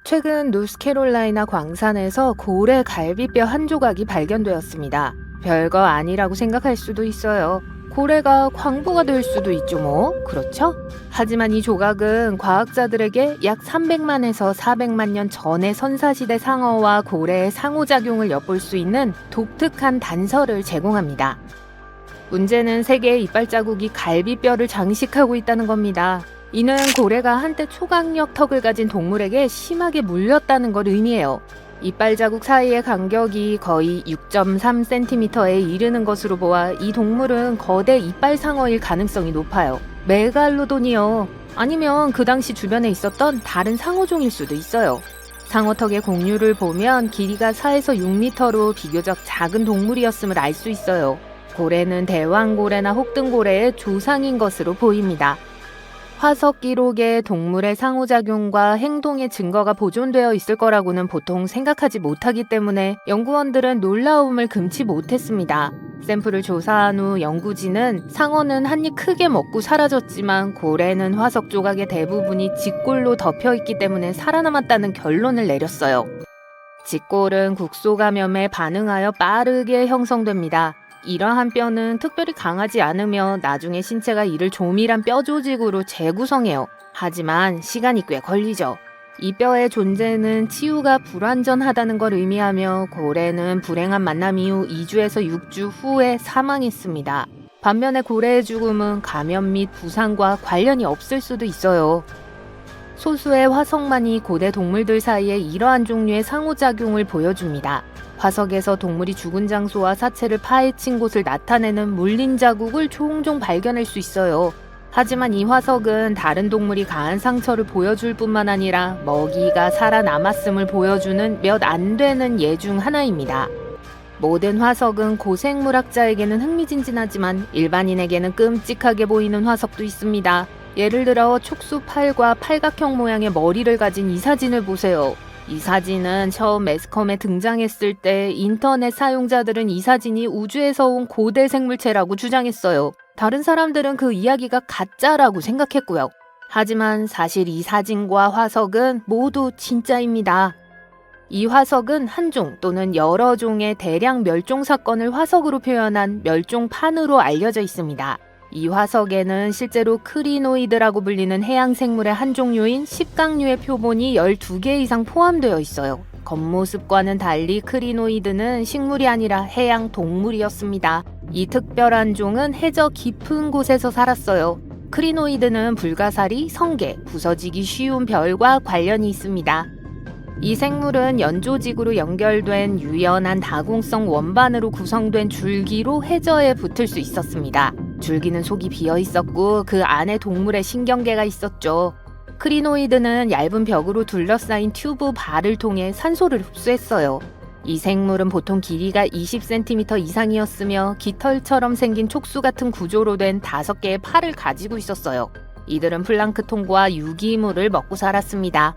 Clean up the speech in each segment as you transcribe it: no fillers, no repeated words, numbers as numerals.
최근 노스캐롤라이나 광산에서 고래 갈비뼈 한 조각이 발견되었습니다. 별거 아니라고 생각할 수도 있어요. 고래가 광부가 될 수도 있죠, 뭐. 그렇죠? 하지만 이 조각은 과학자들에게 약 300만에서 400만 년 전의 선사시대 상어와 고래의 상호작용을 엿볼 수 있는 독특한 단서를 제공합니다. 문제는 세 개의 이빨 자국이 갈비뼈를 장식하고 있다는 겁니다. 이는 고래가 한때 초강력 턱을 가진 동물에게 심하게 물렸다는 걸 의미해요. 이빨 자국 사이의 간격이 거의 6.3cm에 이르는 것으로 보아 이 동물은 거대 이빨 상어일 가능성이 높아요. 메갈로돈이요. 아니면 그 당시 주변에 있었던 다른 상어종일 수도 있어요. 상어턱의 곡류를 보면 길이가 4에서 6m로 비교적 작은 동물이었음을 알 수 있어요. 고래는 대왕고래나 혹등고래의 조상인 것으로 보입니다. 화석 기록에 동물의 상호작용과 행동의 증거가 보존되어 있을 거라고는 보통 생각하지 못하기 때문에 연구원들은 놀라움을 금치 못했습니다. 샘플을 조사한 후 연구진은 상어는 한 입 크게 먹고 사라졌지만 고래는 화석 조각의 대부분이 직골로 덮여있기 때문에 살아남았다는 결론을 내렸어요. 직골은 국소 감염에 반응하여 빠르게 형성됩니다. 이러한 뼈는 특별히 강하지 않으며 나중에 신체가 이를 조밀한 뼈 조직으로 재구성해요. 하지만 시간이 꽤 걸리죠. 이 뼈의 존재는 치유가 불완전하다는 걸 의미하며 고래는 불행한 만남 이후 2주에서 6주 후에 사망했습니다. 반면에 고래의 죽음은 감염 및 부상과 관련이 없을 수도 있어요. 소수의 화석만이 고대 동물들 사이에 이러한 종류의 상호작용을 보여줍니다. 화석에서 동물이 죽은 장소와 사체를 파헤친 곳을 나타내는 물린 자국을 종종 발견할 수 있어요. 하지만 이 화석은 다른 동물이 가한 상처를 보여줄 뿐만 아니라 먹이가 살아남았음을 보여주는 몇 안 되는 예 중 하나입니다. 모든 화석은 고생물학자에게는 흥미진진하지만 일반인에게는 끔찍하게 보이는 화석도 있습니다. 예를 들어 촉수 팔과 팔각형 모양의 머리를 가진 이 사진을 보세요. 이 사진은 처음 매스컴에 등장했을 때 인터넷 사용자들은 이 사진이 우주에서 온 고대 생물체라고 주장했어요. 다른 사람들은 그 이야기가 가짜라고 생각했고요. 하지만 사실 이 사진과 화석은 모두 진짜입니다. 이 화석은 한 종 또는 여러 종의 대량 멸종 사건을 화석으로 표현한 멸종판으로 알려져 있습니다. 이 화석에는 실제로 크리노이드라고 불리는 해양 생물의 한 종류인 십각류의 표본이 12개 이상 포함되어 있어요. 겉모습과는 달리 크리노이드는 식물이 아니라 해양 동물이었습니다. 이 특별한 종은 해저 깊은 곳에서 살았어요. 크리노이드는 불가사리, 성게, 부서지기 쉬운 별과 관련이 있습니다. 이 생물은 연조직으로 연결된 유연한 다공성 원반으로 구성된 줄기로 해저에 붙을 수 있었습니다. 줄기는 속이 비어 있었고 그 안에 동물의 신경계가 있었죠. 크리노이드는 얇은 벽으로 둘러싸인 튜브 발을 통해 산소를 흡수했어요. 이 생물은 보통 길이가 20cm 이상이었으며 깃털처럼 생긴 촉수 같은 구조로 된 5개의 팔을 가지고 있었어요. 이들은 플랑크톤과 유기물을 먹고 살았습니다.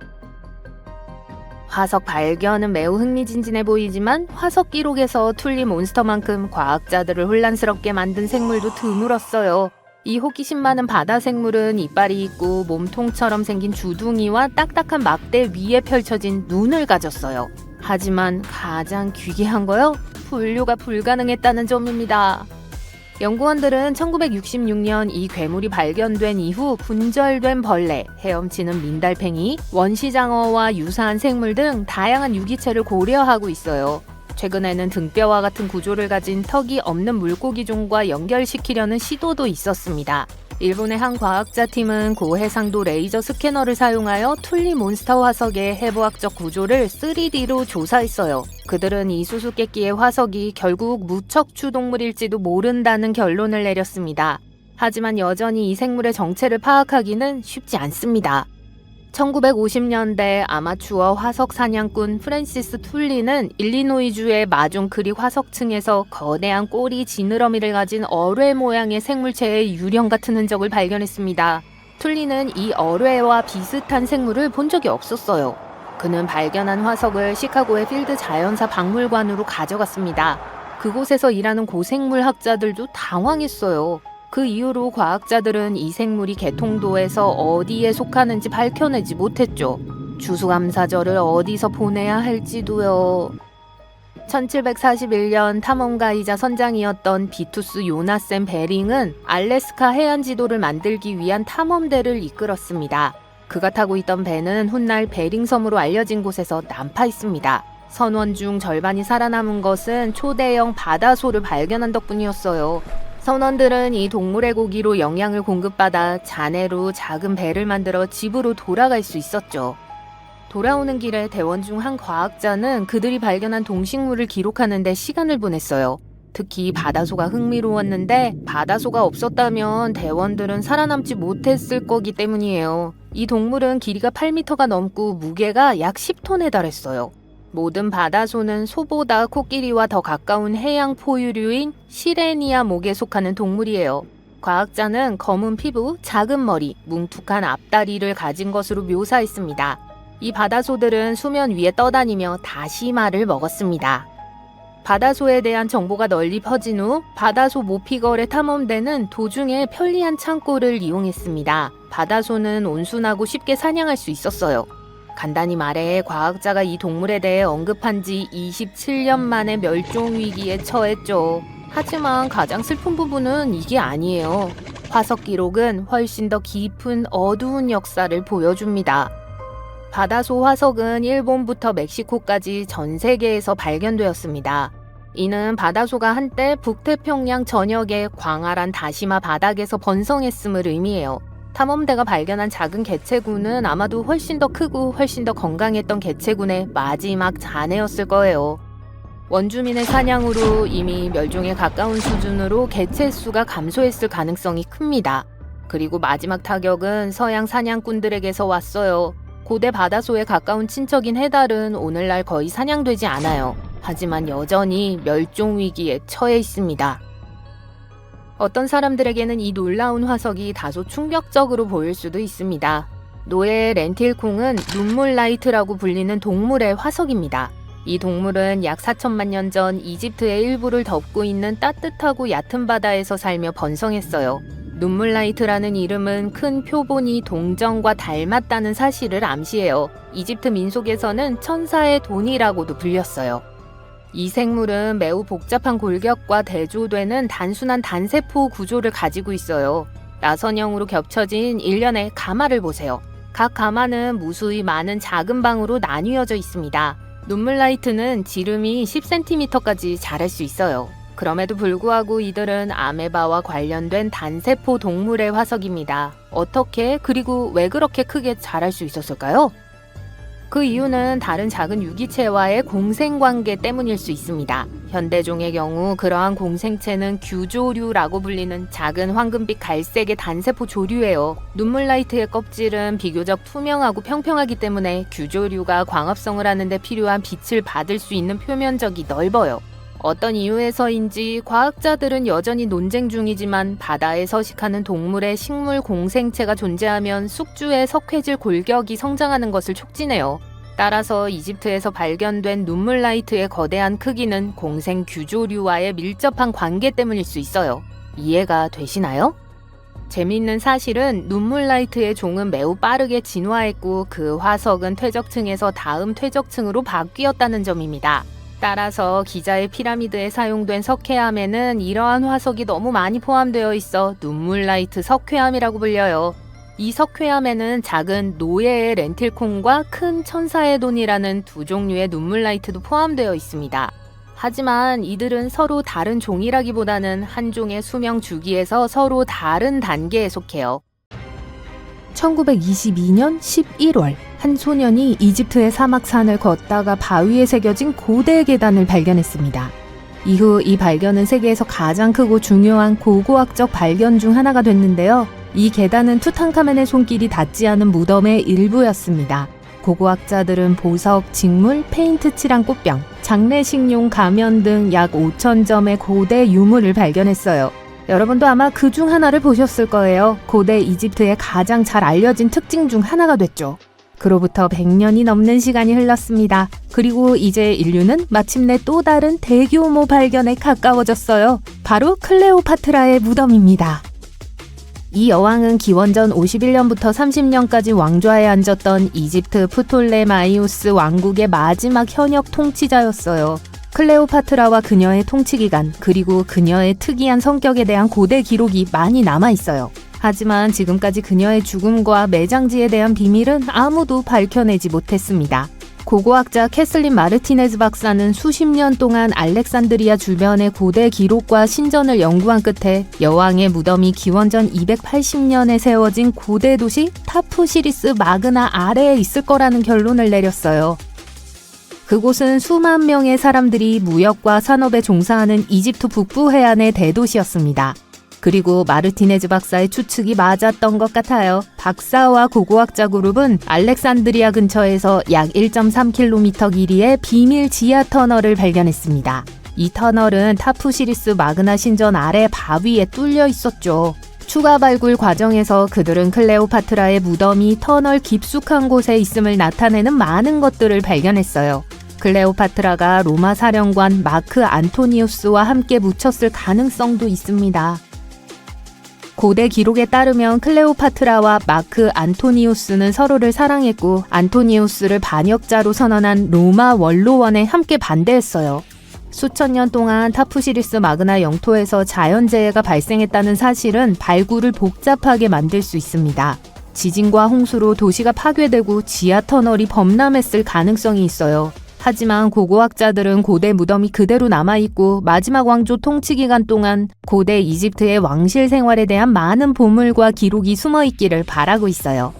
화석 발견은 매우 흥미진진해 보이지만 화석 기록에서 툴리 몬스터만큼 과학자들을 혼란스럽게 만든 생물도 드물었어요. 이 호기심 많은 바다 생물은 이빨이 있고 몸통처럼 생긴 주둥이와 딱딱한 막대 위에 펼쳐진 눈을 가졌어요. 하지만 가장 귀괴한 거요? 분류가 불가능했다는 점입니다. 연구원들은 1966년 이 괴물이 발견된 이후 분절된 벌레, 헤엄치는 민달팽이, 원시장어와 유사한 생물 등 다양한 유기체를 고려하고 있어요. 최근에는 등뼈와 같은 구조를 가진 턱이 없는 물고기종과 연결시키려는 시도도 있었습니다. 일본의 한 과학자팀은 고해상도 레이저 스캐너를 사용하여 툴리 몬스터 화석의 해부학적 구조를 3D로 조사했어요. 그들은 이 수수께끼의 화석이 결국 무척추 동물일지도 모른다는 결론을 내렸습니다. 하지만 여전히 이 생물의 정체를 파악하기는 쉽지 않습니다. 1950년대 아마추어 화석 사냥꾼 프랜시스 툴리는 일리노이주의 마존 크릭 화석층에서 거대한 꼬리 지느러미를 가진 어뢰 모양의 생물체의 유령 같은 흔적을 발견했습니다. 툴리는 이 어뢰와 비슷한 생물을 본 적이 없었어요. 그는 발견한 화석을 시카고의 필드 자연사 박물관으로 가져갔습니다. 그곳에서 일하는 고생물 학자들도 당황했어요. 그 이후로 과학자들은 이 생물이 개통도에서 어디에 속하는지 밝혀내지 못했죠. 추수감사절을 어디서 보내야 할지도요. 1741년 탐험가이자 선장이었던 비투스 요나센 베링은 알래스카 해안 지도를 만들기 위한 탐험대를 이끌었습니다. 그가 타고 있던 배는 훗날 베링섬으로 알려진 곳에서 난파했습니다. 선원 중 절반이 살아남은 것은 초대형 바다소를 발견한 덕분이었어요. 선원들은 이 동물의 고기로 영양을 공급받아 잔해로 작은 배를 만들어 집으로 돌아갈 수 있었죠. 돌아오는 길에 대원 중 한 과학자는 그들이 발견한 동식물을 기록하는 데 시간을 보냈어요. 특히 바다소가 흥미로웠는데 바다소가 없었다면 대원들은 살아남지 못했을 거기 때문이에요. 이 동물은 길이가 8m가 넘고 무게가 약 10톤에 달했어요. 모든 바다소는 소보다 코끼리와 더 가까운 해양 포유류인 시레니아 목에 속하는 동물이에요. 과학자는 검은 피부, 작은 머리, 뭉툭한 앞다리를 가진 것으로 묘사했습니다. 이 바다소들은 수면 위에 떠다니며 다시마를 먹었습니다. 바다소에 대한 정보가 널리 퍼진 후 바다소 모피거래 탐험대는 도중에 편리한 창고를 이용했습니다. 바다소는 온순하고 쉽게 사냥할 수 있었어요. 간단히 말해 과학자가 이 동물에 대해 언급한 지 27년 만에 멸종 위기에 처했죠. 하지만 가장 슬픈 부분은 이게 아니에요. 화석 기록은 훨씬 더 깊은 어두운 역사를 보여줍니다. 바다소 화석은 일본부터 멕시코까지 전 세계에서 발견되었습니다. 이는 바다소가 한때 북태평양 전역의 광활한 다시마 바닥에서 번성했음을 의미해요. 탐험대가 발견한 작은 개체군은 아마도 훨씬 더 크고 훨씬 더 건강했던 개체군의 마지막 잔해였을 거예요. 원주민의 사냥으로 이미 멸종에 가까운 수준으로 개체 수가 감소했을 가능성이 큽니다. 그리고 마지막 타격은 서양 사냥꾼들에게서 왔어요. 고대 바다소에 가까운 친척인 해달은 오늘날 거의 사냥되지 않아요. 하지만 여전히 멸종 위기에 처해 있습니다. 어떤 사람들에게는 이 놀라운 화석이 다소 충격적으로 보일 수도 있습니다. 노예의 렌틸콩은 눈물라이트라고 불리는 동물의 화석입니다. 이 동물은 약 4천만 년 전 이집트의 일부를 덮고 있는 따뜻하고 얕은 바다에서 살며 번성했어요. 눈물라이트라는 이름은 큰 표본이 동정과 닮았다는 사실을 암시해요. 이집트 민속에서는 천사의 돈이라고도 불렸어요. 이 생물은 매우 복잡한 골격과 대조되는 단순한 단세포 구조를 가지고 있어요. 나선형으로 겹쳐진 일련의 가마를 보세요. 각 가마는 무수히 많은 작은 방으로 나뉘어져 있습니다. 눈물라이트는 지름이 10cm까지 자랄 수 있어요. 그럼에도 불구하고 이들은 아메바와 관련된 단세포 동물의 화석입니다. 어떻게 그리고 왜 그렇게 크게 자랄 수 있었을까요? 그 이유는 다른 작은 유기체와의 공생관계 때문일 수 있습니다. 현대종의 경우 그러한 공생체는 규조류라고 불리는 작은 황금빛 갈색의 단세포 조류예요. 눈물라이트의 껍질은 비교적 투명하고 평평하기 때문에 규조류가 광합성을 하는데 필요한 빛을 받을 수 있는 표면적이 넓어요. 어떤 이유에서인지 과학자들은 여전히 논쟁 중이지만 바다에 서식하는 동물의 식물 공생체가 존재하면 숙주의 석회질 골격이 성장하는 것을 촉진해요. 따라서 이집트에서 발견된 눈물라이트의 거대한 크기는 공생 규조류와의 밀접한 관계 때문일 수 있어요. 이해가 되시나요? 재미있는 사실은 눈물라이트의 종은 매우 빠르게 진화했고 그 화석은 퇴적층에서 다음 퇴적층으로 바뀌었다는 점입니다. 따라서 기자의 피라미드에 사용된 석회암에는 이러한 화석이 너무 많이 포함되어 있어 눈물라이트 석회암이라고 불려요. 이 석회암에는 작은 노예의 렌틸콩과 큰 천사의 돈이라는 두 종류의 눈물라이트도 포함되어 있습니다. 하지만 이들은 서로 다른 종이라기보다는 한 종의 수명 주기에서 서로 다른 단계에 속해요. 1922년 11월 한 소년이 이집트의 사막산을 걷다가 바위에 새겨진 고대 계단을 발견했습니다. 이후 이 발견은 세계에서 가장 크고 중요한 고고학적 발견 중 하나가 됐는데요. 이 계단은 투탕카멘의 손길이 닿지 않은 무덤의 일부였습니다. 고고학자들은 보석, 직물, 페인트 칠한 꽃병, 장례식용 가면 등 약 5,000점의 고대 유물을 발견했어요. 여러분도 아마 그 중 하나를 보셨을 거예요. 고대 이집트의 가장 잘 알려진 특징 중 하나가 됐죠. 그로부터 100년이 넘는 시간이 흘렀습니다. 그리고 이제 인류는 마침내 또 다른 대규모 발견에 가까워졌어요. 바로 클레오파트라의 무덤입니다. 이 여왕은 기원전 51년부터 30년까지 왕좌에 앉았던 이집트 프톨레마이오스 왕국의 마지막 현역 통치자였어요. 클레오파트라와 그녀의 통치기간, 그리고 그녀의 특이한 성격에 대한 고대 기록이 많이 남아있어요. 하지만 지금까지 그녀의 죽음과 매장지에 대한 비밀은 아무도 밝혀내지 못했습니다. 고고학자 캐슬린 마르티네즈 박사는 수십 년 동안 알렉산드리아 주변의 고대 기록과 신전을 연구한 끝에 여왕의 무덤이 기원전 280년에 세워진 고대 도시 타푸시리스 마그나 아래에 있을 거라는 결론을 내렸어요. 그곳은 수만 명의 사람들이 무역과 산업에 종사하는 이집트 북부 해안의 대도시였습니다. 그리고 마르티네즈 박사의 추측이 맞았던 것 같아요. 박사와 고고학자 그룹은 알렉산드리아 근처에서 약 1.3km 길이의 비밀 지하 터널을 발견했습니다. 이 터널은 타푸시리스 마그나 신전 아래 바위에 뚫려 있었죠. 추가 발굴 과정에서 그들은 클레오파트라의 무덤이 터널 깊숙한 곳에 있음을 나타내는 많은 것들을 발견했어요. 클레오파트라가 로마 사령관 마크 안토니우스와 함께 묻혔을 가능성도 있습니다. 고대 기록에 따르면 클레오파트라와 마크 안토니우스는 서로를 사랑했고 안토니우스를 반역자로 선언한 로마 원로원에 함께 반대했어요. 수천 년 동안 타푸시리스 마그나 영토에서 자연재해가 발생했다는 사실은 발굴을 복잡하게 만들 수 있습니다. 지진과 홍수로 도시가 파괴되고 지하 터널이 범람했을 가능성이 있어요. 하지만 고고학자들은 고대 무덤이 그대로 남아있고 마지막 왕조 통치 기간 동안 고대 이집트의 왕실 생활에 대한 많은 보물과 기록이 숨어있기를 바라고 있어요.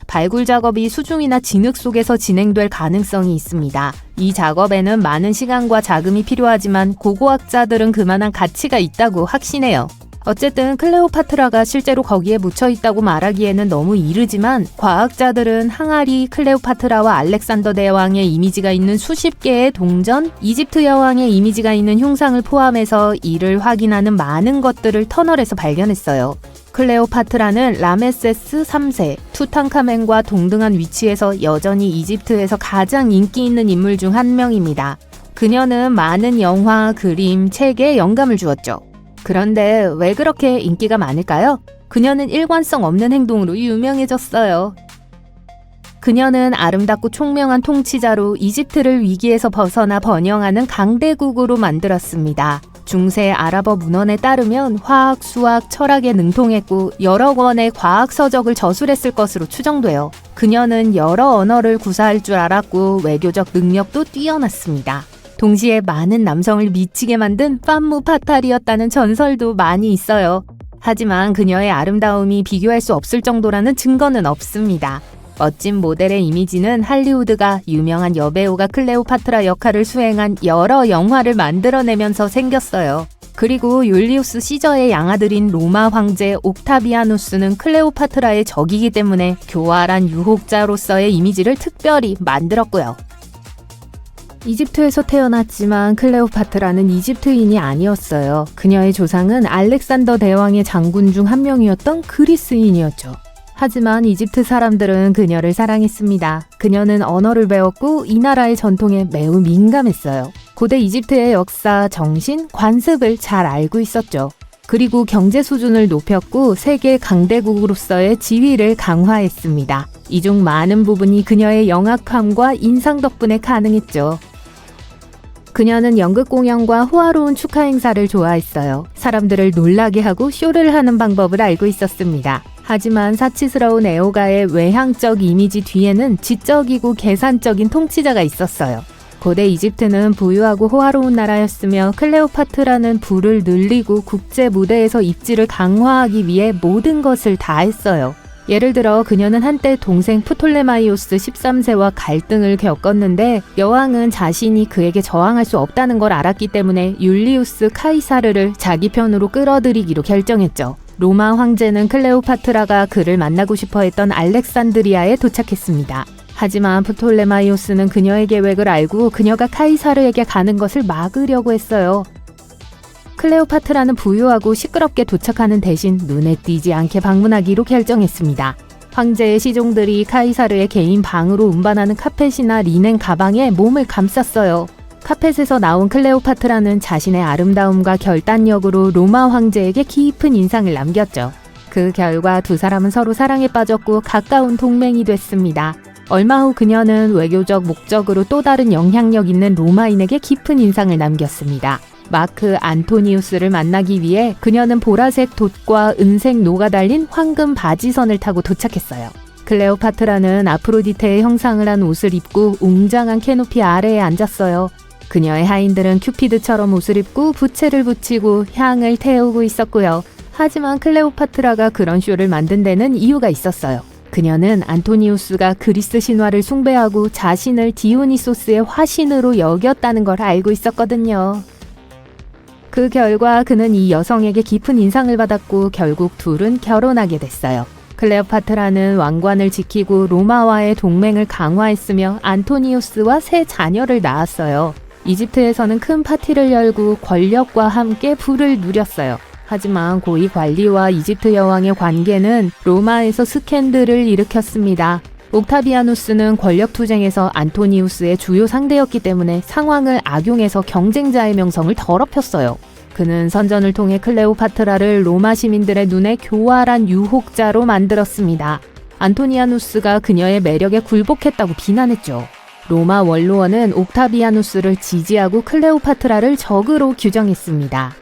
발굴 작업이 수중이나 진흙 속에서 진행될 가능성이 있습니다. 이 작업에는 많은 시간과 자금이 필요하지만 고고학자들은 그만한 가치가 있다고 확신해요. 어쨌든 클레오파트라가 실제로 거기에 묻혀 있다고 말하기에는 너무 이르지만 과학자들은 항아리, 클레오파트라와 알렉산더 대왕의 이미지가 있는 수십 개의 동전, 이집트 여왕의 이미지가 있는 흉상을 포함해서 이를 확인하는 많은 것들을 터널에서 발견했어요. 클레오파트라는 라메세스 3세, 투탕카멘과 동등한 위치에서 여전히 이집트에서 가장 인기 있는 인물 중 한 명입니다. 그녀는 많은 영화, 그림, 책에 영감을 주었죠. 그런데 왜 그렇게 인기가 많을까요? 그녀는 일관성 없는 행동으로 유명해졌어요. 그녀는 아름답고 총명한 통치자로 이집트를 위기에서 벗어나 번영하는 강대국으로 만들었습니다. 중세 아랍어 문헌에 따르면 화학, 수학, 철학에 능통했고 여러 권의 과학 서적을 저술했을 것으로 추정돼요. 그녀는 여러 언어를 구사할 줄 알았고 외교적 능력도 뛰어났습니다. 동시에 많은 남성을 미치게 만든 팜무 파탈이었다는 전설도 많이 있어요. 하지만 그녀의 아름다움이 비교할 수 없을 정도라는 증거는 없습니다. 멋진 모델의 이미지는 할리우드가 유명한 여배우가 클레오파트라 역할을 수행한 여러 영화를 만들어내면서 생겼어요. 그리고 율리우스 시저의 양아들인 로마 황제 옥타비아누스는 클레오파트라의 적이기 때문에 교활한 유혹자로서의 이미지를 특별히 만들었고요. 이집트에서 태어났지만 클레오파트라는 이집트인이 아니었어요. 그녀의 조상은 알렉산더 대왕의 장군 중 한 명이었던 그리스인이었죠. 하지만 이집트 사람들은 그녀를 사랑했습니다. 그녀는 언어를 배웠고 이 나라의 전통에 매우 민감했어요. 고대 이집트의 역사, 정신, 관습을 잘 알고 있었죠. 그리고 경제 수준을 높였고 세계 강대국으로서의 지위를 강화했습니다. 이 중 많은 부분이 그녀의 영악함과 인상 덕분에 가능했죠. 그녀는 연극 공연과 호화로운 축하 행사를 좋아했어요. 사람들을 놀라게 하고 쇼를 하는 방법을 알고 있었습니다. 하지만 사치스러운 애호가의 외향적 이미지 뒤에는 지적이고 계산적인 통치자가 있었어요. 고대 이집트는 부유하고 호화로운 나라였으며 클레오파트라는 부를 늘리고 국제 무대에서 입지를 강화하기 위해 모든 것을 다했어요. 예를 들어 그녀는 한때 동생 프톨레마이오스 13세와 갈등을 겪었는데 여왕은 자신이 그에게 저항할 수 없다는 걸 알았기 때문에 율리우스 카이사르를 자기 편으로 끌어들이기로 결정했죠. 로마 황제는 클레오파트라가 그를 만나고 싶어 했던 알렉산드리아에 도착했습니다. 하지만 프톨레마이오스는 그녀의 계획을 알고 그녀가 카이사르에게 가는 것을 막으려고 했어요. 클레오파트라는 부유하고 시끄럽게 도착하는 대신 눈에 띄지 않게 방문하기로 결정했습니다. 황제의 시종들이 카이사르의 개인 방으로 운반하는 카펫이나 리넨 가방에 몸을 감쌌어요. 카펫에서 나온 클레오파트라는 자신의 아름다움과 결단력으로 로마 황제에게 깊은 인상을 남겼죠. 그 결과 두 사람은 서로 사랑에 빠졌고 가까운 동맹이 됐습니다. 얼마 후 그녀는 외교적 목적으로 또 다른 영향력 있는 로마인에게 깊은 인상을 남겼습니다. 마크 안토니우스를 만나기 위해 그녀는 보라색 돛과 은색 노가 달린 황금 바지선을 타고 도착했어요. 클레오파트라는 아프로디테의 형상을 한 옷을 입고 웅장한 캐노피 아래에 앉았어요. 그녀의 하인들은 큐피드처럼 옷을 입고 부채를 붙이고 향을 태우고 있었고요. 하지만 클레오파트라가 그런 쇼를 만든 데는 이유가 있었어요. 그녀는 안토니우스가 그리스 신화를 숭배하고 자신을 디오니소스의 화신으로 여겼다는 걸 알고 있었거든요. 그 결과 그는 이 여성에게 깊은 인상을 받았고 결국 둘은 결혼하게 됐어요. 클레오파트라는 왕관을 지키고 로마와의 동맹을 강화했으며 안토니우스와 세 자녀를 낳았어요. 이집트에서는 큰 파티를 열고 권력과 함께 부를 누렸어요. 하지만 고위 관리와 이집트 여왕의 관계는 로마에서 스캔들을 일으켰습니다. 옥타비아누스는 권력 투쟁에서 안토니우스의 주요 상대였기 때문에 상황을 악용해서 경쟁자의 명성을 더럽혔어요. 그는 선전을 통해 클레오파트라를 로마 시민들의 눈에 교활한 유혹자로 만들었습니다. 안토니아누스가 그녀의 매력에 굴복했다고 비난했죠. 로마 원로원은 옥타비아누스를 지지하고 클레오파트라를 적으로 규정했습니다.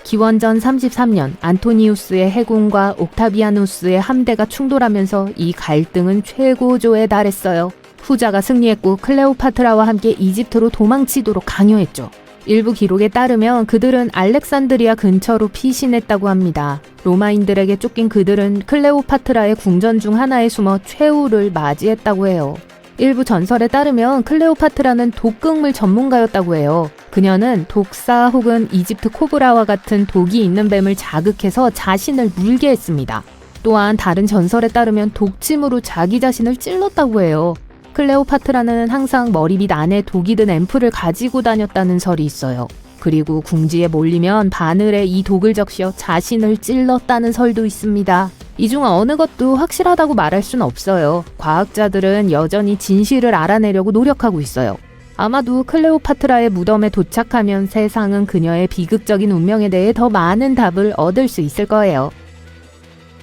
기원전 33년 안토니우스의 해군과 옥타비아누스의 함대가 충돌하면서 이 갈등은 최고조에 달했어요. 후자가 승리했고 클레오파트라와 함께 이집트로 도망치도록 강요했죠. 일부 기록에 따르면 그들은 알렉산드리아 근처로 피신했다고 합니다. 로마인들에게 쫓긴 그들은 클레오파트라의 궁전 중 하나에 숨어 최후를 맞이했다고 해요. 일부 전설에 따르면 클레오파트라는 독극물 전문가였다고 해요. 그녀는 독사 혹은 이집트 코브라와 같은 독이 있는 뱀을 자극해서 자신을 물게 했습니다. 또한 다른 전설에 따르면 독침으로 자기 자신을 찔렀다고 해요. 클레오파트라는 항상 머리빗 안에 독이 든 앰플을 가지고 다녔다는 설이 있어요. 그리고 궁지에 몰리면 바늘에 이 독을 적셔 자신을 찔렀다는 설도 있습니다. 이 중 어느 것도 확실하다고 말할 수는 없어요. 과학자들은 여전히 진실을 알아내려고 노력하고 있어요. 아마도 클레오파트라의 무덤에 도착하면 세상은 그녀의 비극적인 운명에 대해 더 많은 답을 얻을 수 있을 거예요.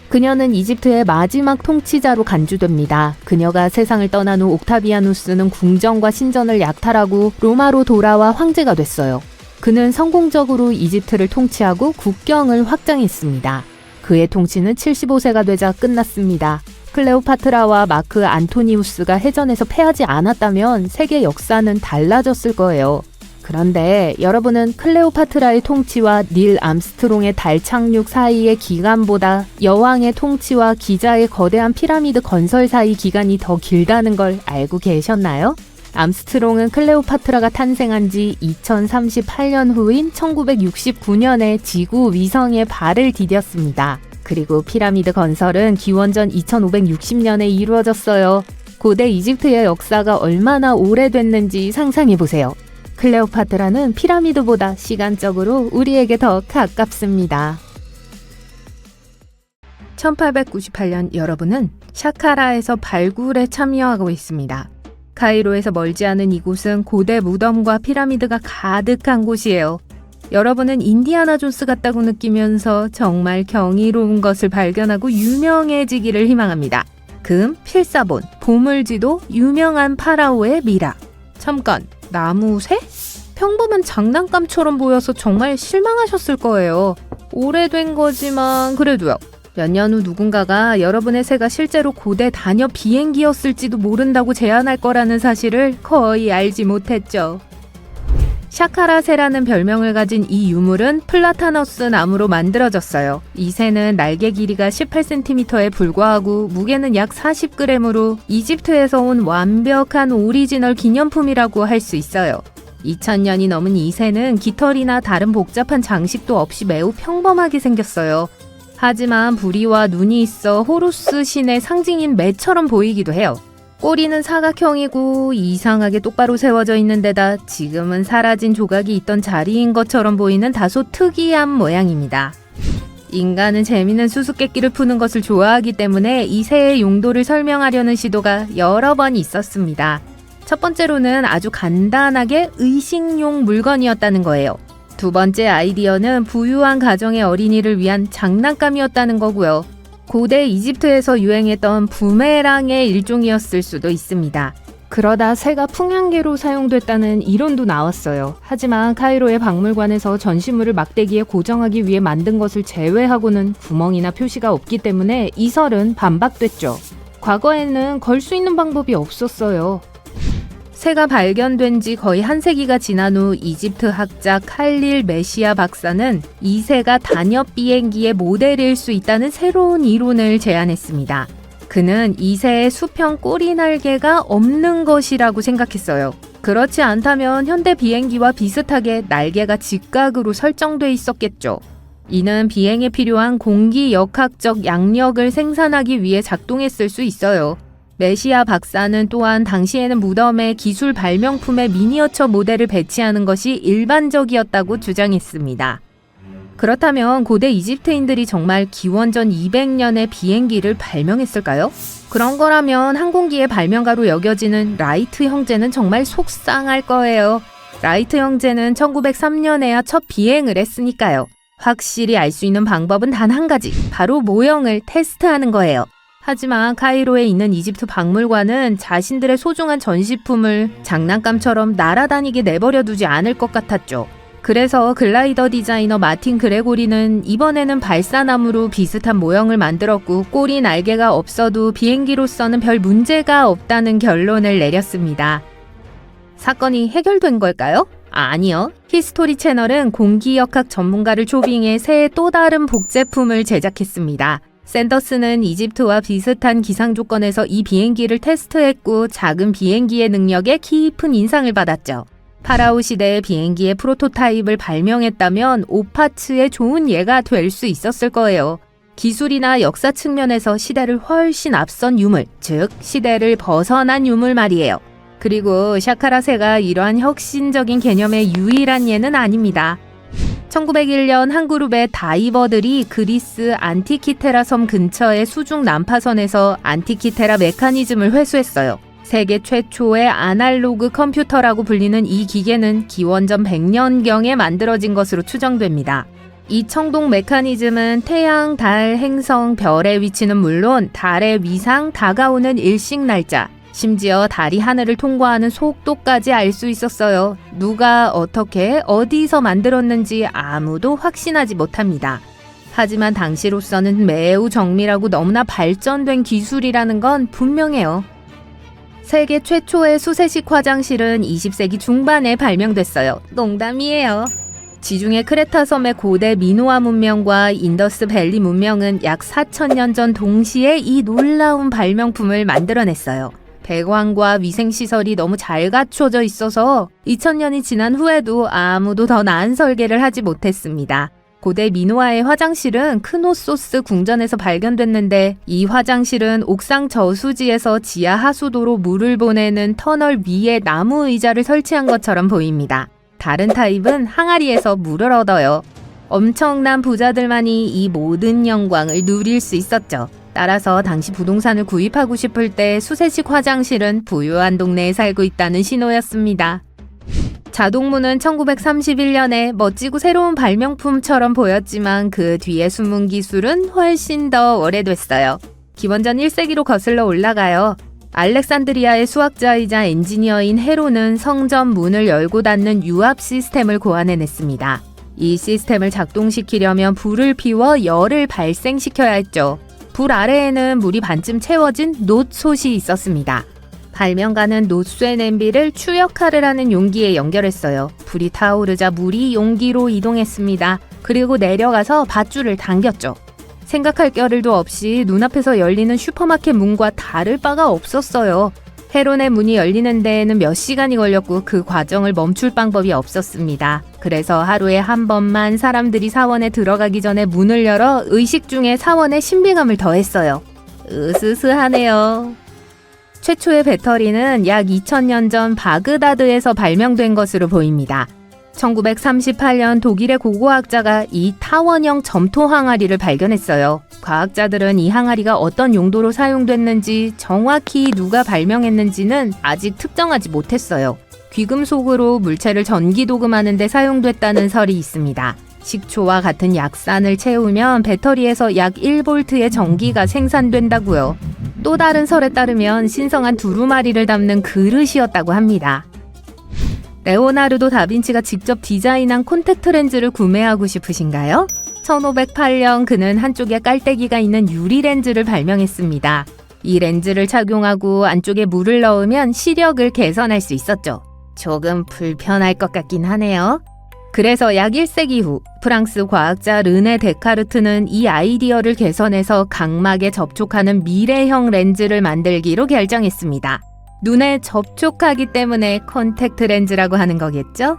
그녀는 이집트의 마지막 통치자로 간주됩니다. 그녀가 세상을 떠난 후 옥타비아누스는 궁정과 신전을 약탈하고 로마로 돌아와 황제가 됐어요. 그는 성공적으로 이집트를 통치하고 국경을 확장했습니다. 그의 통치는 75세가 되자 끝났습니다. 클레오파트라와 마크 안토니우스가 해전에서 패하지 않았다면 세계 역사는 달라졌을 거예요. 그런데 여러분은 클레오파트라의 통치와 닐 암스트롱의 달 착륙 사이의 기간보다 여왕의 통치와 기자의 거대한 피라미드 건설 사이 기간이 더 길다는 걸 알고 계셨나요? 암스트롱은 클레오파트라가 탄생한 지 2038년 후인 1969년에 지구 위성에 발을 디뎠습니다. 그리고 피라미드 건설은 기원전 2560년에 이루어졌어요. 고대 이집트의 역사가 얼마나 오래됐는지 상상해보세요. 클레오파트라는 피라미드보다 시간적으로 우리에게 더 가깝습니다. 1898년 여러분은 샤카라에서 발굴에 참여하고 있습니다. 카이로에서 멀지 않은 이곳은 고대 무덤과 피라미드가 가득한 곳이에요. 여러분은 인디아나 존스 같다고 느끼면서 정말 경이로운 것을 발견하고 유명해지기를 희망합니다. 금, 필사본, 보물지도, 유명한 파라오의 미라. 잠깐, 나무새? 평범한 장난감처럼 보여서 정말 실망하셨을 거예요. 오래된 거지만 그래도요. 몇 년 후 누군가가 여러분의 새가 실제로 고대 다녀 비행기였을지도 모른다고 제안할 거라는 사실을 거의 알지 못했죠. 샤카라 새라는 별명을 가진 이 유물은 플라타너스 나무로 만들어졌어요. 이 새는 날개 길이가 18cm에 불과하고 무게는 약 40g으로 이집트에서 온 완벽한 오리지널 기념품이라고 할 수 있어요. 2000년이 넘은 이 새는 깃털이나 다른 복잡한 장식도 없이 매우 평범하게 생겼어요. 하지만 부리와 눈이 있어 호루스 신의 상징인 매처럼 보이기도 해요. 꼬리는 사각형이고 이상하게 똑바로 세워져 있는 데다 지금은 사라진 조각이 있던 자리인 것처럼 보이는 다소 특이한 모양입니다. 인간은 재미있는 수수께끼를 푸는 것을 좋아하기 때문에 이 새의 용도를 설명하려는 시도가 여러 번 있었습니다. 첫 번째로는 아주 간단하게 의식용 물건이었다는 거예요. 두 번째 아이디어는 부유한 가정의 어린이를 위한 장난감이었다는 거고요. 고대 이집트에서 유행했던 부메랑의 일종이었을 수도 있습니다. 그러다 새가 풍향계로 사용됐다는 이론도 나왔어요. 하지만 카이로의 박물관에서 전시물을 막대기에 고정하기 위해 만든 것을 제외하고는 구멍이나 표시가 없기 때문에 이 설은 반박됐죠. 과거에는 걸 수 있는 방법이 없었어요. 새가 발견된 지 거의 한 세기가 지난 후 이집트 학자 칼릴 메시아 박사는 이 새가 단엽 비행기의 모델일 수 있다는 새로운 이론을 제안했습니다. 그는 이 새의 수평 꼬리 날개가 없는 것이라고 생각했어요. 그렇지 않다면 현대 비행기와 비슷하게 날개가 직각으로 설정돼 있었겠죠. 이는 비행에 필요한 공기 역학적 양력을 생산하기 위해 작동했을 수 있어요. 메시아 박사는 또한 당시에는 무덤에 기술 발명품의 미니어처 모델을 배치하는 것이 일반적이었다고 주장했습니다. 그렇다면 고대 이집트인들이 정말 기원전 200년에 비행기를 발명했을까요? 그런 거라면 항공기의 발명가로 여겨지는 라이트 형제는 정말 속상할 거예요. 라이트 형제는 1903년에야 첫 비행을 했으니까요. 확실히 알 수 있는 방법은 단 한 가지, 바로 모형을 테스트하는 거예요. 하지만 카이로에 있는 이집트 박물관은 자신들의 소중한 전시품을 장난감처럼 날아다니게 내버려 두지 않을 것 같았죠. 그래서 글라이더 디자이너 마틴 그레고리는 이번에는 발사나무로 비슷한 모형을 만들었고 꼬리 날개가 없어도 비행기로서는 별 문제가 없다는 결론을 내렸습니다. 사건이 해결된 걸까요? 아니요. 히스토리 채널은 공기역학 전문가를 초빙해 새의 또 다른 복제품을 제작했습니다. 샌더스는 이집트와 비슷한 기상 조건에서 이 비행기를 테스트했고 작은 비행기의 능력에 깊은 인상을 받았죠. 파라오 시대의 비행기의 프로토타입을 발명했다면 오파츠의 좋은 예가 될 수 있었을 거예요. 기술이나 역사 측면에서 시대를 훨씬 앞선 유물, 즉 시대를 벗어난 유물 말이에요. 그리고 샤카라새가 이러한 혁신적인 개념의 유일한 예는 아닙니다. 1901년 한 그룹의 다이버들이 그리스 안티키테라 섬 근처의 수중 난파선에서 안티키테라 메커니즘을 회수했어요. 세계 최초의 아날로그 컴퓨터라고 불리는 이 기계는 기원전 100년경에 만들어진 것으로 추정됩니다. 이 청동 메커니즘은 태양, 달, 행성, 별의 위치는 물론 달의 위상, 다가오는 일식 날짜, 심지어 달이 하늘을 통과하는 속도까지 알 수 있었어요. 누가 어떻게 어디서 만들었는지 아무도 확신하지 못합니다. 하지만 당시로서는 매우 정밀하고 너무나 발전된 기술이라는 건 분명해요. 세계 최초의 수세식 화장실은 20세기 중반에 발명됐어요. 농담이에요. 지중해 크레타 섬의 고대 미노아 문명과 인더스 밸리 문명은 약 4,000년 전 동시에 이 놀라운 발명품을 만들어냈어요. 배관과 위생시설이 너무 잘 갖춰져 있어서 2000년이 지난 후에도 아무도 더 나은 설계를 하지 못했습니다. 고대 미노아의 화장실은 크노소스 궁전에서 발견됐는데 이 화장실은 옥상 저수지에서 지하 하수도로 물을 보내는 터널 위에 나무 의자를 설치한 것처럼 보입니다. 다른 타입은 항아리에서 물을 얻어요. 엄청난 부자들만이 이 모든 영광을 누릴 수 있었죠. 따라서 당시 부동산을 구입하고 싶을 때 수세식 화장실은 부유한 동네에 살고 있다는 신호였습니다. 자동문은 1931년에 멋지고 새로운 발명품처럼 보였지만 그 뒤에 숨은 기술은 훨씬 더 오래됐어요. 기원전 1세기로 거슬러 올라가요. 알렉산드리아의 수학자이자 엔지니어인 헤로는 성전 문을 열고 닫는 유압 시스템을 고안해냈습니다. 이 시스템을 작동시키려면 불을 피워 열을 발생시켜야 했죠. 불 아래에는 물이 반쯤 채워진 놋솥이 있었습니다. 발명가는 놋쇠 냄비를 추역하를 하는 용기에 연결했어요. 불이 타오르자 물이 용기로 이동했습니다. 그리고 내려가서 밧줄을 당겼죠. 생각할 겨를도 없이 눈앞에서 열리는 슈퍼마켓 문과 다를 바가 없었어요. 헤론의 문이 열리는 데에는 몇 시간이 걸렸고 그 과정을 멈출 방법이 없었습니다. 그래서 하루에 한 번만 사람들이 사원에 들어가기 전에 문을 열어 의식 중에 사원의 신비감을 더했어요. 으스스하네요. 최초의 배터리는 약 2000년 전 바그다드에서 발명된 것으로 보입니다. 1938년 독일의 고고학자가 이 타원형 점토 항아리를 발견했어요. 과학자들은 이 항아리가 어떤 용도로 사용됐는지 정확히 누가 발명했는지는 아직 특정하지 못했어요. 귀금속으로 물체를 전기도금하는 데 사용됐다는 설이 있습니다. 식초와 같은 약산을 채우면 배터리에서 약 1V의 전기가 생산된다고요. 또 다른 설에 따르면 신성한 두루마리를 담는 그릇이었다고 합니다. 레오나르도 다빈치가 직접 디자인한 콘택트 렌즈를 구매하고 싶으신가요? 1508년 그는 한쪽에 깔때기가 있는 유리 렌즈를 발명했습니다. 이 렌즈를 착용하고 안쪽에 물을 넣으면 시력을 개선할 수 있었죠. 조금 불편할 것 같긴 하네요. 그래서 약 1세기 후 프랑스 과학자 르네 데카르트는 이 아이디어를 개선해서 각막에 접촉하는 미래형 렌즈를 만들기로 결정했습니다. 눈에 접촉하기 때문에 콘택트 렌즈라고 하는 거겠죠?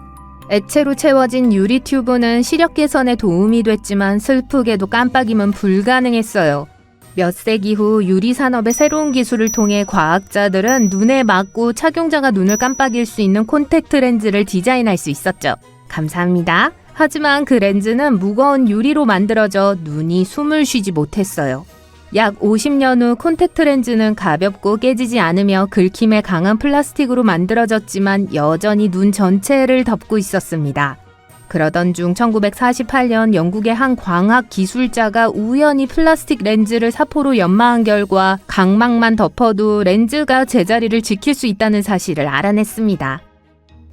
액체로 채워진 유리 튜브는 시력 개선에 도움이 됐지만 슬프게도 깜빡임은 불가능했어요. 몇 세기 후 유리 산업의 새로운 기술을 통해 과학자들은 눈에 맞고 착용자가 눈을 깜빡일 수 있는 콘택트 렌즈를 디자인할 수 있었죠. 감사합니다. 하지만 그 렌즈는 무거운 유리로 만들어져 눈이 숨을 쉬지 못했어요. 약 50년 후 콘택트 렌즈는 가볍고 깨지지 않으며 긁힘에 강한 플라스틱으로 만들어졌지만 여전히 눈 전체를 덮고 있었습니다. 그러던 중 1948년 영국의 한 광학 기술자가 우연히 플라스틱 렌즈를 사포로 연마한 결과 각막만 덮어도 렌즈가 제자리를 지킬 수 있다는 사실을 알아냈습니다.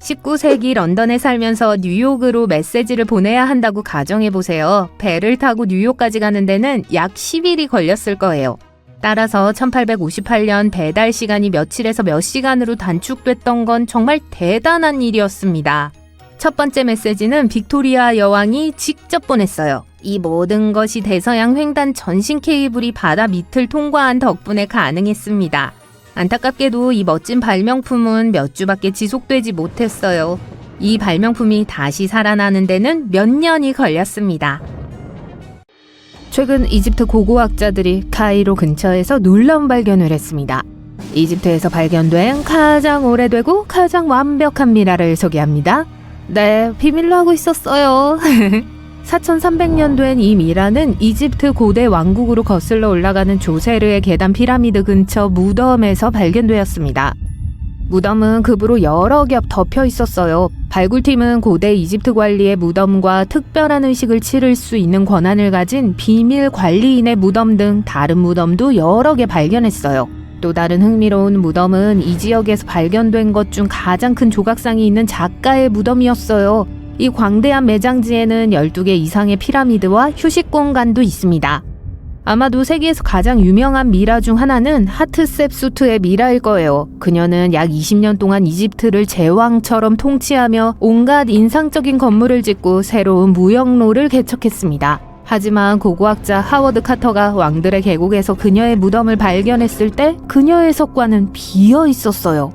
19세기 런던에 살면서 뉴욕으로 메시지를 보내야 한다고 가정해보세요. 배를 타고 뉴욕까지 가는 데는 약 10일이 걸렸을 거예요. 따라서 1858년 배달 시간이 며칠에서 몇 시간으로 단축됐던 건 정말 대단한 일이었습니다. 첫 번째 메시지는 빅토리아 여왕이 직접 보냈어요. 이 모든 것이 대서양 횡단 전신 케이블이 바다 밑을 통과한 덕분에 가능했습니다. 안타깝게도 이 멋진 발명품은 몇 주밖에 지속되지 못했어요. 이 발명품이 다시 살아나는 데는 몇 년이 걸렸습니다. 최근 이집트 고고학자들이 카이로 근처에서 놀라운 발견을 했습니다. 이집트에서 발견된 가장 오래되고 가장 완벽한 미라를 소개합니다. 네, 비밀로 하고 있었어요. 4300년 된 이 미라는 이집트 고대 왕국으로 거슬러 올라가는 조세르의 계단 피라미드 근처 무덤에서 발견되었습니다. 무덤은 급으로 여러 겹 덮여 있었어요. 발굴팀은 고대 이집트 관리의 무덤과 특별한 의식을 치를 수 있는 권한을 가진 비밀 관리인의 무덤 등 다른 무덤도 여러 개 발견했어요. 또 다른 흥미로운 무덤은 이 지역에서 발견된 것 중 가장 큰 조각상이 있는 작가의 무덤이었어요. 이 광대한 매장지에는 12개 이상의 피라미드와 휴식 공간도 있습니다. 아마도 세계에서 가장 유명한 미라 중 하나는 하트셉수트의 미라일 거예요. 그녀는 약 20년 동안 이집트를 제왕처럼 통치하며 온갖 인상적인 건물을 짓고 새로운 무역로를 개척했습니다. 하지만 고고학자 하워드 카터가 왕들의 계곡에서 그녀의 무덤을 발견했을 때 그녀의 석관은 비어 있었어요.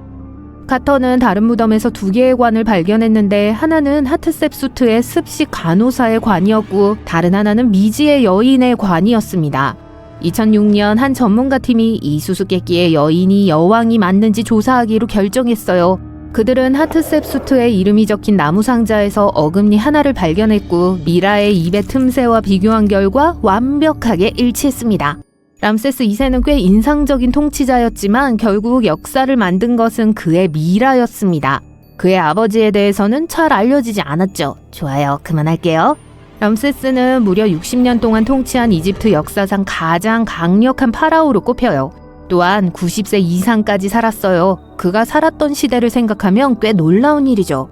카터는 다른 무덤에서 2개의 관을 발견했는데 하나는 하트셉수트의 습식 간호사의 관이었고 다른 하나는 미지의 여인의 관이었습니다. 2006년 한 전문가 팀이 이 수수께끼의 여인이 여왕이 맞는지 조사하기로 결정했어요. 그들은 하트셉수트의 이름이 적힌 나무 상자에서 어금니 하나를 발견했고 미라의 입의 틈새와 비교한 결과 완벽하게 일치했습니다. 람세스 2세는 꽤 인상적인 통치자였지만 결국 역사를 만든 것은 그의 미라였습니다. 그의 아버지에 대해서는 잘 알려지지 않았죠. 좋아요, 그만할게요. 람세스는 무려 60년 동안 통치한 이집트 역사상 가장 강력한 파라오로 꼽혀요. 또한 90세 이상까지 살았어요. 그가 살았던 시대를 생각하면 꽤 놀라운 일이죠.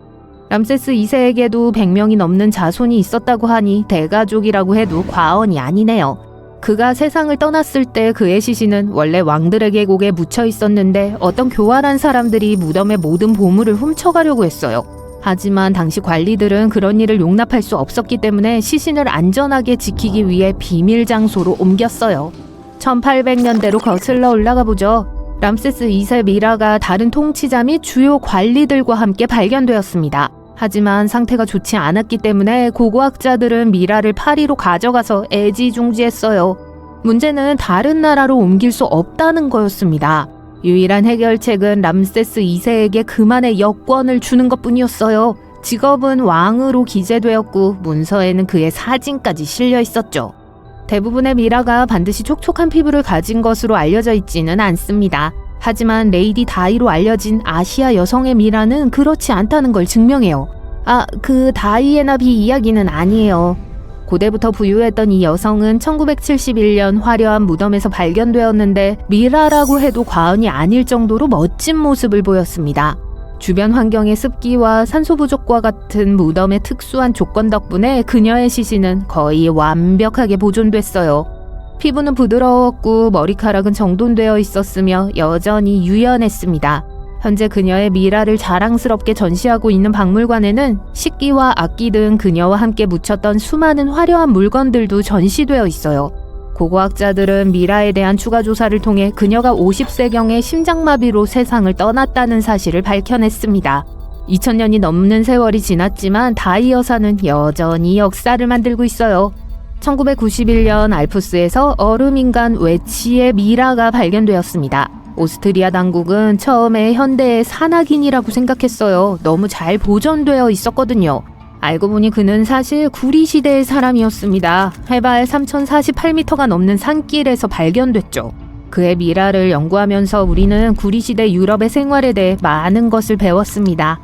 람세스 2세에게도 100명이 넘는 자손이 있었다고 하니 대가족이라고 해도 과언이 아니네요. 그가 세상을 떠났을 때 그의 시신은 원래 왕들의 계곡에 묻혀 있었는데 어떤 교활한 사람들이 무덤의 모든 보물을 훔쳐가려고 했어요. 하지만 당시 관리들은 그런 일을 용납할 수 없었기 때문에 시신을 안전하게 지키기 위해 비밀 장소로 옮겼어요. 1800년대로 거슬러 올라가 보죠. 람세스 2세 미라가 다른 통치자 및 주요 관리들과 함께 발견되었습니다. 하지만 상태가 좋지 않았기 때문에 고고학자들은 미라를 파리로 가져가서 애지중지했어요. 문제는 다른 나라로 옮길 수 없다는 거였습니다. 유일한 해결책은 람세스 2세에게 그만의 여권을 주는 것뿐이었어요. 직업은 왕으로 기재되었고 문서에는 그의 사진까지 실려 있었죠. 대부분의 미라가 반드시 촉촉한 피부를 가진 것으로 알려져 있지는 않습니다. 하지만 레이디 다이로 알려진 아시아 여성의 미라는 그렇지 않다는 걸 증명해요. 그 다이애나 비 이야기는 아니에요. 고대부터 부유했던 이 여성은 1971년 화려한 무덤에서 발견되었는데 미라라고 해도 과언이 아닐 정도로 멋진 모습을 보였습니다. 주변 환경의 습기와 산소 부족과 같은 무덤의 특수한 조건 덕분에 그녀의 시신은 거의 완벽하게 보존됐어요. 피부는 부드러웠고 머리카락은 정돈되어 있었으며 여전히 유연했습니다. 현재 그녀의 미라를 자랑스럽게 전시하고 있는 박물관에는 식기와 악기 등 그녀와 함께 묻혔던 수많은 화려한 물건들도 전시되어 있어요. 고고학자들은 미라에 대한 추가 조사를 통해 그녀가 50세경에 심장마비로 세상을 떠났다는 사실을 밝혀냈습니다. 2000년이 넘는 세월이 지났지만 다이 여사는 여전히 역사를 만들고 있어요. 1991년 알프스에서 얼음인간 외치의 미라가 발견되었습니다. 오스트리아 당국은 처음에 현대의 산악인이라고 생각했어요. 너무 잘 보존되어 있었거든요. 알고 보니 그는 사실 구리시대의 사람이었습니다. 해발 3048m가 넘는 산길에서 발견됐죠. 그의 미라를 연구하면서 우리는 구리시대 유럽의 생활에 대해 많은 것을 배웠습니다.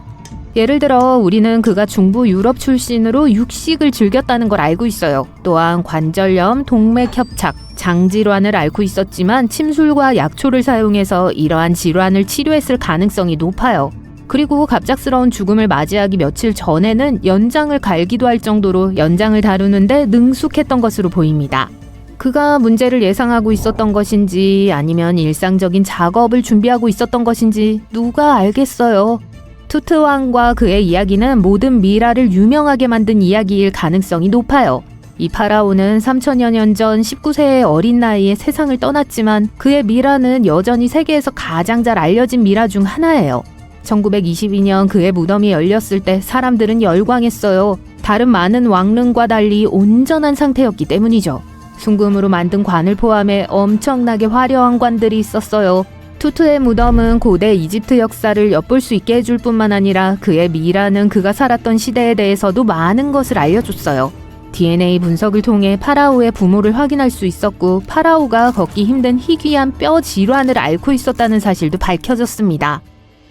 예를 들어 우리는 그가 중부 유럽 출신으로 육식을 즐겼다는 걸 알고 있어요. 또한 관절염, 동맥협착, 장질환을 앓고 있었지만 침술과 약초를 사용해서 이러한 질환을 치료했을 가능성이 높아요. 그리고 갑작스러운 죽음을 맞이하기 며칠 전에는 연장을 갈기도 할 정도로 연장을 다루는데 능숙했던 것으로 보입니다. 그가 문제를 예상하고 있었던 것인지 아니면 일상적인 작업을 준비하고 있었던 것인지 누가 알겠어요. 투트왕과 그의 이야기는 모든 미라를 유명하게 만든 이야기일 가능성이 높아요. 이 파라오는 3000여 년 전 19세의 어린 나이에 세상을 떠났지만 그의 미라는 여전히 세계에서 가장 잘 알려진 미라 중 하나예요. 1922년 그의 무덤이 열렸을 때 사람들은 열광했어요. 다른 많은 왕릉과 달리 온전한 상태였기 때문이죠. 순금으로 만든 관을 포함해 엄청나게 화려한 관들이 있었어요. 투트의 무덤은 고대 이집트 역사를 엿볼 수 있게 해줄 뿐만 아니라 그의 미라는 그가 살았던 시대에 대해서도 많은 것을 알려줬어요. DNA 분석을 통해 파라오의 부모를 확인할 수 있었고 파라오가 걷기 힘든 희귀한 뼈 질환을 앓고 있었다는 사실도 밝혀졌습니다.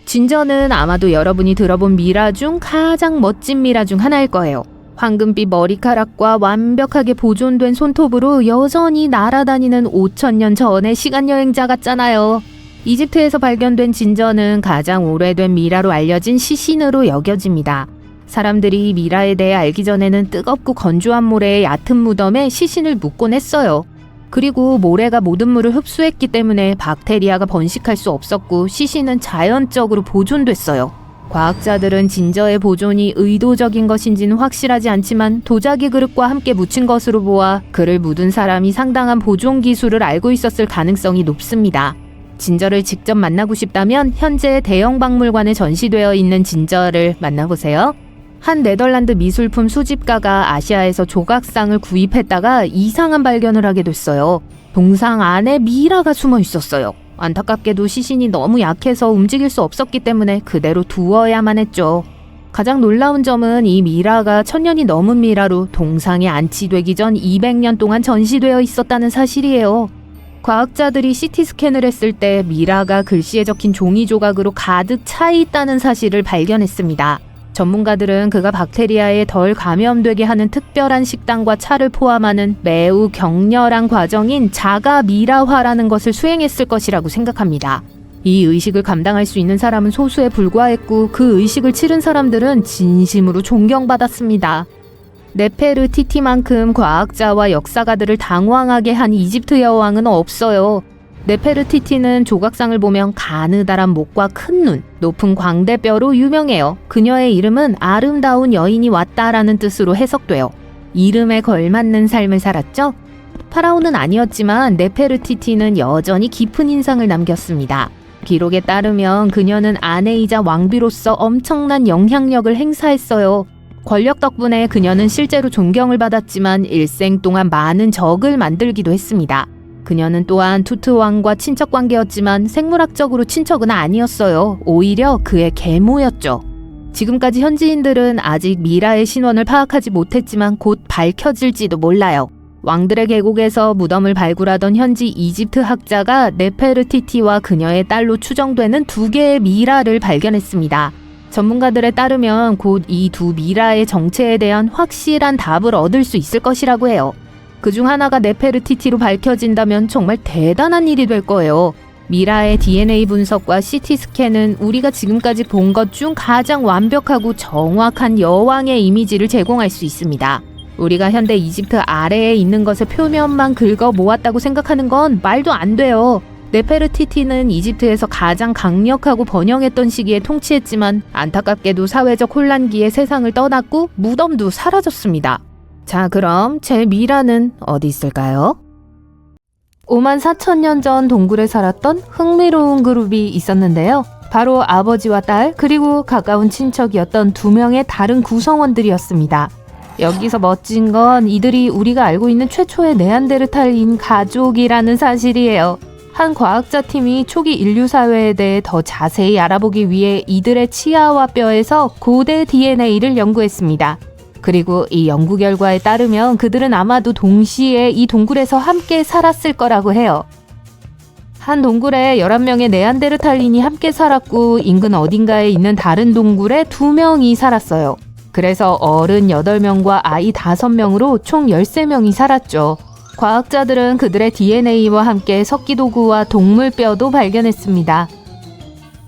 진저는 아마도 여러분이 들어본 미라 중 가장 멋진 미라 중 하나일 거예요. 황금빛 머리카락과 완벽하게 보존된 손톱으로 여전히 날아다니는 5000년 전의 시간여행자 같잖아요. 이집트에서 발견된 진저는 가장 오래된 미라로 알려진 시신으로 여겨집니다. 사람들이 미라에 대해 알기 전에는 뜨겁고 건조한 모래의 얕은 무덤에 시신을 묻곤 했어요. 그리고 모래가 모든 물을 흡수했기 때문에 박테리아가 번식할 수 없었고 시신은 자연적으로 보존됐어요. 과학자들은 진저의 보존이 의도적인 것인지는 확실하지 않지만 도자기 그릇과 함께 묻힌 것으로 보아 그를 묻은 사람이 상당한 보존 기술을 알고 있었을 가능성이 높습니다. 진저를 직접 만나고 싶다면 현재 대형 박물관에 전시되어 있는 진저를 만나보세요. 한 네덜란드 미술품 수집가가 아시아에서 조각상을 구입했다가 이상한 발견을 하게 됐어요. 동상 안에 미라가 숨어 있었어요. 안타깝게도 시신이 너무 약해서 움직일 수 없었기 때문에 그대로 두어야만 했죠. 가장 놀라운 점은 이 미라가 1000년이 넘은 미라로 동상에 안치되기 전 200년 동안 전시되어 있었다는 사실이에요. 과학자들이 CT 스캔을 했을 때 미라가 글씨에 적힌 종이 조각으로 가득 차 있다는 사실을 발견했습니다. 전문가들은 그가 박테리아에 덜 감염되게 하는 특별한 식단과 차를 포함하는 매우 격렬한 과정인 자가 미라화라는 것을 수행했을 것이라고 생각합니다. 이 의식을 감당할 수 있는 사람은 소수에 불과했고 그 의식을 치른 사람들은 진심으로 존경받았습니다. 네페르티티만큼 과학자와 역사가들을 당황하게 한 이집트 여왕은 없어요. 네페르티티는 조각상을 보면 가느다란 목과 큰 눈, 높은 광대뼈로 유명해요. 그녀의 이름은 아름다운 여인이 왔다라는 뜻으로 해석돼요. 이름에 걸맞는 삶을 살았죠? 파라오는 아니었지만 네페르티티는 여전히 깊은 인상을 남겼습니다. 기록에 따르면 그녀는 아내이자 왕비로서 엄청난 영향력을 행사했어요. 권력 덕분에 그녀는 실제로 존경을 받았지만 일생 동안 많은 적을 만들기도 했습니다. 그녀는 또한 투트 왕과 친척 관계였지만 생물학적으로 친척은 아니었어요. 오히려 그의 계모였죠. 지금까지 현지인들은 아직 미라의 신원을 파악하지 못했지만 곧 밝혀질지도 몰라요. 왕들의 계곡에서 무덤을 발굴하던 현지 이집트 학자가 네페르티티와 그녀의 딸로 추정되는 2개의 미라를 발견했습니다. 전문가들에 따르면 곧 이 2 미라의 정체에 대한 확실한 답을 얻을 수 있을 것이라고 해요. 그중 하나가 네페르티티로 밝혀진다면 정말 대단한 일이 될 거예요. 미라의 DNA 분석과 CT 스캔은 우리가 지금까지 본 것 중 가장 완벽하고 정확한 여왕의 이미지를 제공할 수 있습니다. 우리가 현대 이집트 아래에 있는 것의 표면만 긁어 모았다고 생각하는 건 말도 안 돼요. 네페르티티는 이집트에서 가장 강력하고 번영했던 시기에 통치했지만 안타깝게도 사회적 혼란기에 세상을 떠났고 무덤도 사라졌습니다. 자, 그럼 제 미라는 어디 있을까요? 5만 4천 년 전 동굴에 살았던 흥미로운 그룹이 있었는데요. 바로 아버지와 딸 그리고 가까운 친척이었던 2명의 다른 구성원들이었습니다. 여기서 멋진 건 이들이 우리가 알고 있는 최초의 네안데르탈인 가족이라는 사실이에요. 한 과학자 팀이 초기 인류 사회에 대해 더 자세히 알아보기 위해 이들의 치아와 뼈에서 고대 DNA를 연구했습니다. 그리고 이 연구 결과에 따르면 그들은 아마도 동시에 이 동굴에서 함께 살았을 거라고 해요. 한 동굴에 11명의 네안데르탈인이 함께 살았고 인근 어딘가에 있는 다른 동굴에 2명이 살았어요. 그래서 어른 8명과 아이 5명으로 총 13명이 살았죠. 과학자들은 그들의 DNA와 함께 석기도구와 동물뼈도 발견했습니다.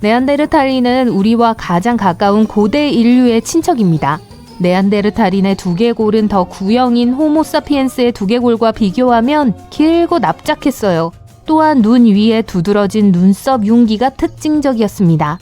네안데르탈인은 우리와 가장 가까운 고대 인류의 친척입니다. 네안데르탈인의 두개골은 더 구형인 호모사피엔스의 두개골과 비교하면 길고 납작했어요. 또한 눈 위에 두드러진 눈썹 융기가 특징적이었습니다.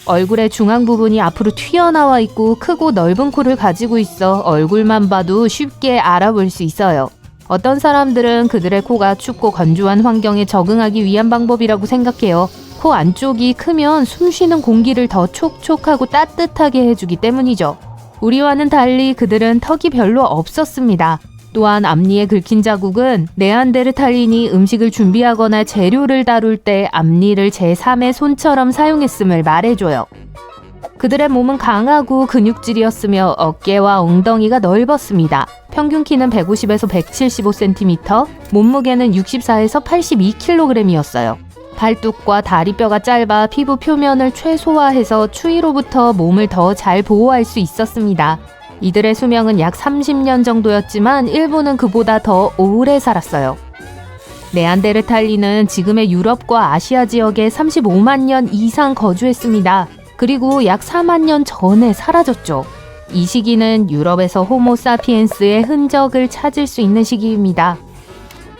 얼굴의 중앙 부분이 앞으로 튀어나와 있고 크고 넓은 코를 가지고 있어 얼굴만 봐도 쉽게 알아볼 수 있어요. 어떤 사람들은 그들의 코가 춥고 건조한 환경에 적응하기 위한 방법이라고 생각해요. 코 안쪽이 크면 숨쉬는 공기를 더 촉촉하고 따뜻하게 해주기 때문이죠. 우리와는 달리 그들은 턱이 별로 없었습니다. 또한 앞니에 긁힌 자국은 네안데르탈인이 음식을 준비하거나 재료를 다룰 때 앞니를 제3의 손처럼 사용했음을 말해줘요. 그들의 몸은 강하고 근육질이었으며 어깨와 엉덩이가 넓었습니다. 평균 키는 150에서 175cm, 몸무게는 64에서 82kg이었어요. 발뚝과 다리뼈가 짧아 피부 표면을 최소화해서 추위로부터 몸을 더 잘 보호할 수 있었습니다. 이들의 수명은 약 30년 정도였지만 일부는 그보다 더 오래 살았어요. 네안데르탈린은 지금의 유럽과 아시아 지역에 35만 년 이상 거주했습니다. 그리고 약 4만 년 전에 사라졌죠. 이 시기는 유럽에서 호모사피엔스의 흔적을 찾을 수 있는 시기입니다.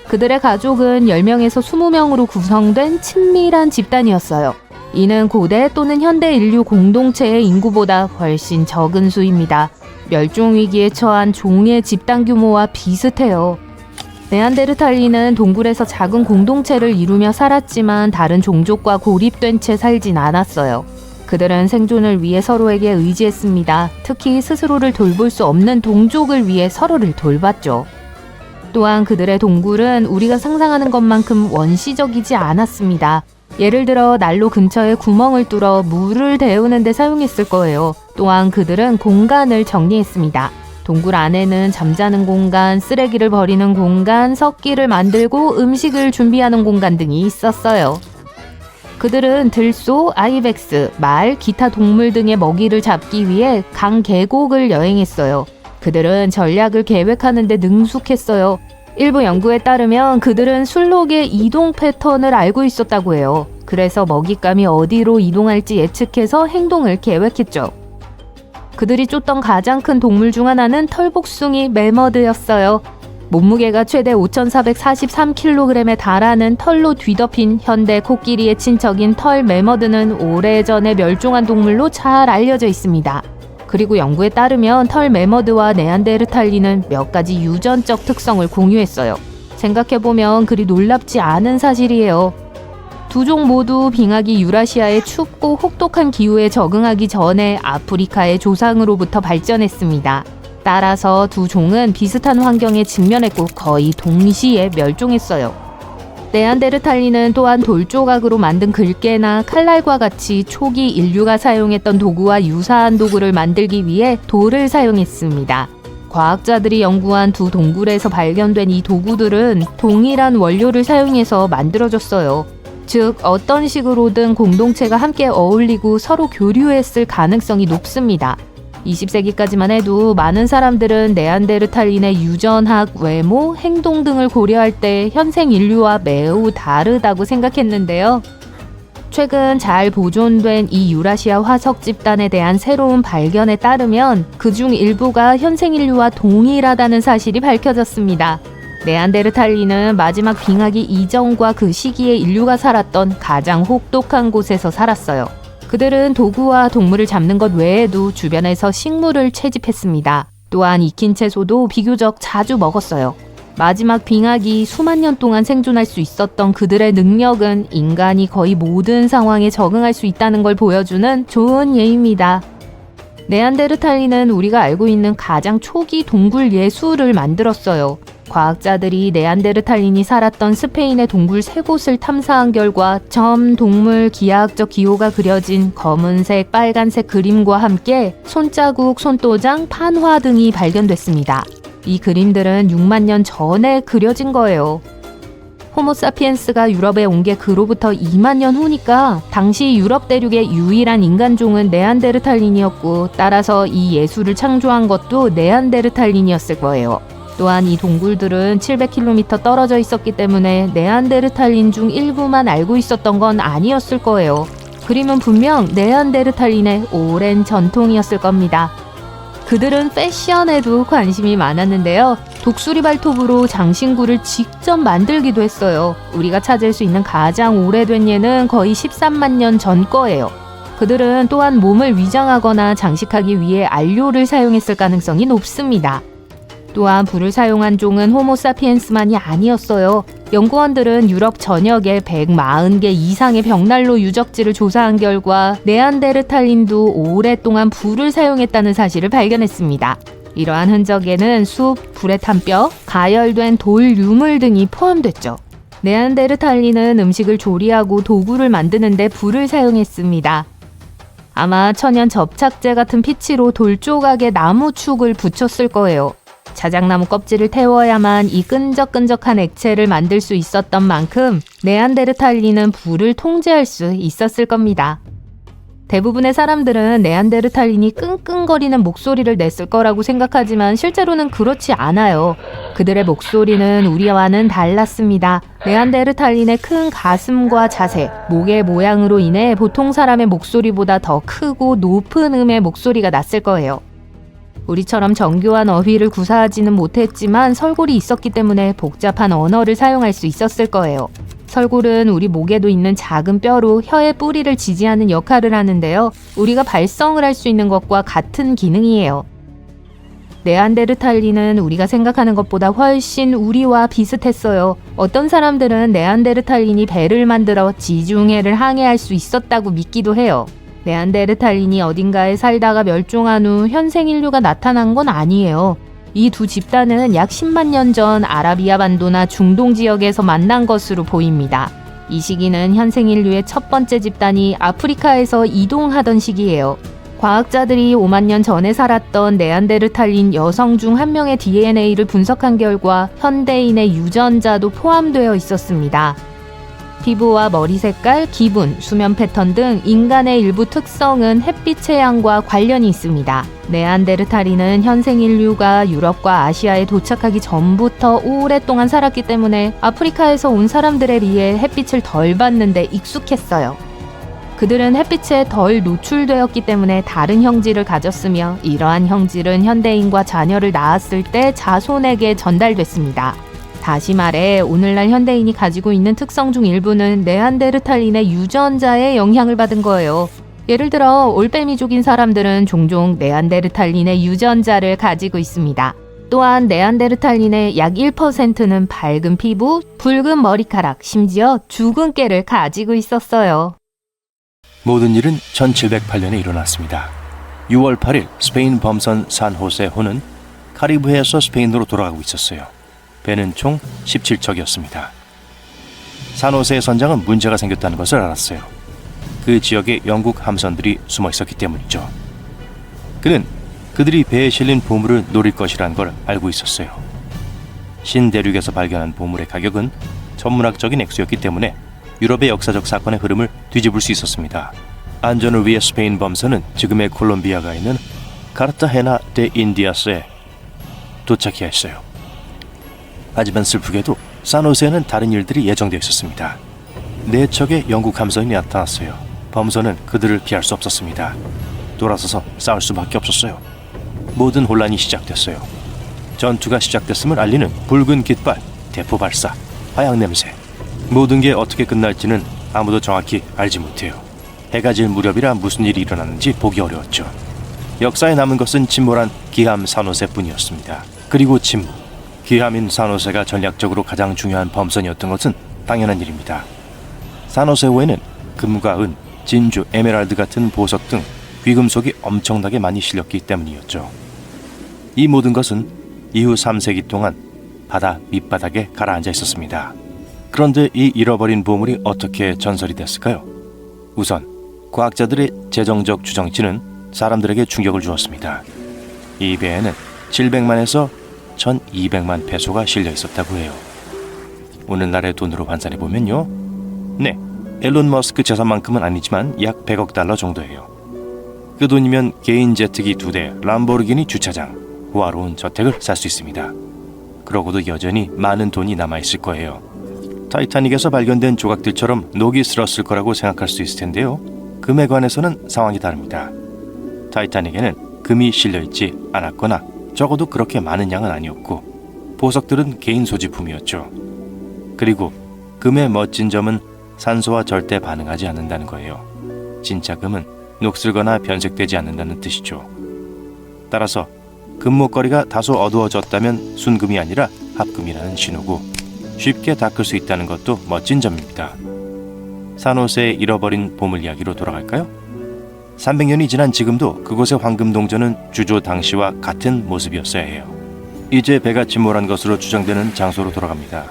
그들의 가족은 10명에서 20명으로 구성된 친밀한 집단이었어요. 이는 고대 또는 현대 인류 공동체의 인구보다 훨씬 적은 수입니다. 멸종위기에 처한 종의 집단 규모와 비슷해요. 네안데르탈린은 동굴에서 작은 공동체를 이루며 살았지만 다른 종족과 고립된 채 살진 않았어요. 그들은 생존을 위해 서로에게 의지했습니다. 특히 스스로를 돌볼 수 없는 동족을 위해 서로를 돌봤죠. 또한 그들의 동굴은 우리가 상상하는 것만큼 원시적이지 않았습니다. 예를 들어 난로 근처에 구멍을 뚫어 물을 데우는 데 사용했을 거예요. 또한 그들은 공간을 정리했습니다. 동굴 안에는 잠자는 공간, 쓰레기를 버리는 공간, 석기를 만들고 음식을 준비하는 공간 등이 있었어요. 그들은 들소, 아이벡스, 말, 기타 동물 등의 먹이를 잡기 위해 강 계곡을 여행했어요. 그들은 전략을 계획하는 데 능숙했어요. 일부 연구에 따르면 그들은 술록의 이동 패턴을 알고 있었다고 해요. 그래서 먹잇감이 어디로 이동할지 예측해서 행동을 계획했죠. 그들이 쫓던 가장 큰 동물 중 하나는 털복숭이 매머드였어요. 몸무게가 최대 5,443kg에 달하는 털로 뒤덮인 현대 코끼리의 친척인 털 매머드는 오래전에 멸종한 동물로 잘 알려져 있습니다. 그리고 연구에 따르면 털 매머드와 네안데르탈린은 몇 가지 유전적 특성을 공유했어요. 생각해보면 그리 놀랍지 않은 사실이에요. 두 종 모두 빙하기 유라시아의 춥고 혹독한 기후에 적응하기 전에 아프리카의 조상으로부터 발전했습니다. 따라서 두 종은 비슷한 환경에 직면했고 거의 동시에 멸종했어요. 네안데르탈린은 또한 돌조각으로 만든 글개나 칼날과 같이 초기 인류가 사용했던 도구와 유사한 도구를 만들기 위해 돌을 사용했습니다. 과학자들이 연구한 두 동굴에서 발견된 이 도구들은 동일한 원료를 사용해서 만들어졌어요. 즉, 어떤 식으로든 공동체가 함께 어울리고 서로 교류했을 가능성이 높습니다. 20세기까지만 해도 많은 사람들은 네안데르탈린의 유전학, 외모, 행동 등을 고려할 때 현생 인류와 매우 다르다고 생각했는데요. 최근 잘 보존된 이 유라시아 화석 집단에 대한 새로운 발견에 따르면 그중 일부가 현생 인류와 동일하다는 사실이 밝혀졌습니다. 네안데르탈린은 마지막 빙하기 이전과 그 시기에 인류가 살았던 가장 혹독한 곳에서 살았어요. 그들은 도구와 동물을 잡는 것 외에도 주변에서 식물을 채집했습니다. 또한 익힌 채소도 비교적 자주 먹었어요. 마지막 빙하기 수만 년 동안 생존할 수 있었던 그들의 능력은 인간이 거의 모든 상황에 적응할 수 있다는 걸 보여주는 좋은 예입니다. 네안데르탈린은 우리가 알고 있는 가장 초기 동굴 예술을 만들었어요. 과학자들이 네안데르탈린이 살았던 스페인의 동굴 3곳을 탐사한 결과 점, 동물, 기하학적 기호가 그려진 검은색, 빨간색 그림과 함께 손자국, 손도장, 판화 등이 발견됐습니다. 이 그림들은 6만 년 전에 그려진 거예요. 호모사피엔스가 유럽에 온 게 그로부터 2만 년 후니까 당시 유럽 대륙의 유일한 인간종은 네안데르탈린이었고, 따라서 이 예술을 창조한 것도 네안데르탈린이었을 거예요. 또한 이 동굴들은 700km 떨어져 있었기 때문에 네안데르탈린 중 일부만 알고 있었던 건 아니었을 거예요. 그림은 분명 네안데르탈린의 오랜 전통이었을 겁니다. 그들은 패션에도 관심이 많았는데요. 독수리 발톱으로 장신구를 직접 만들기도 했어요. 우리가 찾을 수 있는 가장 오래된 예는 거의 13만 년 전 거예요. 그들은 또한 몸을 위장하거나 장식하기 위해 안료를 사용했을 가능성이 높습니다. 또한 불을 사용한 종은 호모사피엔스만이 아니었어요. 연구원들은 유럽 전역에 140개 이상의 벽난로 유적지를 조사한 결과 네안데르탈린도 오랫동안 불을 사용했다는 사실을 발견했습니다. 이러한 흔적에는 숲, 불에 탄 뼈, 가열된 돌 유물 등이 포함됐죠. 네안데르탈린은 음식을 조리하고 도구를 만드는 데 불을 사용했습니다. 아마 천연 접착제 같은 피치로 돌조각에 나무 축을 붙였을 거예요. 자작나무 껍질을 태워야만 이 끈적끈적한 액체를 만들 수 있었던 만큼 네안데르탈린은 불을 통제할 수 있었을 겁니다. 대부분의 사람들은 네안데르탈린이 끙끙거리는 목소리를 냈을 거라고 생각하지만 실제로는 그렇지 않아요. 그들의 목소리는 우리와는 달랐습니다. 네안데르탈린의 큰 가슴과 자세, 목의 모양으로 인해 보통 사람의 목소리보다 더 크고 높은 음의 목소리가 났을 거예요. 우리처럼 정교한 어휘를 구사하지는 못했지만 설골이 있었기 때문에 복잡한 언어를 사용할 수 있었을 거예요. 설골은 우리 목에도 있는 작은 뼈로 혀의 뿌리를 지지하는 역할을 하는데요. 우리가 발성을 할 수 있는 것과 같은 기능이에요. 네안데르탈린은 우리가 생각하는 것보다 훨씬 우리와 비슷했어요. 어떤 사람들은 네안데르탈린이 배를 만들어 지중해를 항해할 수 있었다고 믿기도 해요. 네안데르탈린이 어딘가에 살다가 멸종한 후 현생 인류가 나타난 건 아니에요. 이 두 집단은 약 10만 년 전 아라비아 반도나 중동 지역에서 만난 것으로 보입니다. 이 시기는 현생 인류의 첫 번째 집단이 아프리카에서 이동하던 시기예요. 과학자들이 5만 년 전에 살았던 네안데르탈린 여성 중 한 명의 DNA를 분석한 결과 현대인의 유전자도 포함되어 있었습니다. 피부와 머리 색깔, 기분, 수면 패턴 등 인간의 일부 특성은 햇빛의 양과 관련이 있습니다. 네안데르탈린은 현생 인류가 유럽과 아시아에 도착하기 전부터 오랫동안 살았기 때문에 아프리카에서 온 사람들에 비해 햇빛을 덜 받는데 익숙했어요. 그들은 햇빛에 덜 노출되었기 때문에 다른 형질을 가졌으며 이러한 형질은 현대인과 자녀를 낳았을 때 자손에게 전달됐습니다. 다시 말해 오늘날 현대인이 가지고 있는 특성 중 일부는 네안데르탈린의 유전자에 영향을 받은 거예요. 예를 들어 올빼미족인 사람들은 종종 네안데르탈린의 유전자를 가지고 있습니다. 또한 네안데르탈린의 약 1%는 밝은 피부, 붉은 머리카락, 심지어 죽은 깨를 가지고 있었어요. 모든 일은 1708년에 일어났습니다. 6월 8일 스페인 범선 산호세호는 카리브해에서 스페인으로 돌아가고 있었어요. 배는 총 17척이었습니다. 산호세의 선장은 문제가 생겼다는 것을 알았어요. 그 지역에 영국 함선들이 숨어 있었기 때문이죠. 그는 그들이 배에 실린 보물을 노릴 것이라는 걸 알고 있었어요. 신대륙에서 발견한 보물의 가격은 천문학적인 액수였기 때문에 유럽의 역사적 사건의 흐름을 뒤집을 수 있었습니다. 안전을 위해 스페인 범선은 지금의 콜롬비아가 있는 카르타헤나 데 인디아스에 도착해야 했어요. 하지만 슬프게도 산호세에는 다른 일들이 예정되어 있었습니다. 네 척의 영국 함선이 나타났어요. 범선은 그들을 피할 수 없었습니다. 돌아서서 싸울 수밖에 없었어요. 모든 혼란이 시작됐어요. 전투가 시작됐음을 알리는 붉은 깃발, 대포 발사, 화약 냄새. 모든 게 어떻게 끝날지는 아무도 정확히 알지 못해요. 해가 질 무렵이라 무슨 일이 일어났는지 보기 어려웠죠. 역사에 남은 것은 침몰한 기함 산호세뿐이었습니다. 그리고 침몰. 기함인 산호세가 전략적으로 가장 중요한 범선이었던 것은 당연한 일입니다. 산호세호에는 금과 은, 진주, 에메랄드 같은 보석 등 귀금속이 엄청나게 많이 실렸기 때문이었죠. 이 모든 것은 이후 3세기 동안 바다 밑바닥에 가라앉아 있었습니다. 그런데 이 잃어버린 보물이 어떻게 전설이 됐을까요? 우선 과학자들의 재정적 추정치는 사람들에게 충격을 주었습니다. 이 배에는 700만에서 1200만 페소가 실려 있었다고 해요. 오늘날의 돈으로 환산해보면요, 네, 앨런 머스크 재산만큼은 아니지만 약 100억 달러 정도예요. 그 돈이면 개인 제트기 2대, 람보르기니 주차장, 호화로운 저택을 살 수 있습니다. 그러고도 여전히 많은 돈이 남아있을 거예요. 타이타닉에서 발견된 조각들처럼 녹이 슬었을 거라고 생각할 수 있을 텐데요. 금에 관해서는 상황이 다릅니다. 타이타닉에는 금이 실려있지 않았거나 적어도 그렇게 많은 양은 아니었고 보석들은 개인 소지품이었죠. 그리고 금의 멋진 점은 산소와 절대 반응하지 않는다는 거예요. 진짜 금은 녹슬거나 변색되지 않는다는 뜻이죠. 따라서 금목걸이가 다소 어두워졌다면 순금이 아니라 합금이라는 신호고 쉽게 닦을 수 있다는 것도 멋진 점입니다. 산호세의 잃어버린 보물 이야기로 돌아갈까요? 300년이 지난 지금도 그곳의 황금동전은 주조 당시와 같은 모습이었어야 해요. 이제 배가 침몰한 것으로 추정되는 장소로 돌아갑니다.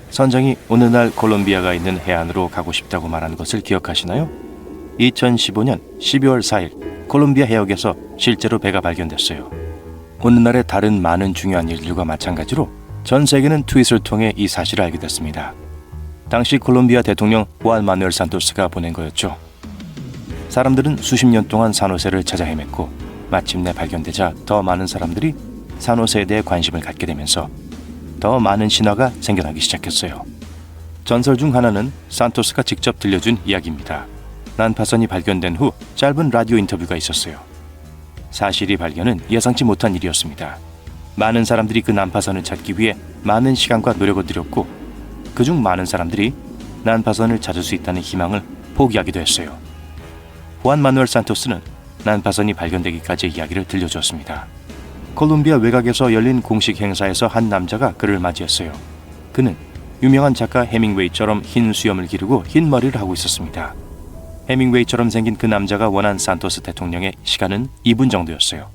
선장이 어느 날 콜롬비아가 있는 해안으로 가고 싶다고 말한 것을 기억하시나요? 2015년 12월 4일 콜롬비아 해역에서 실제로 배가 발견됐어요. 오늘날의 다른 많은 중요한 일들과 마찬가지로 전 세계는 트윗을 통해 이 사실을 알게 됐습니다. 당시 콜롬비아 대통령 후안 마누엘 산토스가 보낸 거였죠. 사람들은 수십 년 동안 산호세를 찾아 헤맸고 마침내 발견되자 더 많은 사람들이 산호세에 대해 관심을 갖게 되면서 더 많은 신화가 생겨나기 시작했어요. 전설 중 하나는 산토스가 직접 들려준 이야기입니다. 난파선이 발견된 후 짧은 라디오 인터뷰가 있었어요. 사실 이 발견은 예상치 못한 일이었습니다. 많은 사람들이 그 난파선을 찾기 위해 많은 시간과 노력을 들였고 그중 많은 사람들이 난파선을 찾을 수 있다는 희망을 포기하기도 했어요. 후안 마누엘 산토스는 난파선이 발견되기까지의 이야기를 들려주었습니다. 콜롬비아 외곽에서 열린 공식 행사에서 한 남자가 그를 맞이했어요. 그는 유명한 작가 해밍웨이처럼 흰 수염을 기르고 흰 머리를 하고 있었습니다. 해밍웨이처럼 생긴 그 남자가 원한 산토스 대통령의 시간은 2분 정도였어요.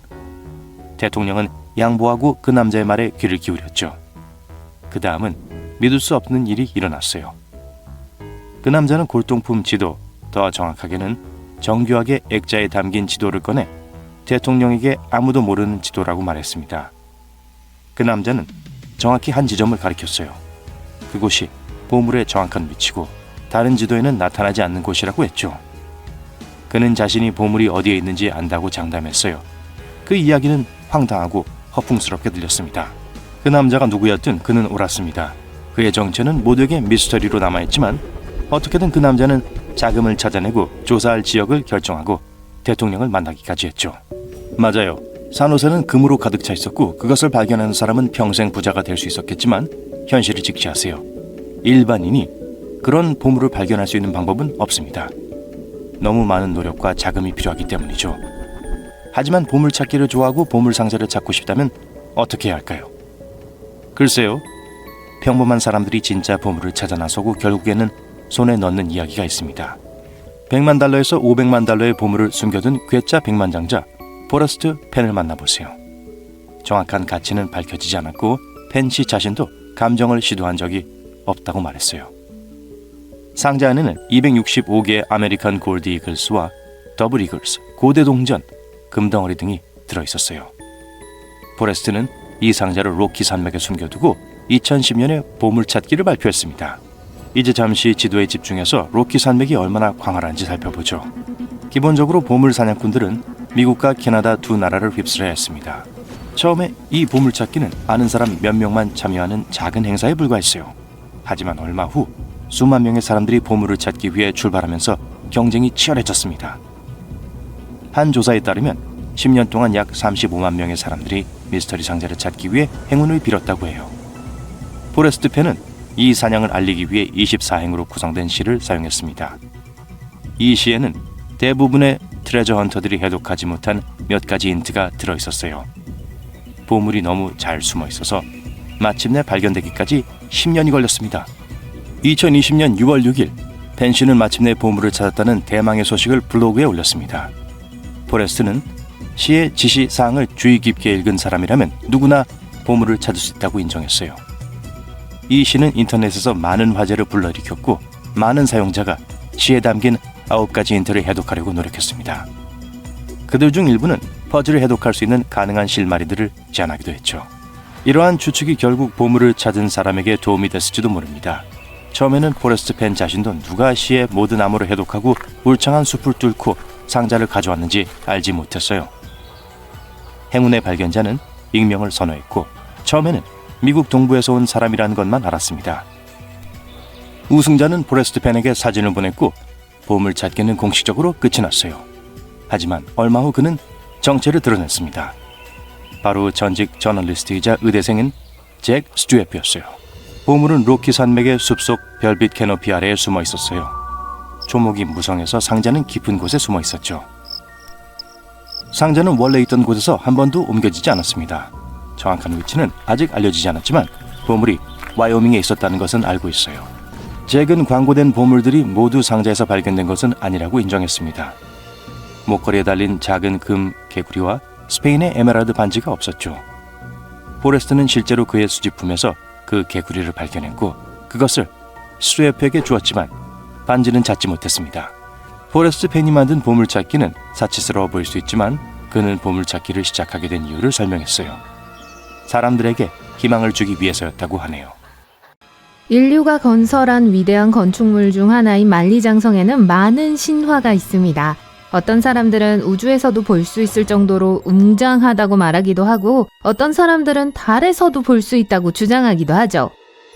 대통령은 양보하고 그 남자의 말에 귀를 기울였죠. 그 다음은 믿을 수 없는 일이 일어났어요. 그 남자는 골동품 지도, 더 정확하게는 정교하게 액자에 담긴 지도를 꺼내 대통령에게 아무도 모르는 지도라고 말했습니다. 그 남자는 정확히 한 지점을 가리켰어요. 그곳이 보물의 정확한 위치고 다른 지도에는 나타나지 않는 곳이라고 했죠. 그는 자신이 보물이 어디에 있는지 안다고 장담했어요. 그 이야기는 황당하고 허풍스럽게 들렸습니다. 그 남자가 누구였든 그는 옳았습니다. 그의 정체는 모두에게 미스터리로 남아있지만 어떻게든 그 남자는 자금을 찾아내고 조사할 지역을 결정하고 대통령을 만나기까지 했죠. 맞아요. 산호세는 금으로 가득 차 있었고 그것을 발견하는 사람은 평생 부자가 될 수 있었겠지만 현실을 직시하세요. 일반인이 그런 보물을 발견할 수 있는 방법은 없습니다. 너무 많은 노력과 자금이 필요하기 때문이죠. 하지만 보물찾기를 좋아하고 보물상자를 찾고 싶다면 어떻게 해야 할까요? 글쎄요. 평범한 사람들이 진짜 보물을 찾아 나서고 결국에는 손에 넣는 이야기가 있습니다. 100만 달러에서 500만 달러의 보물을 숨겨둔 괴짜 백만장자 포레스트 펜을 만나보세요. 정확한 가치는 밝혀지지 않았고 펜 씨 자신도 감정을 시도한 적이 없다고 말했어요. 상자 안에는 265개의 아메리칸 골드 이글스와 더블 이글스, 고대 동전, 금덩어리 등이 들어있었어요. 포레스트는 이 상자를 로키 산맥에 숨겨두고 2010년에 보물찾기를 발표했습니다. 이제 잠시 지도에 집중해서 로키 산맥이 얼마나 광활한지 살펴보죠. 기본적으로 보물 사냥꾼들은 미국과 캐나다 두 나라를 휩쓸어야 했습니다. 처음에 이 보물찾기는 아는 사람 몇 명만 참여하는 작은 행사에 불과했어요. 하지만 얼마 후 수만 명의 사람들이 보물을 찾기 위해 출발하면서 경쟁이 치열해졌습니다. 한 조사에 따르면 10년 동안 약 35만 명의 사람들이 미스터리 상자를 찾기 위해 행운을 빌었다고 해요. 포레스트 펜은 이 사냥을 알리기 위해 24행으로 구성된 시를 사용했습니다. 이 시에는 대부분의 트레저 헌터들이 해독하지 못한 몇 가지 힌트가 들어있었어요. 보물이 너무 잘 숨어 있어서 마침내 발견되기까지 10년이 걸렸습니다. 2020년 6월 6일, 펜 씨는 마침내 보물을 찾았다는 대망의 소식을 블로그에 올렸습니다. 포레스트는 시의 지시 사항을 주의 깊게 읽은 사람이라면 누구나 보물을 찾을 수 있다고 인정했어요. 이 시는 인터넷에서 많은 화제를 불러일으켰고 많은 사용자가 시에 담긴 9가지 힌트를 해독하려고 노력했습니다. 그들 중 일부는 퍼즐을 해독할 수 있는 가능한 실마리들을 제안하기도 했죠. 이러한 추측이 결국 보물을 찾은 사람에게 도움이 됐을지도 모릅니다. 처음에는 포레스트 펜 자신도 누가 시의 모든 암호를 해독하고 울창한 숲을 뚫고 상자를 가져왔는지 알지 못했어요. 행운의 발견자는 익명을 선호했고 처음에는 미국 동부에서 온 사람이라는 것만 알았습니다. 우승자는 포레스트 펜에게 사진을 보냈고 보물 찾기는 공식적으로 끝이 났어요. 하지만 얼마 후 그는 정체를 드러냈습니다. 바로 전직 저널리스트이자 의대생인 잭 스튜에프였어요. 보물은 로키 산맥의 숲속 별빛 캐노피 아래에 숨어 있었어요. 조목이 무성해서 상자는 깊은 곳에 숨어 있었죠. 상자는 원래 있던 곳에서 한 번도 옮겨지지 않았습니다. 정확한 위치는 아직 알려지지 않았지만 보물이 와이오밍에 있었다는 것은 알고 있어요. 잭은 광고된 보물들이 모두 상자에서 발견된 것은 아니라고 인정했습니다. 목걸이에 달린 작은 금 개구리와 스페인의 에메랄드 반지가 없었죠. 포레스트는 실제로 그의 수집품에서 그 개구리를 발견했고 그것을 스튜에프에게 주었지만 반지는 찾지 못했습니다. 포레스트 펜이 만든 보물찾기는 사치스러워 보일 수 있지만 그는 보물찾기를 시작하게 된 이유를 설명했어요. 사람들에게 희망을 주기 위해서였다고 하네요. 인류가 건설한 위대한 건축물 중 하나인 만리장성에는 많은 신화가 있습니다. 어떤 사람들은 우주에서도 볼 수 있을 정도로 웅장하다고 말하기도 하고 어떤 사람들은 달에서도 볼 수 있다고 주장하기도 하죠.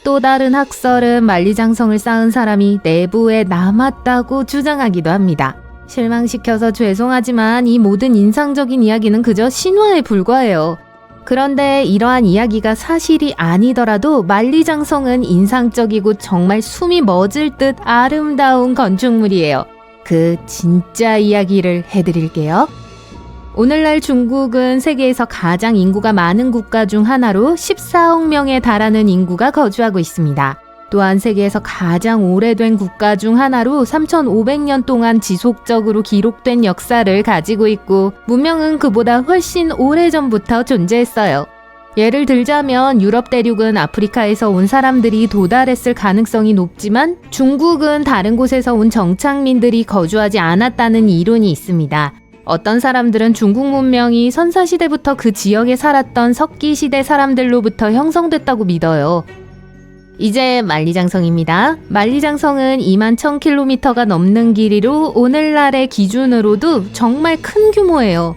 또 다른 학설은 만리장성을 쌓은 사람이 내부에 남았다고 주장하기도 합니다. 실망시켜서 죄송하지만 이 모든 인상적인 이야기는 그저 신화에 불과해요. 그런데 이러한 이야기가 사실이 아니더라도 만리장성은 인상적이고 정말 숨이 멎을 듯 아름다운 건축물이에요. 그 진짜 이야기를 해드릴게요. 오늘날 중국은 세계에서 가장 인구가 많은 국가 중 하나로 14억 명에 달하는 인구가 거주하고 있습니다. 또한 세계에서 가장 오래된 국가 중 하나로 3,500년 동안 지속적으로 기록된 역사를 가지고 있고 문명은 그보다 훨씬 오래전부터 존재했어요. 예를 들자면 유럽 대륙은 아프리카에서 온 사람들이 도달했을 가능성이 높지만 중국은 다른 곳에서 온 정착민들이 거주하지 않았다는 이론이 있습니다. 어떤 사람들은 중국 문명이 선사시대부터 그 지역에 살았던 석기시대 사람들로부터 형성됐다고 믿어요. 이제 만리장성입니다. 만리장성은 21,000km가 넘는 길이로 오늘날의 기준으로도 정말 큰 규모예요.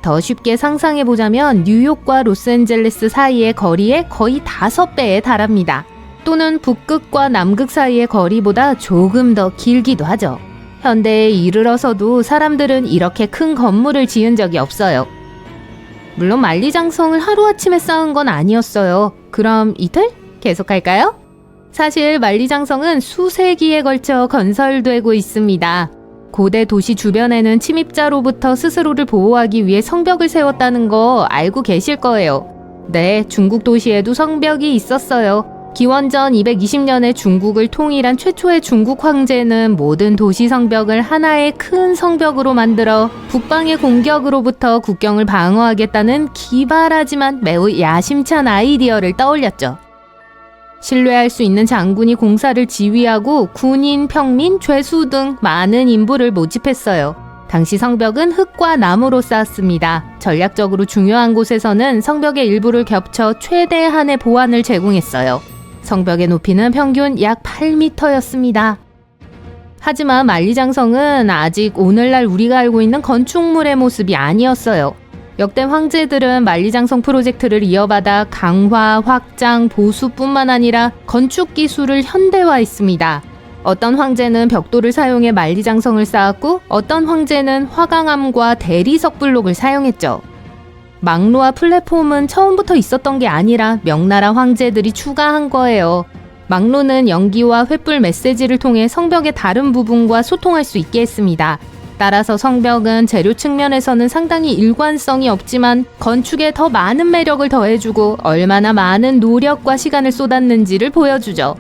더 쉽게 상상해보자면 뉴욕과 로스앤젤레스 사이의 거리의 거의 5배에 달합니다. 또는 북극과 남극 사이의 거리보다 조금 더 길기도 하죠. 현대에 이르러서도 사람들은 이렇게 큰 건물을 지은 적이 없어요. 물론 만리장성을 하루아침에 쌓은 건 아니었어요. 그럼 이틀? 계속할까요? 사실 만리장성은 수세기에 걸쳐 건설되고 있습니다. 고대 도시 주변에는 침입자로부터 스스로를 보호하기 위해 성벽을 세웠다는 거 알고 계실 거예요. 네, 중국 도시에도 성벽이 있었어요. 기원전 220년에 중국을 통일한 최초의 중국 황제는 모든 도시 성벽을 하나의 큰 성벽으로 만들어 북방의 공격으로부터 국경을 방어하겠다는 기발하지만 매우 야심찬 아이디어를 떠올렸죠. 신뢰할 수 있는 장군이 공사를 지휘하고 군인, 평민, 죄수 등 많은 인부를 모집했어요. 당시 성벽은 흙과 나무로 쌓았습니다. 전략적으로 중요한 곳에서는 성벽의 일부를 겹쳐 최대한의 보안을 제공했어요. 성벽의 높이는 평균 약 8m였습니다. 하지만 만리장성은 아직 오늘날 우리가 알고 있는 건축물의 모습이 아니었어요. 역대 황제들은 만리장성 프로젝트를 이어받아 강화, 확장, 보수뿐만 아니라 건축 기술을 현대화했습니다. 어떤 황제는 벽돌을 사용해 만리장성을 쌓았고 어떤 황제는 화강암과 대리석 블록을 사용했죠. 망로와 플랫폼은 처음부터 있었던 게 아니라 명나라 황제들이 추가한 거예요. 망로는 연기와 횃불 메시지를 통해 성벽의 다른 부분과 소통할 수 있게 했습니다. 따라서 성벽은 재료 측면에서는 상당히 일관성이 없지만 건축에 더 많은 매력을 더해주고 얼마나 많은 노력과 시간을 쏟았는지를 보여주죠.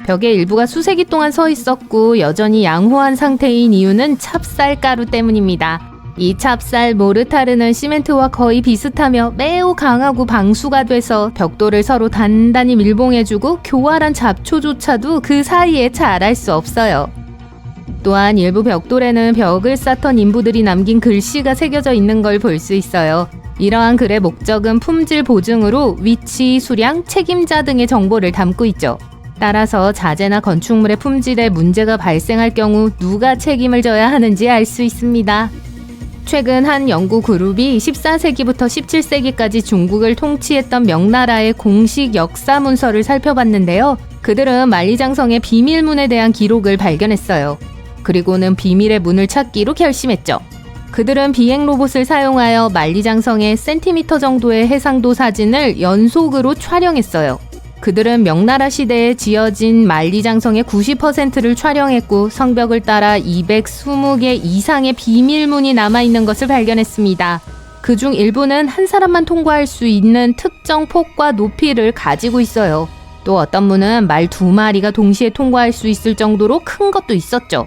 벽의 일부가 수세기 동안 서 있었고 여전히 양호한 상태인 이유는 찹쌀가루 때문입니다. 이 찹쌀 모르타르는 시멘트와 거의 비슷하며 매우 강하고 방수가 돼서 벽돌을 서로 단단히 밀봉해주고 교활한 잡초조차도 그 사이에 자랄 수 없어요. 또한 일부 벽돌에는 벽을 쌓던 인부들이 남긴 글씨가 새겨져 있는 걸 볼 수 있어요. 이러한 글의 목적은 품질 보증으로 위치, 수량, 책임자 등의 정보를 담고 있죠. 따라서 자재나 건축물의 품질에 문제가 발생할 경우 누가 책임을 져야 하는지 알 수 있습니다. 최근 한 연구 그룹이 14세기부터 17세기까지 중국을 통치했던 명나라의 공식 역사 문서를 살펴봤는데요. 그들은 만리장성의 비밀문에 대한 기록을 발견했어요. 그리고는 비밀의 문을 찾기로 결심했죠. 그들은 비행 로봇을 사용하여 만리장성의 센티미터 정도의 해상도 사진을 연속으로 촬영했어요. 그들은 명나라 시대에 지어진 만리장성의 90%를 촬영했고 성벽을 따라 220개 이상의 비밀문이 남아있는 것을 발견했습니다. 그중 일부는 한 사람만 통과할 수 있는 특정 폭과 높이를 가지고 있어요. 또 어떤 문은 말 2마리가 동시에 통과할 수 있을 정도로 큰 것도 있었죠.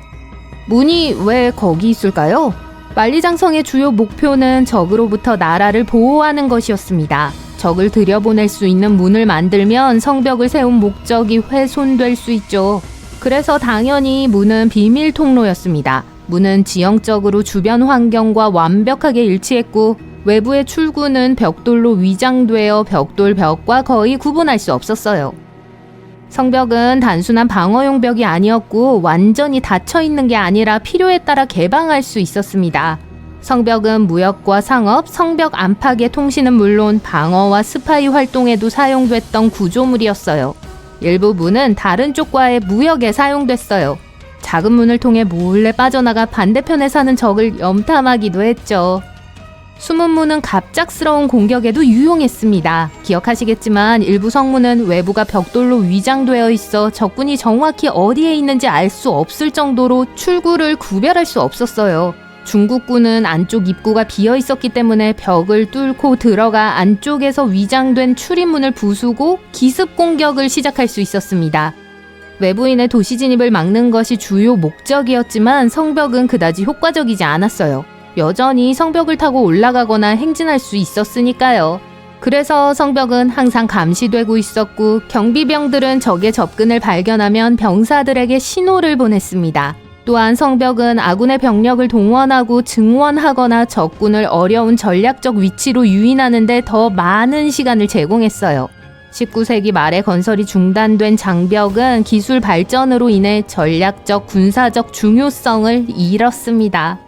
문이 왜 거기 있을까요? 만리장성의 주요 목표는 적으로부터 나라를 보호하는 것이었습니다. 적을 들여보낼 수 있는 문을 만들면 성벽을 세운 목적이 훼손될 수 있죠. 그래서 당연히 문은 비밀 통로였습니다. 문은 지형적으로 주변 환경과 완벽하게 일치했고 외부의 출구는 벽돌로 위장되어 벽돌 벽과 거의 구분할 수 없었어요. 성벽은 단순한 방어용 벽이 아니었고 완전히 닫혀 있는 게 아니라 필요에 따라 개방할 수 있었습니다. 성벽은 무역과 상업, 성벽 안팎의 통신은 물론 방어와 스파이 활동에도 사용됐던 구조물이었어요. 일부 문은 다른 쪽과의 무역에 사용됐어요. 작은 문을 통해 몰래 빠져나가 반대편에 사는 적을 염탐하기도 했죠. 숨은 문은 갑작스러운 공격에도 유용했습니다. 기억하시겠지만 일부 성문은 외부가 벽돌로 위장되어 있어 적군이 정확히 어디에 있는지 알 수 없을 정도로 출구를 구별할 수 없었어요. 중국군은 안쪽 입구가 비어 있었기 때문에 벽을 뚫고 들어가 안쪽에서 위장된 출입문을 부수고 기습 공격을 시작할 수 있었습니다. 외부인의 도시 진입을 막는 것이 주요 목적이었지만 성벽은 그다지 효과적이지 않았어요. 여전히 성벽을 타고 올라가거나 행진할 수 있었으니까요. 그래서 성벽은 항상 감시되고 있었고 경비병들은 적의 접근을 발견하면 병사들에게 신호를 보냈습니다. 또한 성벽은 아군의 병력을 동원하고 증원하거나 적군을 어려운 전략적 위치로 유인하는 데 더 많은 시간을 제공했어요. 19세기 말에 건설이 중단된 장벽은 기술 발전으로 인해 전략적 군사적 중요성을 잃었습니다.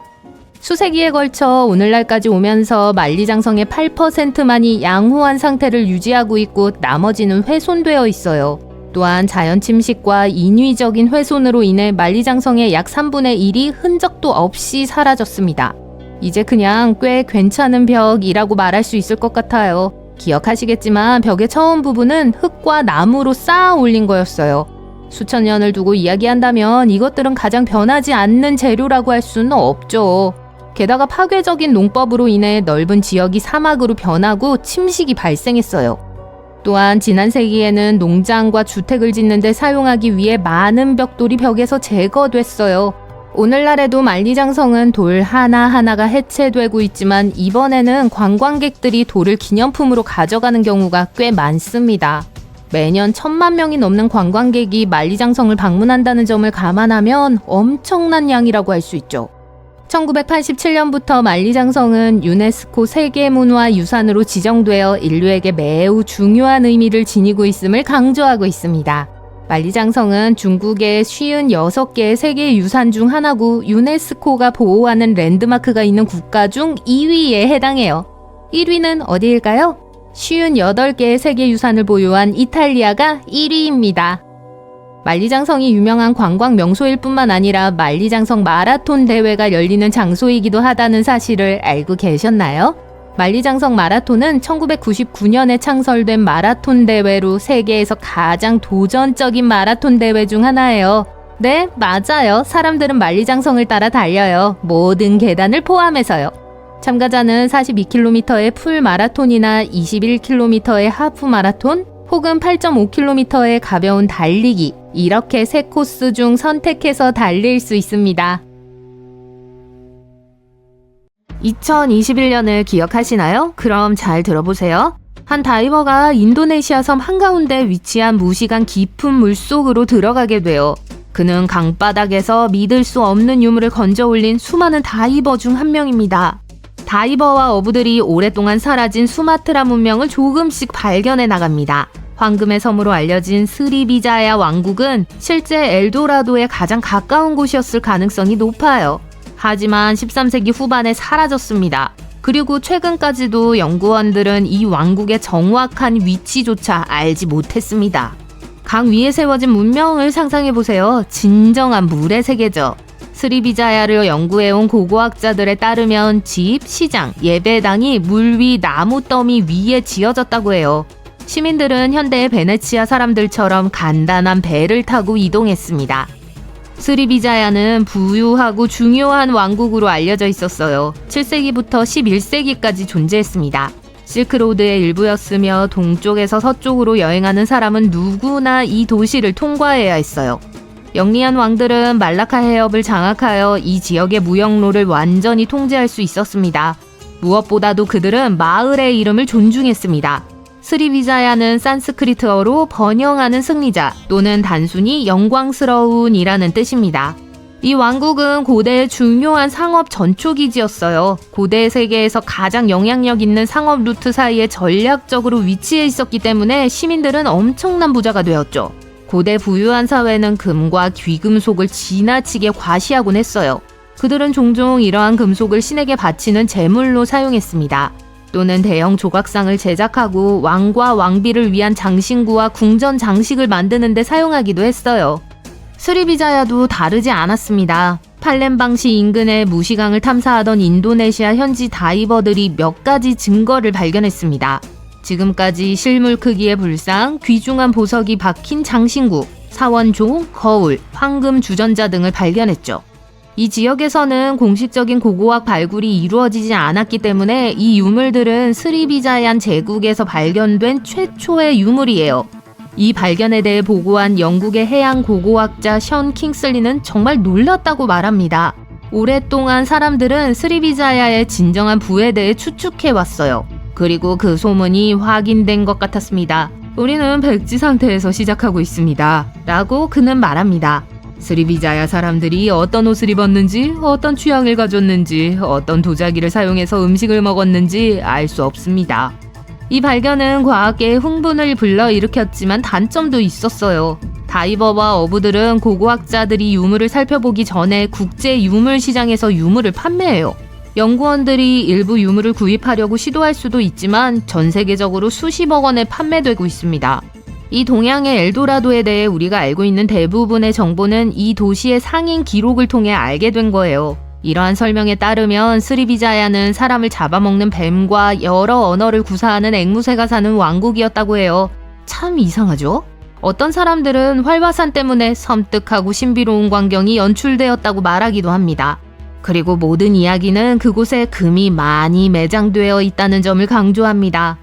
수세기에 걸쳐 오늘날까지 오면서 만리장성의 8%만이 양호한 상태를 유지하고 있고 나머지는 훼손되어 있어요. 또한 자연 침식과 인위적인 훼손으로 인해 만리장성의 약 3분의 1이 흔적도 없이 사라졌습니다. 이제 그냥 꽤 괜찮은 벽이라고 말할 수 있을 것 같아요. 기억하시겠지만 벽의 처음 부분은 흙과 나무로 쌓아 올린 거였어요. 수천 년을 두고 이야기한다면 이것들은 가장 변하지 않는 재료라고 할 수는 없죠. 게다가 파괴적인 농법으로 인해 넓은 지역이 사막으로 변하고 침식이 발생했어요. 또한 지난 세기에는 농장과 주택을 짓는 데 사용하기 위해 많은 벽돌이 벽에서 제거됐어요. 오늘날에도 만리장성은 돌 하나하나가 해체되고 있지만 이번에는 관광객들이 돌을 기념품으로 가져가는 경우가 꽤 많습니다. 매년 1,000만 명이 넘는 관광객이 만리장성을 방문한다는 점을 감안하면 엄청난 양이라고 할 수 있죠. 1987년부터 만리장성은 유네스코 세계문화유산으로 지정되어 인류에게 매우 중요한 의미를 지니고 있음을 강조하고 있습니다. 만리장성은 중국의 56개의 세계유산 중 하나고 유네스코가 보호하는 랜드마크가 있는 국가 중 2위에 해당해요. 1위는 어디일까요? 58개의 세계유산을 보유한 이탈리아가 1위입니다. 만리장성이 유명한 관광 명소일 뿐만 아니라 만리장성 마라톤 대회가 열리는 장소이기도 하다는 사실을 알고 계셨나요? 만리장성 마라톤은 1999년에 창설된 마라톤 대회로 세계에서 가장 도전적인 마라톤 대회 중 하나예요. 네, 맞아요. 사람들은 만리장성을 따라 달려요. 모든 계단을 포함해서요. 참가자는 42km의 풀 마라톤이나 21km의 하프 마라톤, 혹은 8.5km의 가벼운 달리기, 이렇게 3코스 중 선택해서 달릴 수 있습니다. 2021년을 기억하시나요? 그럼 잘 들어보세요. 한 다이버가 인도네시아 섬 한가운데 위치한 무시간 깊은 물속으로 들어가게 돼요. 그는 강바닥에서 믿을 수 없는 유물을 건져 올린 수많은 다이버 중 한 명입니다. 다이버와 어부들이 오랫동안 사라진 수마트라 문명을 조금씩 발견해 나갑니다. 황금의 섬으로 알려진 스리비자야 왕국은 실제 엘도라도에 가장 가까운 곳이었을 가능성이 높아요. 하지만 13세기 후반에 사라졌습니다. 그리고 최근까지도 연구원들은 이 왕국의 정확한 위치조차 알지 못했습니다. 강 위에 세워진 문명을 상상해보세요. 진정한 물의 세계죠. 스리비자야를 연구해온 고고학자들에 따르면 집, 시장, 예배당이 물 위 나무 더미 위에 지어졌다고 해요. 시민들은 현대의 베네치아 사람들처럼 간단한 배를 타고 이동했습니다. 스리비자야는 부유하고 중요한 왕국으로 알려져 있었어요. 7세기부터 11세기까지 존재했습니다. 실크로드의 일부였으며 동쪽에서 서쪽으로 여행하는 사람은 누구나 이 도시를 통과해야 했어요. 영리한 왕들은 말라카 해협을 장악하여 이 지역의 무역로를 완전히 통제할 수 있었습니다. 무엇보다도 그들은 마을의 이름을 존중했습니다. 스리비자야는 산스크리트어로 번영하는 승리자 또는 단순히 영광스러운이라는 뜻입니다. 이 왕국은 고대의 중요한 상업 전초기지였어요. 고대 세계에서 가장 영향력 있는 상업 루트 사이에 전략적으로 위치해 있었기 때문에 시민들은 엄청난 부자가 되었죠. 고대 부유한 사회는 금과 귀금속을 지나치게 과시하곤 했어요. 그들은 종종 이러한 금속을 신에게 바치는 제물로 사용했습니다. 또는 대형 조각상을 제작하고 왕과 왕비를 위한 장신구와 궁전 장식을 만드는 데 사용하기도 했어요. 스리비자야도 다르지 않았습니다. 팔렘방시 인근의 무시강을 탐사하던 인도네시아 현지 다이버들이 몇 가지 증거를 발견했습니다. 지금까지 실물 크기의 불상, 귀중한 보석이 박힌 장신구, 사원종, 거울, 황금 주전자 등을 발견했죠. 이 지역에서는 공식적인 고고학 발굴이 이루어지지 않았기 때문에 이 유물들은 스리비자얀 제국에서 발견된 최초의 유물이에요. 이 발견에 대해 보고한 영국의 해양 고고학자 션 킹슬리는 정말 놀랐다고 말합니다. 오랫동안 사람들은 스리비자야의 진정한 부에 대해 추측해왔어요. 그리고 그 소문이 확인된 것 같았습니다. 우리는 백지 상태에서 시작하고 있습니다. 라고 그는 말합니다. 스리비자야 사람들이 어떤 옷을 입었는지, 어떤 취향을 가졌는지, 어떤 도자기를 사용해서 음식을 먹었는지 알 수 없습니다. 이 발견은 과학계의 흥분을 불러일으켰지만 단점도 있었어요. 다이버와 어부들은 고고학자들이 유물을 살펴보기 전에 국제 유물 시장에서 유물을 판매해요. 연구원들이 일부 유물을 구입하려고 시도할 수도 있지만 전 세계적으로 수십억 원에 판매되고 있습니다. 이 동양의 엘도라도에 대해 우리가 알고 있는 대부분의 정보는 이 도시의 상인 기록을 통해 알게 된 거예요. 이러한 설명에 따르면 스리비자야는 사람을 잡아먹는 뱀과 여러 언어를 구사하는 앵무새가 사는 왕국이었다고 해요. 참 이상하죠? 어떤 사람들은 활화산 때문에 섬뜩하고 신비로운 광경이 연출되었다고 말하기도 합니다. 그리고 모든 이야기는 그곳에 금이 많이 매장되어 있다는 점을 강조합니다.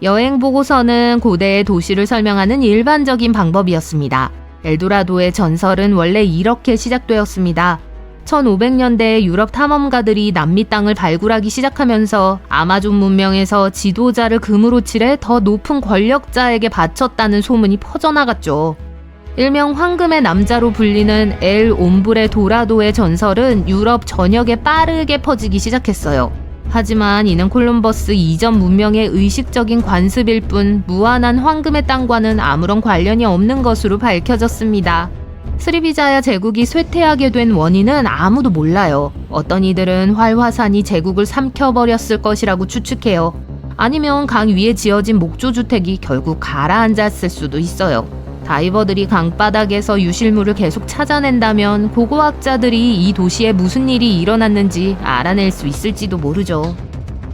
여행 보고서는 고대의 도시를 설명하는 일반적인 방법이었습니다. 엘도라도의 전설은 원래 이렇게 시작되었습니다. 1500년대에 유럽 탐험가들이 남미 땅을 발굴하기 시작하면서 아마존 문명에서 지도자를 금으로 칠해 더 높은 권력자에게 바쳤다는 소문이 퍼져나갔죠. 일명 황금의 남자로 불리는 엘 옴브레 도라도의 전설은 유럽 전역에 빠르게 퍼지기 시작했어요. 하지만 이는 콜럼버스 이전 문명의 의식적인 관습일 뿐 무한한 황금의 땅과는 아무런 관련이 없는 것으로 밝혀졌습니다. 스리비자야 제국이 쇠퇴하게 된 원인은 아무도 몰라요. 어떤 이들은 활화산이 제국을 삼켜버렸을 것이라고 추측해요. 아니면 강 위에 지어진 목조주택이 결국 가라앉았을 수도 있어요. 다이버들이 강바닥에서 유실물을 계속 찾아낸다면 고고학자들이 이 도시에 무슨 일이 일어났는지 알아낼 수 있을지도 모르죠.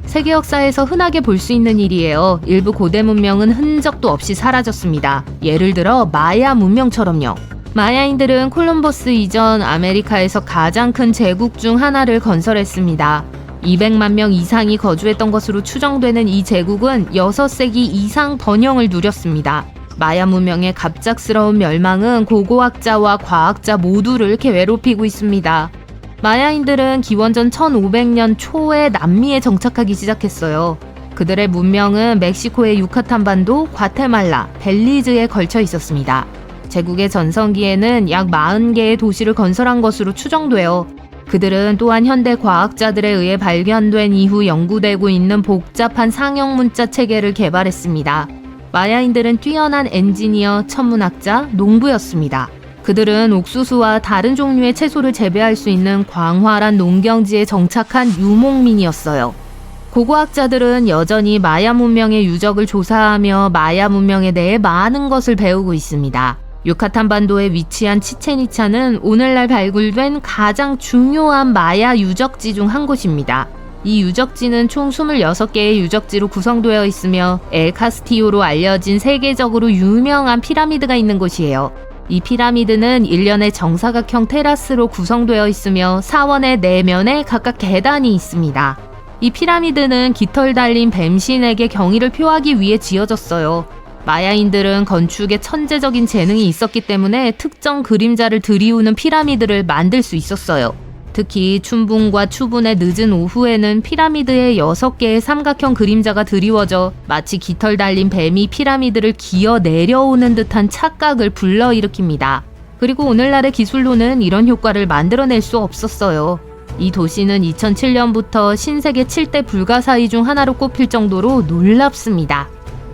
세계 역사에서 흔하게 볼 수 있는 일이에요. 일부 고대 문명은 흔적도 없이 사라졌습니다. 예를 들어 마야 문명처럼요. 마야인들은 콜럼버스 이전 아메리카에서 가장 큰 제국 중 하나를 건설했습니다. 200만 명 이상이 거주했던 것으로 추정되는 이 제국은 6세기 이상 번영을 누렸습니다. 마야 문명의 갑작스러운 멸망은 고고학자와 과학자 모두를 괴롭히고 있습니다. 마야인들은 기원전 1500년 초에 남미에 정착하기 시작했어요. 그들의 문명은 멕시코의 유카탄 반도, 과테말라, 벨리즈에 걸쳐 있었습니다. 제국의 전성기에는 약 40개의 도시를 건설한 것으로 추정돼요. 그들은 또한 현대 과학자들에 의해 발견된 이후 연구되고 있는 복잡한 상형 문자 체계를 개발했습니다. 마야인들은 뛰어난 엔지니어, 천문학자, 농부였습니다. 그들은 옥수수와 다른 종류의 채소를 재배할 수 있는 광활한 농경지에 정착한 유목민이었어요. 고고학자들은 여전히 마야 문명의 유적을 조사하며 마야 문명에 대해 많은 것을 배우고 있습니다. 유카탄 반도에 위치한 치첸이차는 오늘날 발굴된 가장 중요한 마야 유적지 중 한 곳입니다. 이 유적지는 총 26개의 유적지로 구성되어 있으며 엘 카스티오로 알려진 세계적으로 유명한 피라미드가 있는 곳이에요. 이 피라미드는 일련의 정사각형 테라스로 구성되어 있으며 사원의 내면에 각각 계단이 있습니다. 이 피라미드는 깃털 달린 뱀신에게 경의를 표하기 위해 지어졌어요. 마야인들은 건축에 천재적인 재능이 있었기 때문에 특정 그림자를 들이우는 피라미드를 만들 수 있었어요. 특히 춘분과 추분의 늦은 오후에는 피라미드에 6개의 삼각형 그림자가 드리워져 마치 깃털 달린 뱀이 피라미드를 기어 내려오는 듯한 착각을 불러일으킵니다. 그리고 오늘날의 기술로는 이런 효과를 만들어낼 수 없었어요. 이 도시는 2007년부터 신세계 7대 불가사의 중 하나로 꼽힐 정도로 놀랍습니다.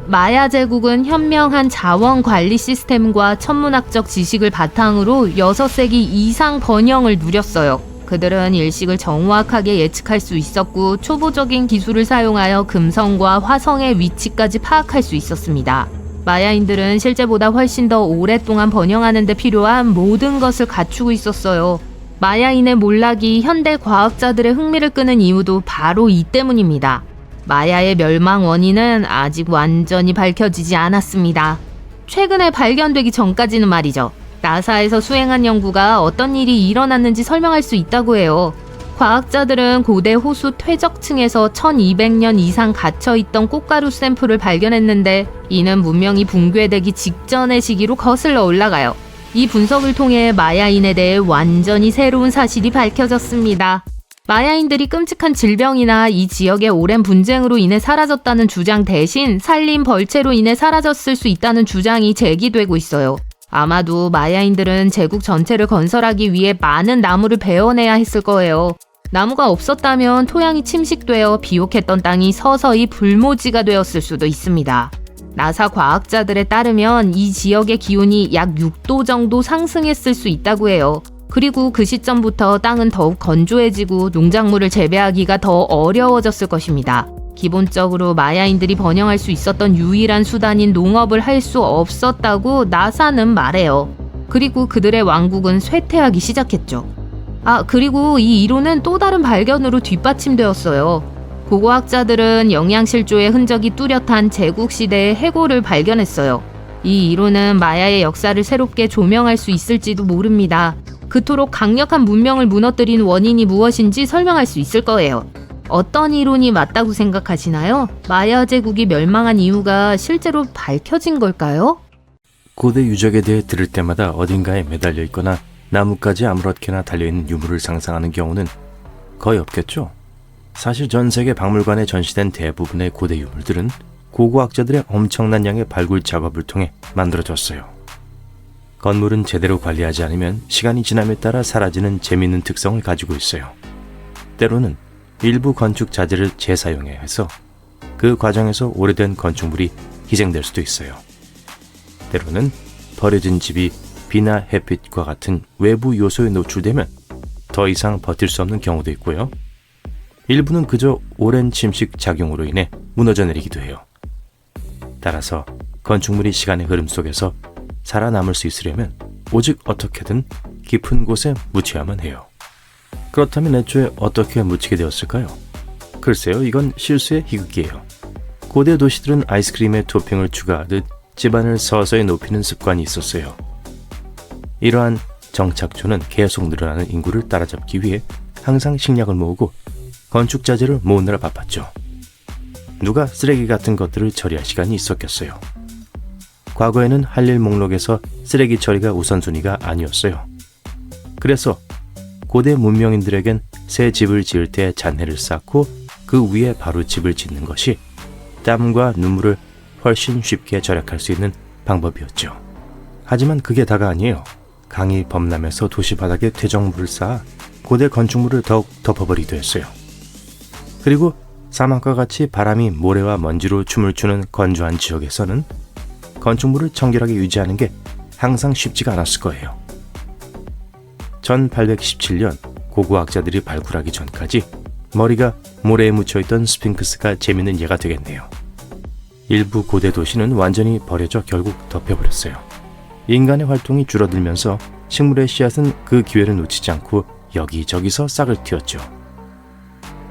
마야 제국은 현명한 자원 관리 시스템과 천문학적 지식을 바탕으로 6세기 이상 번영을 누렸어요. 그들은 일식을 정확하게 예측할 수 있었고 초보적인 기술을 사용하여 금성과 화성의 위치까지 파악할 수 있었습니다. 마야인들은 실제보다 훨씬 더 오랫동안 번영하는 데 필요한 모든 것을 갖추고 있었어요. 마야인의 몰락이 현대 과학자들의 흥미를 끄는 이유도 바로 이 때문입니다. 마야의 멸망 원인은 아직 완전히 밝혀지지 않았습니다. 최근에 발견되기 전까지는 말이죠. 나사에서 수행한 연구가 어떤 일이 일어났는지 설명할 수 있다고 해요. 과학자들은 고대 호수 퇴적층에서 1200년 이상 갇혀있던 꽃가루 샘플을 발견했는데 이는 문명이 붕괴되기 직전의 시기로 거슬러 올라가요. 이 분석을 통해 마야인에 대해 완전히 새로운 사실이 밝혀졌습니다. 마야인들이 끔찍한 질병이나 이 지역의 오랜 분쟁으로 인해 사라졌다는 주장 대신 산림 벌채로 인해 사라졌을 수 있다는 주장이 제기되고 있어요. 아마도 마야인들은 제국 전체를 건설하기 위해 많은 나무를 베어내야 했을 거예요. 나무가 없었다면 토양이 침식되어 비옥했던 땅이 서서히 불모지가 되었을 수도 있습니다. 나사 과학자들에 따르면 이 지역의 기온이 약 6도 정도 상승했을 수 있다고 해요. 그리고 그 시점부터 땅은 더욱 건조해지고 농작물을 재배하기가 더 어려워졌을 것입니다. 기본적으로 마야인들이 번영할 수 있었던 유일한 수단인 농업을 할 수 없었다고 나사는 말해요. 그리고 그들의 왕국은 쇠퇴하기 시작했죠. 그리고 이 이론은 또 다른 발견으로 뒷받침되었어요. 고고학자들은 영양실조의 흔적이 뚜렷한 제국시대의 해골을 발견했어요. 이 이론은 마야의 역사를 새롭게 조명할 수 있을지도 모릅니다. 그토록 강력한 문명을 무너뜨린 원인이 무엇인지 설명할 수 있을 거예요. 어떤 이론이 맞다고 생각하시나요? 마야 제국이 멸망한 이유가 실제로 밝혀진 걸까요? 고대 유적에 대해 들을 때마다 어딘가에 매달려 있거나 나뭇가지 아무렇게나 달려있는 유물을 상상하는 경우는 거의 없겠죠. 사실 전 세계 박물관에 전시된 대부분의 고대 유물들은 고고학자들의 엄청난 양의 발굴 작업을 통해 만들어졌어요. 건물은 제대로 관리하지 않으면 시간이 지남에 따라 사라지는 재미있는 특성을 가지고 있어요. 때로는 일부 건축 자재를 재사용해야 해서 그 과정에서 오래된 건축물이 희생될 수도 있어요. 때로는 버려진 집이 비나 햇빛과 같은 외부 요소에 노출되면 더 이상 버틸 수 없는 경우도 있고요. 일부는 그저 오랜 침식 작용으로 인해 무너져 내리기도 해요. 따라서 건축물이 시간의 흐름 속에서 살아남을 수 있으려면 오직 어떻게든 깊은 곳에 묻혀야만 해요. 그렇다면 애초에 어떻게 묻히게 되었을까요? 글쎄요, 이건 실수의 희극이에요. 고대 도시들은 아이스크림에 토핑을 추가하듯 집안을 서서히 높이는 습관이 있었어요. 이러한 정착조는 계속 늘어나는 인구를 따라잡기 위해 항상 식량을 모으고 건축 자재를 모으느라 바빴죠. 누가 쓰레기 같은 것들을 처리할 시간이 있었겠어요. 과거에는 할 일 목록에서 쓰레기 처리가 우선순위가 아니었어요. 그래서 고대 문명인들에겐 새 집을 지을 때 잔해를 쌓고 그 위에 바로 집을 짓는 것이 땀과 눈물을 훨씬 쉽게 절약할 수 있는 방법이었죠. 하지만 그게 다가 아니에요. 강이 범람해서 도시 바닥에 퇴적물을 쌓아 고대 건축물을 더욱 덮어버리기도 했어요. 그리고 사막과 같이 바람이 모래와 먼지로 춤을 추는 건조한 지역에서는 건축물을 청결하게 유지하는 게 항상 쉽지가 않았을 거예요. 1817년 고고학자들이 발굴하기 전까지 머리가 모래에 묻혀있던 스핑크스가 재밌는 예가 되겠네요. 일부 고대 도시는 완전히 버려져 결국 덮여버렸어요. 인간의 활동이 줄어들면서 식물의 씨앗은 그 기회를 놓치지 않고 여기저기서 싹을 틔웠죠.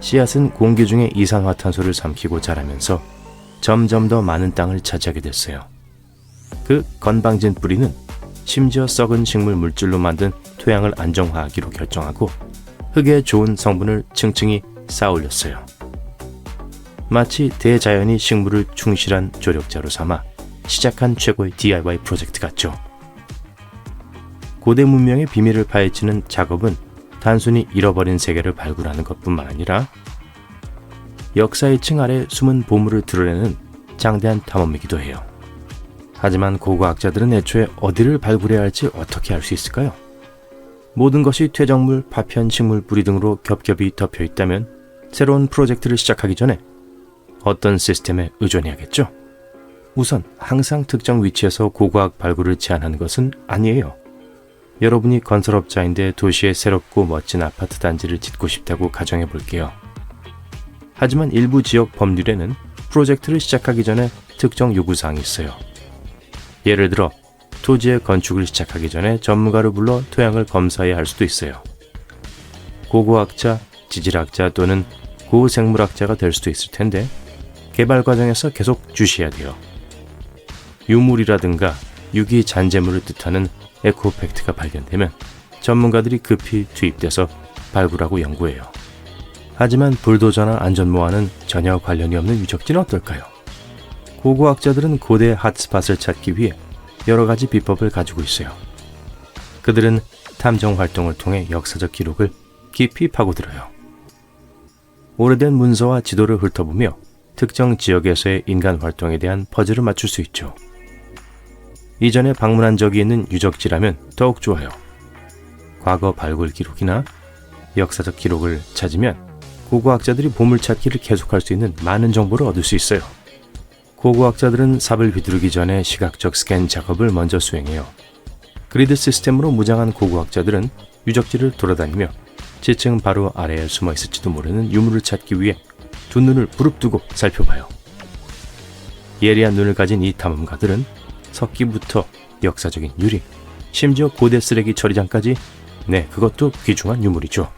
씨앗은 공기 중에 이산화탄소를 삼키고 자라면서 점점 더 많은 땅을 차지하게 됐어요. 그 건방진 뿌리는 심지어 썩은 식물 물질로 만든 토양을 안정화하기로 결정하고 흙에 좋은 성분을 층층이 쌓아올렸어요. 마치 대자연이 식물을 충실한 조력자로 삼아 시작한 최고의 DIY 프로젝트 같죠. 고대 문명의 비밀을 파헤치는 작업은 단순히 잃어버린 세계를 발굴하는 것뿐만 아니라 역사의 층 아래 숨은 보물을 드러내는 장대한 탐험이기도 해요. 하지만 고고학자들은 애초에 어디를 발굴해야 할지 어떻게 알 수 있을까요? 모든 것이 퇴적물, 파편, 식물 뿌리 등으로 겹겹이 덮여 있다면 새로운 프로젝트를 시작하기 전에 어떤 시스템에 의존해야겠죠? 우선 항상 특정 위치에서 고고학 발굴을 제한하는 것은 아니에요. 여러분이 건설업자인데 도시에 새롭고 멋진 아파트 단지를 짓고 싶다고 가정해 볼게요. 하지만 일부 지역 법률에는 프로젝트를 시작하기 전에 특정 요구사항이 있어요. 예를 들어 토지의 건축을 시작하기 전에 전문가를 불러 토양을 검사해야 할 수도 있어요. 고고학자, 지질학자 또는 고생물학자가 될 수도 있을 텐데 개발 과정에서 계속 주시해야 돼요. 유물이라든가 유기 잔재물을 뜻하는 에코팩트가 발견되면 전문가들이 급히 투입돼서 발굴하고 연구해요. 하지만 불도저나 안전모와는 전혀 관련이 없는 유적지는 어떨까요? 고고학자들은 고대 핫스팟을 찾기 위해 여러 가지 비법을 가지고 있어요. 그들은 탐정 활동을 통해 역사적 기록을 깊이 파고들어요. 오래된 문서와 지도를 훑어보며 특정 지역에서의 인간 활동에 대한 퍼즐을 맞출 수 있죠. 이전에 방문한 적이 있는 유적지라면 더욱 좋아요. 과거 발굴 기록이나 역사적 기록을 찾으면 고고학자들이 보물찾기를 계속할 수 있는 많은 정보를 얻을 수 있어요. 고고학자들은 삽을 휘두르기 전에 시각적 스캔 작업을 먼저 수행해요. 그리드 시스템으로 무장한 고고학자들은 유적지를 돌아다니며 지층 바로 아래에 숨어 있을지도 모르는 유물을 찾기 위해 두 눈을 부릅뜨고 살펴봐요. 예리한 눈을 가진 이 탐험가들은 석기부터 역사적인 유리, 심지어 고대 쓰레기 처리장까지, 그것도 귀중한 유물이죠.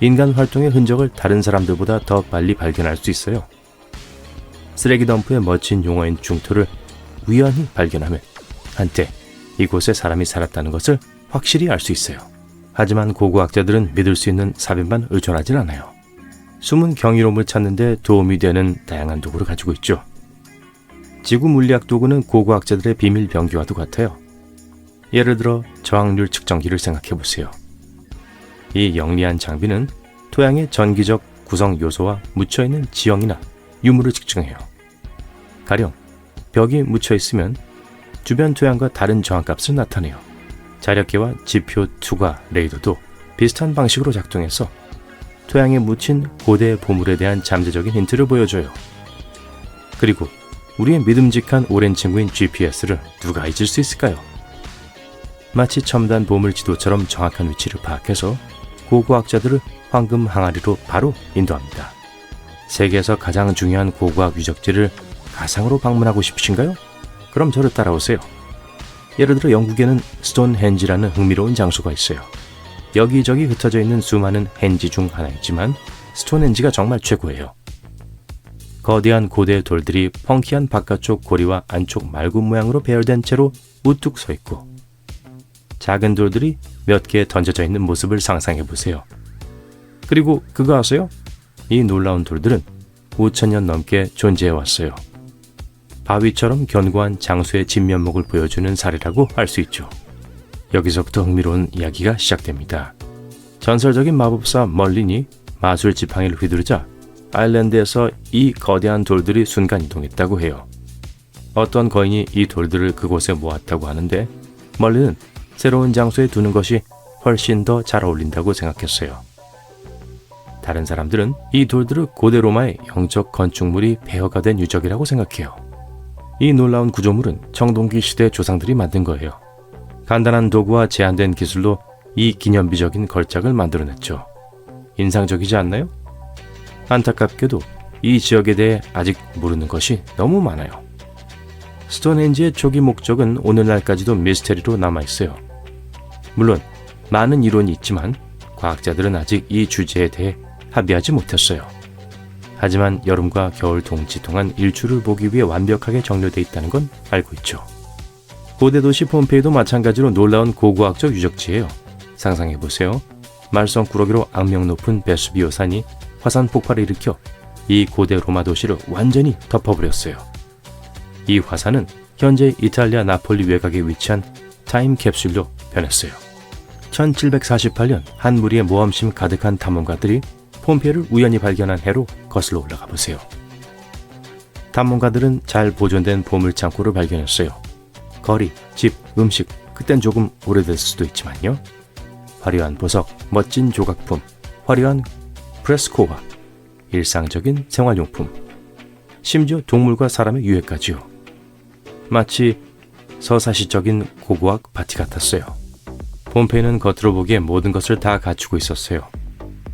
인간 활동의 흔적을 다른 사람들보다 더 빨리 발견할 수 있어요. 쓰레기 덤프의 멋진 용어인 중토를 우연히 발견하면 한때 이곳에 사람이 살았다는 것을 확실히 알 수 있어요. 하지만 고고학자들은 믿을 수 있는 삽에만 의존하진 않아요. 숨은 경이로움을 찾는 데 도움이 되는 다양한 도구를 가지고 있죠. 지구 물리학 도구는 고고학자들의 비밀 병기와도 같아요. 예를 들어 저항률 측정기를 생각해 보세요. 이 영리한 장비는 토양의 전기적 구성 요소와 묻혀있는 지형이나 유물을 측정해요. 가령 벽이 묻혀있으면 주변 토양과 다른 저항값을 나타내요. 자력계와 지표 투과 레이더도 비슷한 방식으로 작동해서 토양에 묻힌 고대 보물에 대한 잠재적인 힌트를 보여줘요. 그리고 우리의 믿음직한 오랜 친구인 GPS를 누가 잊을 수 있을까요? 마치 첨단 보물 지도처럼 정확한 위치를 파악해서 고고학자들을 황금 항아리로 바로 인도합니다. 세계에서 가장 중요한 고고학 유적지를 가상으로 방문하고 싶으신가요? 그럼 저를 따라오세요. 예를 들어 영국에는 스톤헨지라는 흥미로운 장소가 있어요. 여기저기 흩어져 있는 수많은 헨지 중 하나이지만 스톤헨지가 정말 최고예요. 거대한 고대 돌들이 펑키한 바깥쪽 고리와 안쪽 말굽 모양으로 배열된 채로 우뚝 서 있고 작은 돌들이 몇 개 던져져 있는 모습을 상상해 보세요. 그리고 그거 아세요? 이 놀라운 돌들은 5,000년 넘게 존재해 왔어요. 바위처럼 견고한 장수의 진면목을 보여주는 사례라고 할 수 있죠. 여기서부터 흥미로운 이야기가 시작됩니다. 전설적인 마법사 멀린이 마술 지팡이를 휘두르자 아일랜드에서 이 거대한 돌들이 순간 이동했다고 해요. 어떤 거인이 이 돌들을 그곳에 모았다고 하는데 멀린은 새로운 장소에 두는 것이 훨씬 더 잘 어울린다고 생각했어요. 다른 사람들은 이 돌들을 고대 로마의 영적 건축물이 폐허가 된 유적이라고 생각해요. 이 놀라운 구조물은 청동기 시대 조상들이 만든 거예요. 간단한 도구와 제한된 기술로 이 기념비적인 걸작을 만들어냈죠. 인상적이지 않나요? 안타깝게도 이 지역에 대해 아직 모르는 것이 너무 많아요. 스톤헨지의 초기 목적은 오늘날까지도 미스테리로 남아있어요. 물론 많은 이론이 있지만 과학자들은 아직 이 주제에 대해 합의하지 못했어요. 하지만 여름과 겨울 동지 동안 일출을 보기 위해 완벽하게 정렬되어 있다는 건 알고 있죠. 고대 도시 폼페이도 마찬가지로 놀라운 고고학적 유적지예요. 상상해보세요. 말썽 꾸러기로 악명 높은 베수비오 산이 화산 폭발을 일으켜 이 고대 로마 도시를 완전히 덮어버렸어요. 이 화산은 현재 이탈리아 나폴리 외곽에 위치한 타임캡슐로 변했어요. 1748년 한 무리의 모험심 가득한 탐험가들이 폼페이를 우연히 발견한 해로 거슬러 올라가 보세요. 탐험가들은 잘 보존된 보물창고를 발견했어요. 거리, 집, 음식, 그땐 조금 오래됐을 수도 있지만요. 화려한 보석, 멋진 조각품, 화려한 프레스코화, 일상적인 생활용품, 심지어 동물과 사람의 유해까지요. 마치 서사시적인 고고학 파티 같았어요. 폼페이는 겉으로 보기에 모든 것을 다 갖추고 있었어요.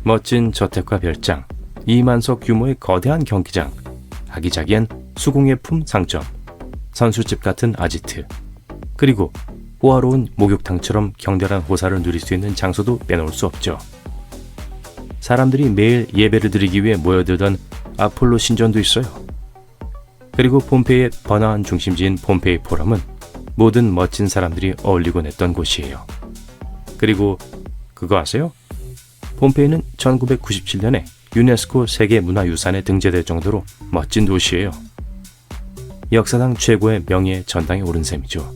멋진 저택과 별장, 2만석 규모의 거대한 경기장, 아기자기한 수공예품 상점, 선술집 같은 아지트, 그리고 호화로운 목욕탕처럼 경달한 호사를 누릴 수 있는 장소도 빼놓을 수 없죠. 사람들이 매일 예배를 드리기 위해 모여들던 아폴로 신전도 있어요. 그리고 폼페이의 번화한 중심지인 폼페이 포럼은 모든 멋진 사람들이 어울리곤 했던 곳이에요. 그리고 그거 아세요? 폼페이는 1997년에 유네스코 세계문화유산에 등재될 정도로 멋진 도시예요. 역사상 최고의 명예의 전당에 오른 셈이죠.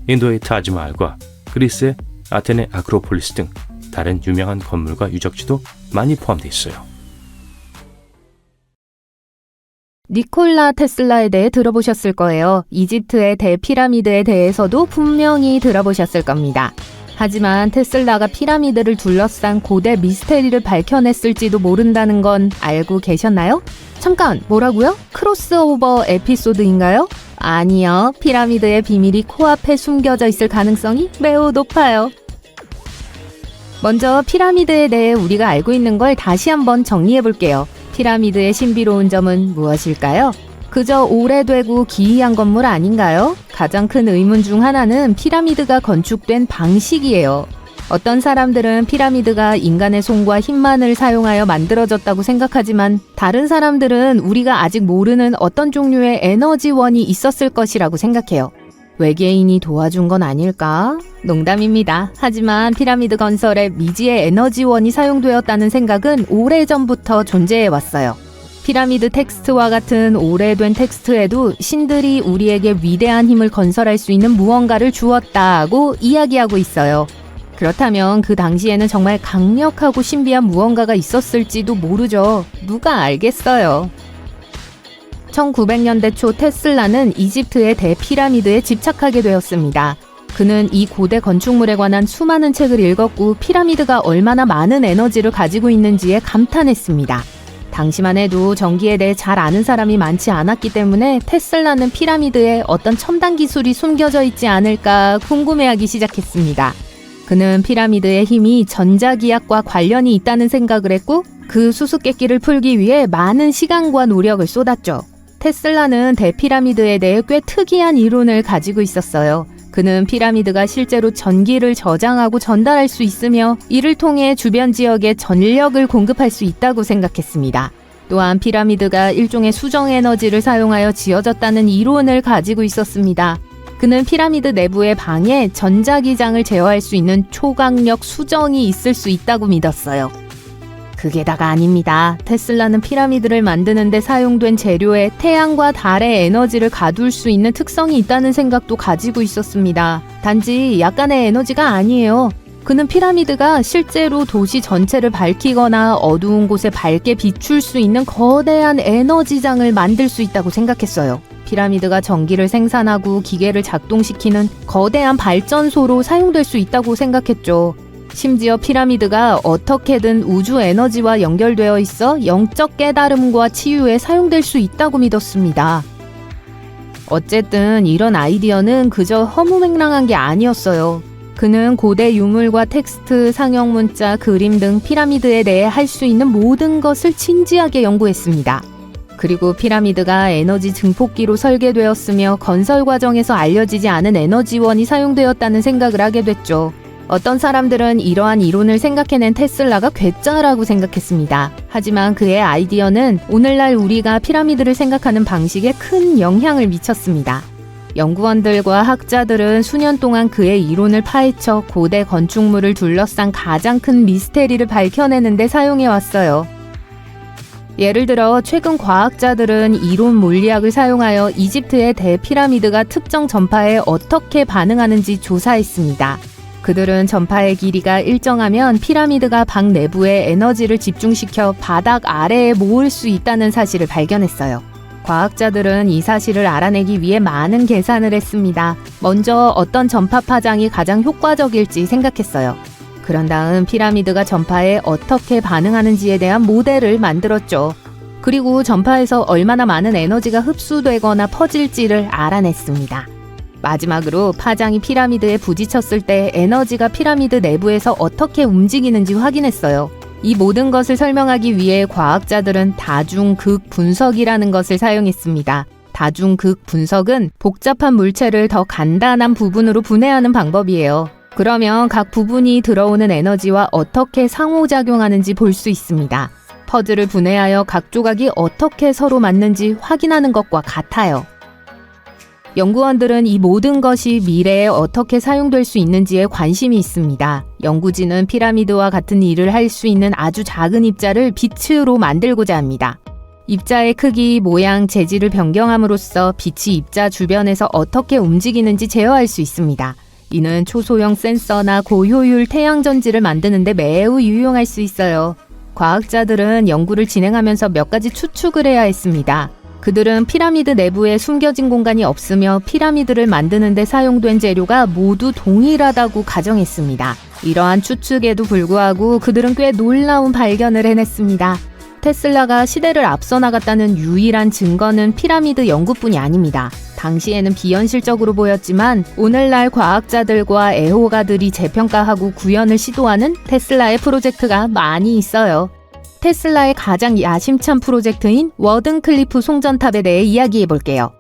인도의 타지마할과 그리스의 아테네 아크로폴리스 등 다른 유명한 건물과 유적지도 많이 포함되어 있어요. 니콜라 테슬라에 대해 들어보셨을 거예요. 이집트의 대피라미드에 대해서도 분명히 들어보셨을 겁니다. 하지만 테슬라가 피라미드를 둘러싼 고대 미스테리를 밝혀냈을지도 모른다는 건 알고 계셨나요? 잠깐, 뭐라고요? 크로스오버 에피소드인가요? 아니요, 피라미드의 비밀이 코앞에 숨겨져 있을 가능성이 매우 높아요. 먼저 피라미드에 대해 우리가 알고 있는 걸 다시 한번 정리해 볼게요. 피라미드의 신비로운 점은 무엇일까요? 그저 오래되고 기이한 건물 아닌가요? 가장 큰 의문 중 하나는 피라미드가 건축된 방식이에요. 어떤 사람들은 피라미드가 인간의 손과 힘만을 사용하여 만들어졌다고 생각하지만 다른 사람들은 우리가 아직 모르는 어떤 종류의 에너지원이 있었을 것이라고 생각해요. 외계인이 도와준 건 아닐까? 농담입니다. 하지만 피라미드 건설에 미지의 에너지원이 사용되었다는 생각은 오래전부터 존재해 왔어요. 피라미드 텍스트와 같은 오래된 텍스트에도 신들이 우리에게 위대한 힘을 건설할 수 있는 무언가를 주었다고 이야기하고 있어요. 그렇다면 그 당시에는 정말 강력하고 신비한 무언가가 있었을지도 모르죠. 누가 알겠어요. 1900년대 초 테슬라는 이집트의 대피라미드에 집착하게 되었습니다. 그는 이 고대 건축물에 관한 수많은 책을 읽었고 피라미드가 얼마나 많은 에너지를 가지고 있는지에 감탄했습니다. 당시만 해도 전기에 대해 잘 아는 사람이 많지 않았기 때문에 테슬라는 피라미드에 어떤 첨단 기술이 숨겨져 있지 않을까 궁금해하기 시작했습니다. 그는 피라미드의 힘이 전자기학과 관련이 있다는 생각을 했고 그 수수께끼를 풀기 위해 많은 시간과 노력을 쏟았죠. 테슬라는 대피라미드에 대해 꽤 특이한 이론을 가지고 있었어요. 그는 피라미드가 실제로 전기를 저장하고 전달할 수 있으며 이를 통해 주변 지역에 전력을 공급할 수 있다고 생각했습니다. 또한 피라미드가 일종의 수정 에너지를 사용하여 지어졌다는 이론을 가지고 있었습니다. 그는 피라미드 내부의 방에 전자기장을 제어할 수 있는 초강력 수정이 있을 수 있다고 믿었어요. 그게 다가 아닙니다. 테슬라는 피라미드를 만드는 데 사용된 재료에 태양과 달의 에너지를 가둘 수 있는 특성이 있다는 생각도 가지고 있었습니다. 단지 약간의 에너지가 아니에요. 그는 피라미드가 실제로 도시 전체를 밝히거나 어두운 곳에 밝게 비출 수 있는 거대한 에너지장을 만들 수 있다고 생각했어요. 피라미드가 전기를 생산하고 기계를 작동시키는 거대한 발전소로 사용될 수 있다고 생각했죠. 심지어 피라미드가 어떻게든 우주 에너지와 연결되어 있어 영적 깨달음과 치유에 사용될 수 있다고 믿었습니다. 어쨌든 이런 아이디어는 그저 허무맹랑한 게 아니었어요. 그는 고대 유물과 텍스트, 상형 문자, 그림 등 피라미드에 대해 할 수 있는 모든 것을 진지하게 연구했습니다. 그리고 피라미드가 에너지 증폭기로 설계되었으며 건설 과정에서 알려지지 않은 에너지원이 사용되었다는 생각을 하게 됐죠. 어떤 사람들은 이러한 이론을 생각해낸 테슬라가 괴짜라고 생각했습니다. 하지만 그의 아이디어는 오늘날 우리가 피라미드를 생각하는 방식에 큰 영향을 미쳤습니다. 연구원들과 학자들은 수년 동안 그의 이론을 파헤쳐 고대 건축물을 둘러싼 가장 큰 미스테리를 밝혀내는 데 사용해왔어요. 예를 들어 최근 과학자들은 이론 물리학을 사용하여 이집트의 대피라미드가 특정 전파에 어떻게 반응하는지 조사했습니다. 그들은 전파의 길이가 일정하면 피라미드가 방 내부에 에너지를 집중시켜 바닥 아래에 모을 수 있다는 사실을 발견했어요. 과학자들은 이 사실을 알아내기 위해 많은 계산을 했습니다. 먼저 어떤 전파 파장이 가장 효과적일지 생각했어요. 그런 다음 피라미드가 전파에 어떻게 반응하는지에 대한 모델을 만들었죠. 그리고 전파에서 얼마나 많은 에너지가 흡수되거나 퍼질지를 알아냈습니다. 마지막으로 파장이 피라미드에 부딪혔을 때 에너지가 피라미드 내부에서 어떻게 움직이는지 확인했어요. 이 모든 것을 설명하기 위해 과학자들은 다중극 분석이라는 것을 사용했습니다. 다중극 분석은 복잡한 물체를 더 간단한 부분으로 분해하는 방법이에요. 그러면 각 부분이 들어오는 에너지와 어떻게 상호작용하는지 볼 수 있습니다. 퍼즐을 분해하여 각 조각이 어떻게 서로 맞는지 확인하는 것과 같아요. 연구원들은 이 모든 것이 미래에 어떻게 사용될 수 있는지에 관심이 있습니다. 연구진은 피라미드와 같은 일을 할 수 있는 아주 작은 입자를 빛으로 만들고자 합니다. 입자의 크기, 모양, 재질을 변경함으로써 빛이 입자 주변에서 어떻게 움직이는지 제어할 수 있습니다. 이는 초소형 센서나 고효율 태양전지를 만드는 데 매우 유용할 수 있어요. 과학자들은 연구를 진행하면서 몇 가지 추측을 해야 했습니다. 그들은 피라미드 내부에 숨겨진 공간이 없으며 피라미드를 만드는 데 사용된 재료가 모두 동일하다고 가정했습니다. 이러한 추측에도 불구하고 그들은 꽤 놀라운 발견을 해냈습니다. 테슬라가 시대를 앞서 나갔다는 유일한 증거는 피라미드 연구뿐이 아닙니다. 당시에는 비현실적으로 보였지만 오늘날 과학자들과 애호가들이 재평가하고 구현을 시도하는 테슬라의 프로젝트가 많이 있어요. 테슬라의 가장 야심찬 프로젝트인 워든클리프 송전탑에 대해 이야기해 볼게요.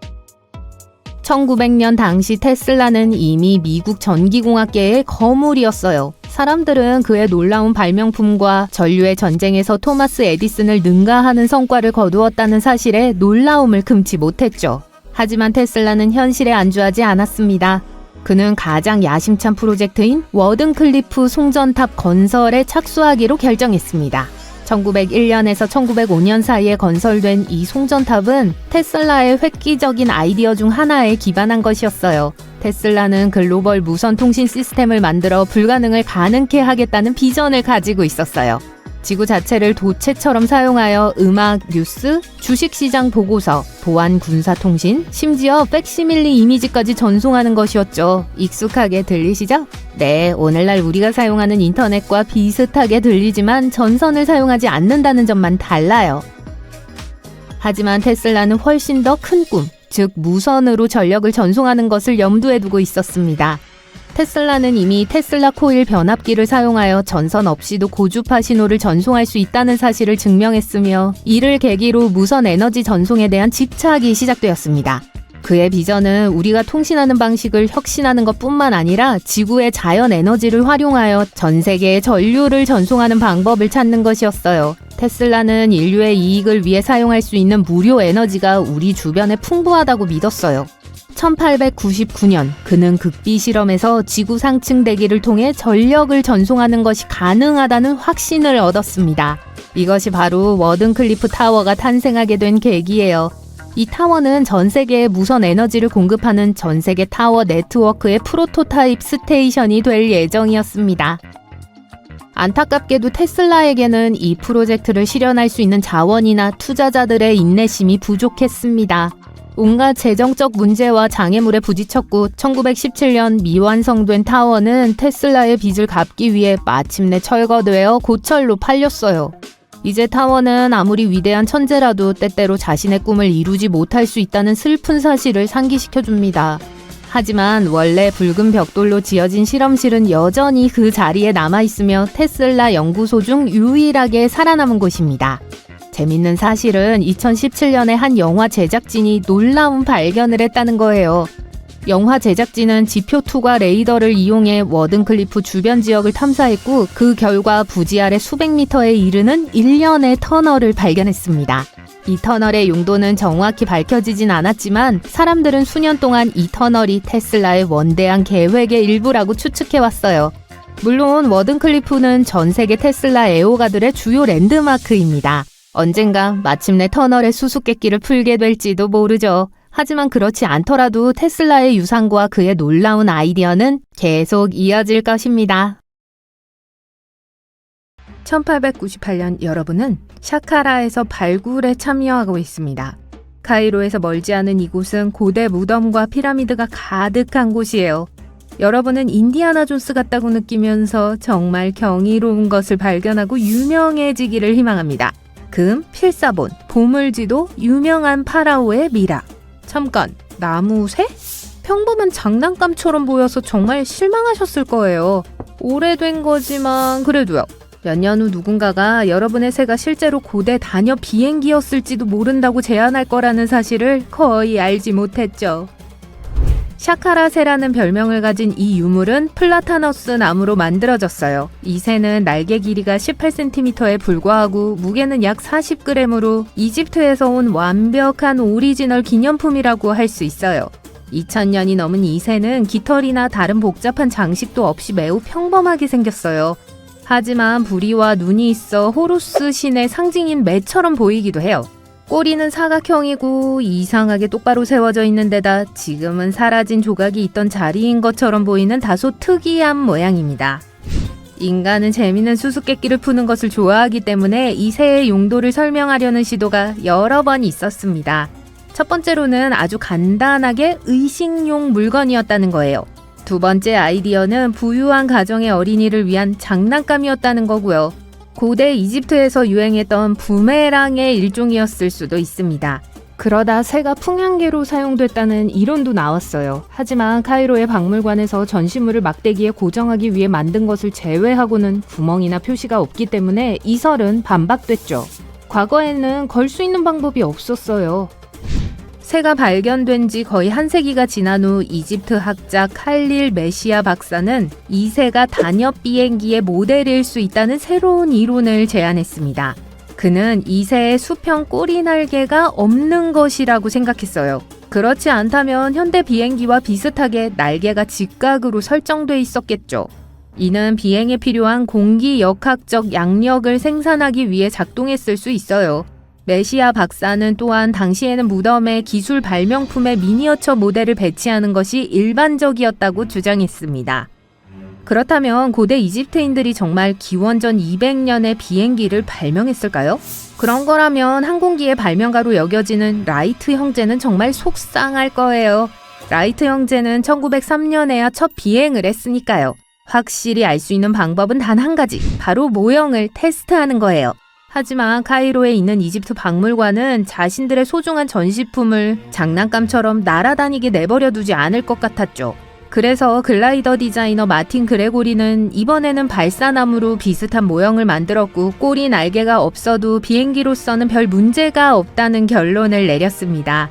1900년 당시 테슬라는 이미 미국 전기공학계의 거물이었어요. 사람들은 그의 놀라운 발명품과 전류의 전쟁에서 토마스 에디슨을 능가하는 성과를 거두었다는 사실에 놀라움을 금치 못했죠. 하지만 테슬라는 현실에 안주하지 않았습니다. 그는 가장 야심찬 프로젝트인 워든클리프 송전탑 건설에 착수하기로 결정했습니다. 1901년에서 1905년 사이에 건설된 이 송전탑은 테슬라의 획기적인 아이디어 중 하나에 기반한 것이었어요. 테슬라는 글로벌 무선 통신 시스템을 만들어 불가능을 가능케 하겠다는 비전을 가지고 있었어요. 지구 자체를 도체처럼 사용하여 음악, 뉴스, 주식시장 보고서, 보안 군사통신, 심지어 팩시밀리 이미지까지 전송하는 것이었죠. 익숙하게 들리시죠? 네, 오늘날 우리가 사용하는 인터넷과 비슷하게 들리지만 전선을 사용하지 않는다는 점만 달라요. 하지만 테슬라는 훨씬 더 큰 꿈, 즉 무선으로 전력을 전송하는 것을 염두에 두고 있었습니다. 테슬라는 이미 테슬라 코일 변압기를 사용하여 전선 없이도 고주파 신호를 전송할 수 있다는 사실을 증명했으며 이를 계기로 무선 에너지 전송에 대한 집착이 시작되었습니다. 그의 비전은 우리가 통신하는 방식을 혁신하는 것뿐만 아니라 지구의 자연 에너지를 활용하여 전 세계에 전류를 전송하는 방법을 찾는 것이었어요. 테슬라는 인류의 이익을 위해 사용할 수 있는 무료 에너지가 우리 주변에 풍부하다고 믿었어요. 1899년 그는 극비 실험에서 지구 상층 대기를 통해 전력을 전송하는 것이 가능하다는 확신을 얻었습니다. 이것이 바로 워든클리프 타워가 탄생하게 된 계기예요. 이 타워는 전 세계에 무선 에너지를 공급하는 전 세계 타워 네트워크의 프로토타입 스테이션이 될 예정이었습니다. 안타깝게도 테슬라에게는 이 프로젝트를 실현할 수 있는 자원이나 투자자들의 인내심이 부족했습니다. 온갖 재정적 문제와 장애물에 부딪혔고 1917년 미완성된 타워는 테슬라의 빚을 갚기 위해 마침내 철거되어 고철로 팔렸어요. 이제 타워는 아무리 위대한 천재라도 때때로 자신의 꿈을 이루지 못할 수 있다는 슬픈 사실을 상기시켜줍니다. 하지만 원래 붉은 벽돌로 지어진 실험실은 여전히 그 자리에 남아있으며 테슬라 연구소 중 유일하게 살아남은 곳입니다. 재밌는 사실은 2017년에 한 영화 제작진이 놀라운 발견을 했다는 거예요. 영화 제작진은 지표2과 레이더를 이용해 워든클리프 주변 지역을 탐사했고 그 결과 부지 아래 수백 미터에 이르는 일련의 터널을 발견했습니다. 이 터널의 용도는 정확히 밝혀지진 않았지만 사람들은 수년 동안 이 터널이 테슬라의 원대한 계획의 일부라고 추측해왔어요. 물론 워든클리프는 전 세계 테슬라 애호가들의 주요 랜드마크입니다. 언젠가 마침내 터널의 수수께끼를 풀게 될지도 모르죠. 하지만 그렇지 않더라도 테슬라의 유산과 그의 놀라운 아이디어는 계속 이어질 것입니다. 1898년 여러분은 샤카라에서 발굴에 참여하고 있습니다. 카이로에서 멀지 않은 이곳은 고대 무덤과 피라미드가 가득한 곳이에요. 여러분은 인디아나 존스 같다고 느끼면서 정말 경이로운 것을 발견하고 유명해지기를 희망합니다. 금, 필사본, 보물지도, 유명한 파라오의 미라. 잠깐, 나무새? 평범한 장난감처럼 보여서 정말 실망하셨을 거예요. 오래된 거지만 그래도요. 몇 년 후 누군가가 여러분의 새가 실제로 고대 다녀 비행기였을지도 모른다고 제안할 거라는 사실을 거의 알지 못했죠. 샤카라 새라는 별명을 가진 이 유물은 플라타너스 나무로 만들어졌어요. 이 새는 날개 길이가 18cm에 불과하고 무게는 약 40g으로 이집트에서 온 완벽한 오리지널 기념품이라고 할 수 있어요. 2000년이 넘은 이 새는 깃털이나 다른 복잡한 장식도 없이 매우 평범하게 생겼어요. 하지만 부리와 눈이 있어 호루스 신의 상징인 매처럼 보이기도 해요. 꼬리는 사각형이고 이상하게 똑바로 세워져 있는 데다 지금은 사라진 조각이 있던 자리인 것처럼 보이는 다소 특이한 모양입니다. 인간은 재미있는 수수께끼를 푸는 것을 좋아하기 때문에 이 새의 용도를 설명하려는 시도가 여러 번 있었습니다. 첫 번째로는 아주 간단하게 의식용 물건이었다는 거예요. 두 번째 아이디어는 부유한 가정의 어린이를 위한 장난감이었다는 거고요. 고대 이집트에서 유행했던 부메랑의 일종이었을 수도 있습니다. 그러다 새가 풍향계로 사용됐다는 이론도 나왔어요. 하지만 카이로의 박물관에서 전시물을 막대기에 고정하기 위해 만든 것을 제외하고는 구멍이나 표시가 없기 때문에 이 설은 반박됐죠. 과거에는 걸 수 있는 방법이 없었어요. 새가 발견된 지 거의 한 세기가 지난 후 이집트 학자 칼릴 메시아 박사는 이 새가 단엽 비행기의 모델일 수 있다는 새로운 이론을 제안했습니다. 그는 이 새의 수평 꼬리 날개가 없는 것이라고 생각했어요. 그렇지 않다면 현대 비행기와 비슷하게 날개가 직각으로 설정돼 있었겠죠. 이는 비행에 필요한 공기 역학적 양력을 생산하기 위해 작동했을 수 있어요. 메시아 박사는 또한 당시에는 무덤에 기술 발명품의 미니어처 모델을 배치하는 것이 일반적이었다고 주장했습니다. 그렇다면 고대 이집트인들이 정말 기원전 200년에 비행기를 발명했을까요? 그런 거라면 항공기의 발명가로 여겨지는 라이트 형제는 정말 속상할 거예요. 라이트 형제는 1903년에야 첫 비행을 했으니까요. 확실히 알 수 있는 방법은 단 한 가지, 바로 모형을 테스트하는 거예요. 하지만 카이로에 있는 이집트 박물관은 자신들의 소중한 전시품을 장난감처럼 날아다니게 내버려 두지 않을 것 같았죠. 그래서 글라이더 디자이너 마틴 그레고리는 이번에는 발사나무로 비슷한 모형을 만들었고 꼬리 날개가 없어도 비행기로서는 별 문제가 없다는 결론을 내렸습니다.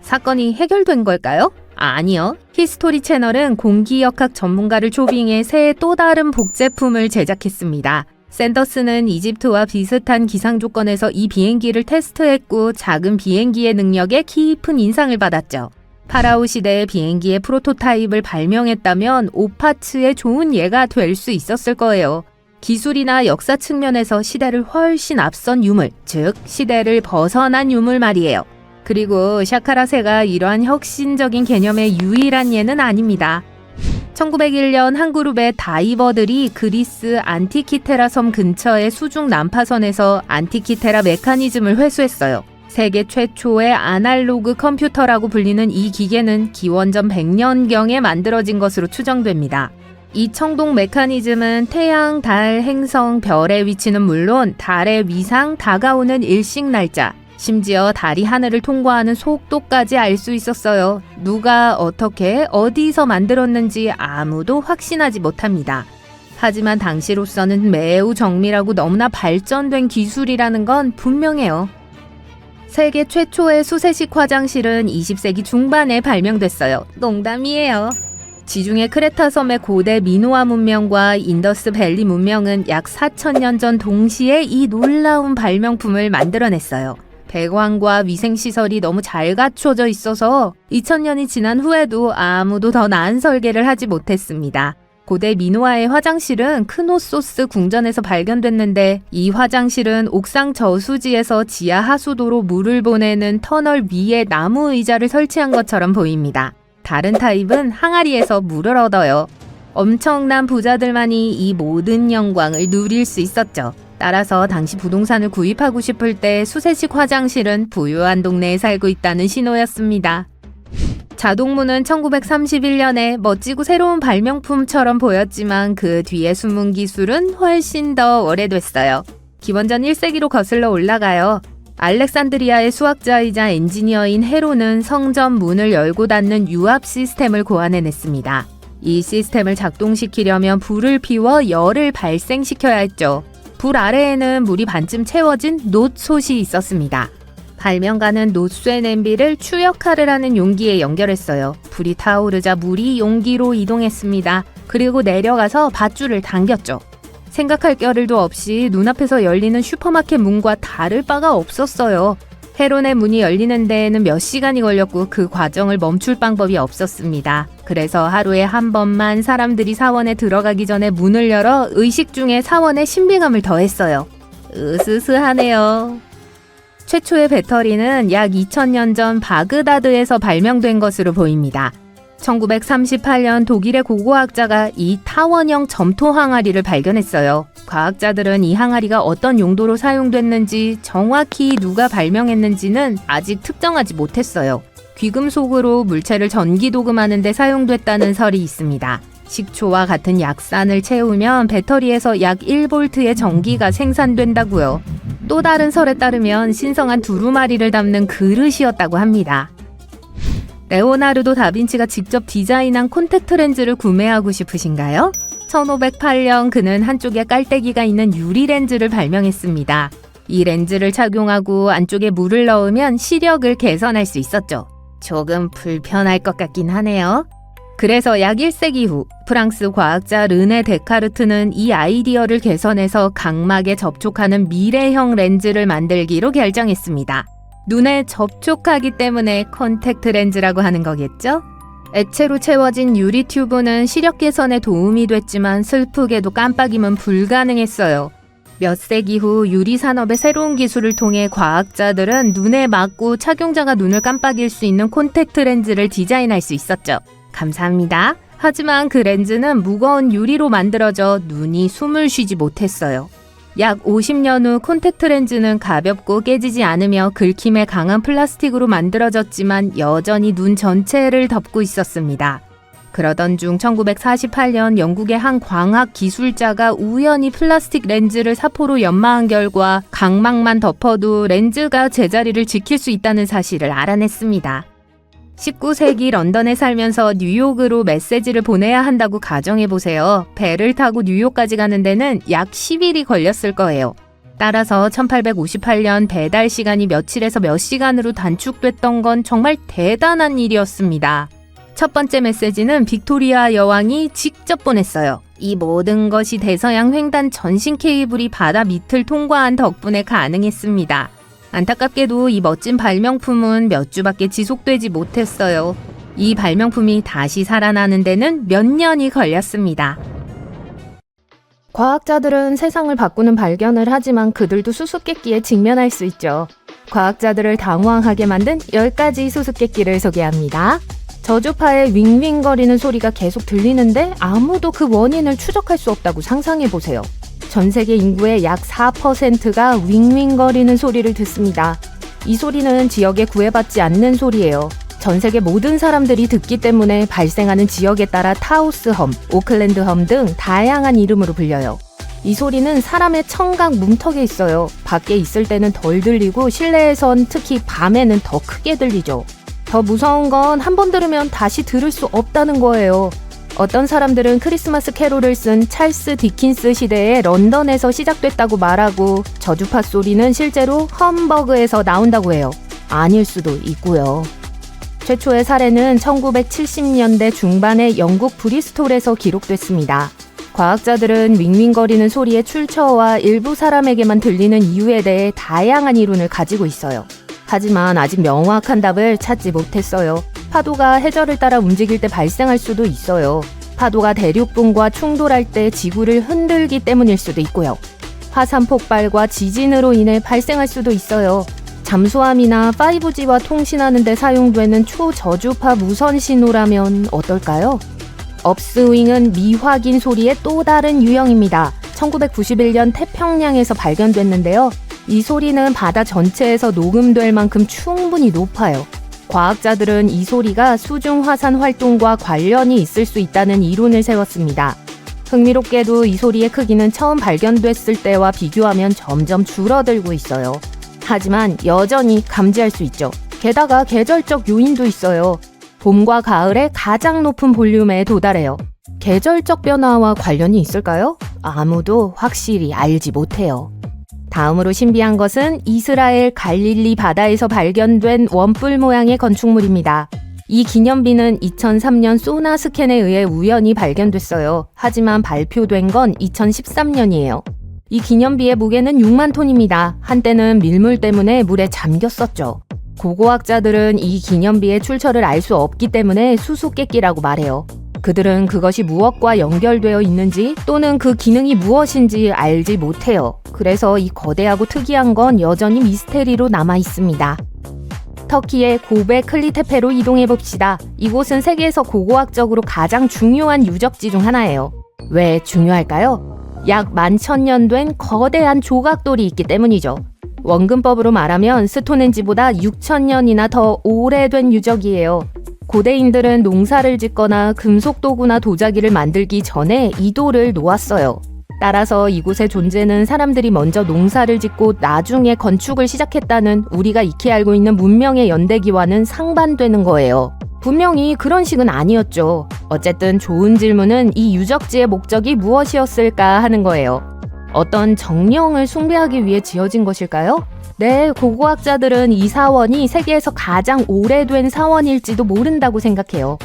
사건이 해결된 걸까요? 아니요. 히스토리 채널은 공기역학 전문가를 초빙해 새 또 다른 복제품을 제작했습니다. 샌더스는 이집트와 비슷한 기상 조건에서 이 비행기를 테스트했고 작은 비행기의 능력에 깊은 인상을 받았죠. 파라오 시대의 비행기의 프로토타입을 발명했다면 오파츠의 좋은 예가 될 수 있었을 거예요. 기술이나 역사 측면에서 시대를 훨씬 앞선 유물, 즉 시대를 벗어난 유물 말이에요. 그리고 샤카라세가 이러한 혁신적인 개념의 유일한 예는 아닙니다. 1901년 한 그룹의 다이버들이 그리스 안티키테라 섬 근처의 수중 난파선에서 안티키테라 메커니즘을 회수했어요. 세계 최초의 아날로그 컴퓨터라고 불리는 이 기계는 기원전 100년경에 만들어진 것으로 추정됩니다. 이 청동 메커니즘은 태양, 달, 행성, 별의 위치는 물론 달의 위상, 다가오는 일식 날짜, 심지어 달이 하늘을 통과하는 속도까지 알 수 있었어요. 누가 어떻게 어디서 만들었는지 아무도 확신하지 못합니다. 하지만 당시로서는 매우 정밀하고 너무나 발전된 기술이라는 건 분명해요. 세계 최초의 수세식 화장실은 20세기 중반에 발명됐어요. 농담이에요. 지중해 크레타 섬의 고대 미노아 문명과 인더스 밸리 문명은 약 4,000년 전 동시에 이 놀라운 발명품을 만들어냈어요. 배관과 위생시설이 너무 잘 갖춰져 있어서 2000년이 지난 후에도 아무도 더 나은 설계를 하지 못했습니다. 고대 미노아의 화장실은 크노소스 궁전에서 발견됐는데 이 화장실은 옥상 저수지에서 지하 하수도로 물을 보내는 터널 위에 나무 의자를 설치한 것처럼 보입니다. 다른 타입은 항아리에서 물을 얻어요. 엄청난 부자들만이 이 모든 영광을 누릴 수 있었죠. 따라서 당시 부동산을 구입하고 싶을 때 수세식 화장실은 부유한 동네에 살고 있다는 신호였습니다. 자동문은 1931년에 멋지고 새로운 발명품처럼 보였지만 그 뒤에 숨은 기술은 훨씬 더 오래됐어요. 기원전 1세기로 거슬러 올라가요. 알렉산드리아의 수학자이자 엔지니어인 헤로는 성전 문을 열고 닫는 유압 시스템을 고안해냈습니다. 이 시스템을 작동시키려면 불을 피워 열을 발생시켜야 했죠. 불 아래에는 물이 반쯤 채워진 놋솥이 있었습니다. 발명가는 놋쇠 냄비를 추역하를 하는 용기에 연결했어요. 불이 타오르자 물이 용기로 이동했습니다. 그리고 내려가서 밧줄을 당겼죠. 생각할 겨를도 없이 눈앞에서 열리는 슈퍼마켓 문과 다를 바가 없었어요. 헤론의 문이 열리는 데에는 몇 시간이 걸렸고 그 과정을 멈출 방법이 없었습니다. 그래서 하루에 한 번만 사람들이 사원에 들어가기 전에 문을 열어 의식 중에 사원의 신비감을 더했어요. 으스스하네요. 최초의 배터리는 약 2000년 전 바그다드에서 발명된 것으로 보입니다. 1938년 독일의 고고학자가 이 타원형 점토 항아리를 발견했어요. 과학자들은 이 항아리가 어떤 용도로 사용됐는지 정확히 누가 발명했는지는 아직 특정하지 못했어요. 귀금속으로 물체를 전기도금하는 데 사용됐다는 설이 있습니다. 식초와 같은 약산을 채우면 배터리에서 약 1V의 전기가 생산된다고요. 또 다른 설에 따르면 신성한 두루마리를 담는 그릇이었다고 합니다. 레오나르도 다빈치가 직접 디자인한 콘택트 렌즈를 구매하고 싶으신가요? 1508년 그는 한쪽에 깔때기가 있는 유리 렌즈를 발명했습니다. 이 렌즈를 착용하고 안쪽에 물을 넣으면 시력을 개선할 수 있었죠. 조금 불편할 것 같긴 하네요. 그래서 약 1세기 후 프랑스 과학자 르네 데카르트는 이 아이디어를 개선해서 각막에 접촉하는 미래형 렌즈를 만들기로 결정했습니다. 눈에 접촉하기 때문에 컨택트 렌즈라고 하는 거겠죠? 액체로 채워진 유리 튜브는 시력 개선에 도움이 됐지만 슬프게도 깜빡임은 불가능했어요. 몇 세기 후 유리 산업의 새로운 기술을 통해 과학자들은 눈에 맞고 착용자가 눈을 깜빡일 수 있는 콘택트 렌즈를 디자인할 수 있었죠. 감사합니다. 하지만 그 렌즈는 무거운 유리로 만들어져 눈이 숨을 쉬지 못했어요. 약 50년 후 콘택트 렌즈는 가볍고 깨지지 않으며 긁힘에 강한 플라스틱으로 만들어졌지만 여전히 눈 전체를 덮고 있었습니다. 그러던 중 1948년 영국의 한 광학 기술자가 우연히 플라스틱 렌즈를 사포로 연마한 결과 각막만 덮어도 렌즈가 제자리를 지킬 수 있다는 사실을 알아냈습니다. 19세기 런던에 살면서 뉴욕으로 메시지를 보내야 한다고 가정해보세요. 배를 타고 뉴욕까지 가는 데는 약 10일이 걸렸을 거예요. 따라서 1858년 배달 시간이 며칠에서 몇 시간으로 단축됐던 건 정말 대단한 일이었습니다. 첫 번째 메시지는 빅토리아 여왕이 직접 보냈어요. 이 모든 것이 대서양 횡단 전신 케이블이 바다 밑을 통과한 덕분에 가능했습니다. 안타깝게도 이 멋진 발명품은 몇 주밖에 지속되지 못했어요. 이 발명품이 다시 살아나는 데는 몇 년이 걸렸습니다. 과학자들은 세상을 바꾸는 발견을 하지만 그들도 수수께끼에 직면할 수 있죠. 과학자들을 당황하게 만든 10가지 수수께끼를 소개합니다. 저주파의 윙윙거리는 소리가 계속 들리는데 아무도 그 원인을 추적할 수 없다고 상상해보세요. 전 세계 인구의 약 4%가 윙윙거리는 소리를 듣습니다. 이 소리는 지역에 구애받지 않는 소리예요. 전 세계 모든 사람들이 듣기 때문에 발생하는 지역에 따라 타우스험, 오클랜드험 등 다양한 이름으로 불려요. 이 소리는 사람의 청각 문턱에 있어요. 밖에 있을 때는 덜 들리고 실내에선 특히 밤에는 더 크게 들리죠. 더 무서운 건 한 번 들으면 다시 들을 수 없다는 거예요. 어떤 사람들은 크리스마스 캐롤을 쓴 찰스 디킨스 시대에 런던에서 시작됐다고 말하고 저주파 소리는 실제로 험버그에서 나온다고 해요. 아닐 수도 있고요. 최초의 사례는 1970년대 중반에 영국 브리스톨에서 기록됐습니다. 과학자들은 윙윙거리는 소리의 출처와 일부 사람에게만 들리는 이유에 대해 다양한 이론을 가지고 있어요. 하지만 아직 명확한 답을 찾지 못했어요. 파도가 해저를 따라 움직일 때 발생할 수도 있어요. 파도가 대륙분과 충돌할 때 지구를 흔들기 때문일 수도 있고요. 화산 폭발과 지진으로 인해 발생할 수도 있어요. 잠수함이나 5G와 통신하는 데 사용되는 초저주파 무선 신호라면 어떨까요? 업스윙은 미확인 소리의 또 다른 유형입니다. 1991년 태평양에서 발견됐는데요. 이 소리는 바다 전체에서 녹음될 만큼 충분히 높아요. 과학자들은 이 소리가 수중 화산 활동과 관련이 있을 수 있다는 이론을 세웠습니다. 흥미롭게도 이 소리의 크기는 처음 발견됐을 때와 비교하면 점점 줄어들고 있어요. 하지만 여전히 감지할 수 있죠. 게다가 계절적 요인도 있어요. 봄과 가을에 가장 높은 볼륨에 도달해요. 계절적 변화와 관련이 있을까요? 아무도 확실히 알지 못해요. 다음으로 신비한 것은 이스라엘 갈릴리 바다에서 발견된 원뿔 모양의 건축물입니다. 이 기념비는 2003년 소나 스캔에 의해 우연히 발견됐어요. 하지만 발표된 건 2013년이에요. 이 기념비의 무게는 6만 톤입니다. 한때는 밀물 때문에 물에 잠겼었죠. 고고학자들은 이 기념비의 출처를 알 수 없기 때문에 수수께끼라고 말해요. 그들은 그것이 무엇과 연결되어 있는지 또는 그 기능이 무엇인지 알지 못해요. 그래서 이 거대하고 특이한 건 여전히 미스테리로 남아 있습니다. 터키의 고베 클리테페로 이동해 봅시다. 이곳은 세계에서 고고학적으로 가장 중요한 유적지 중 하나예요. 왜 중요할까요? 약 11,000년 된 거대한 조각돌이 있기 때문이죠. 원근법으로 말하면 스톤헨지보다 6,000년이나 더 오래된 유적이에요. 고대인들은 농사를 짓거나 금속 도구나 도자기를 만들기 전에 이 돌을 놓았어요. 따라서 이곳의 존재는 사람들이 먼저 농사를 짓고 나중에 건축을 시작했다는 우리가 익히 알고 있는 문명의 연대기와는 상반되는 거예요. 분명히 그런 식은 아니었죠. 어쨌든 좋은 질문은 이 유적지의 목적이 무엇이었을까 하는 거예요. 어떤 정령을 숭배하기 위해 지어진 것일까요? 네, 고고학자들은 이 사원이 세계에서 가장 오래된 사원일지도 모른다고 생각해요.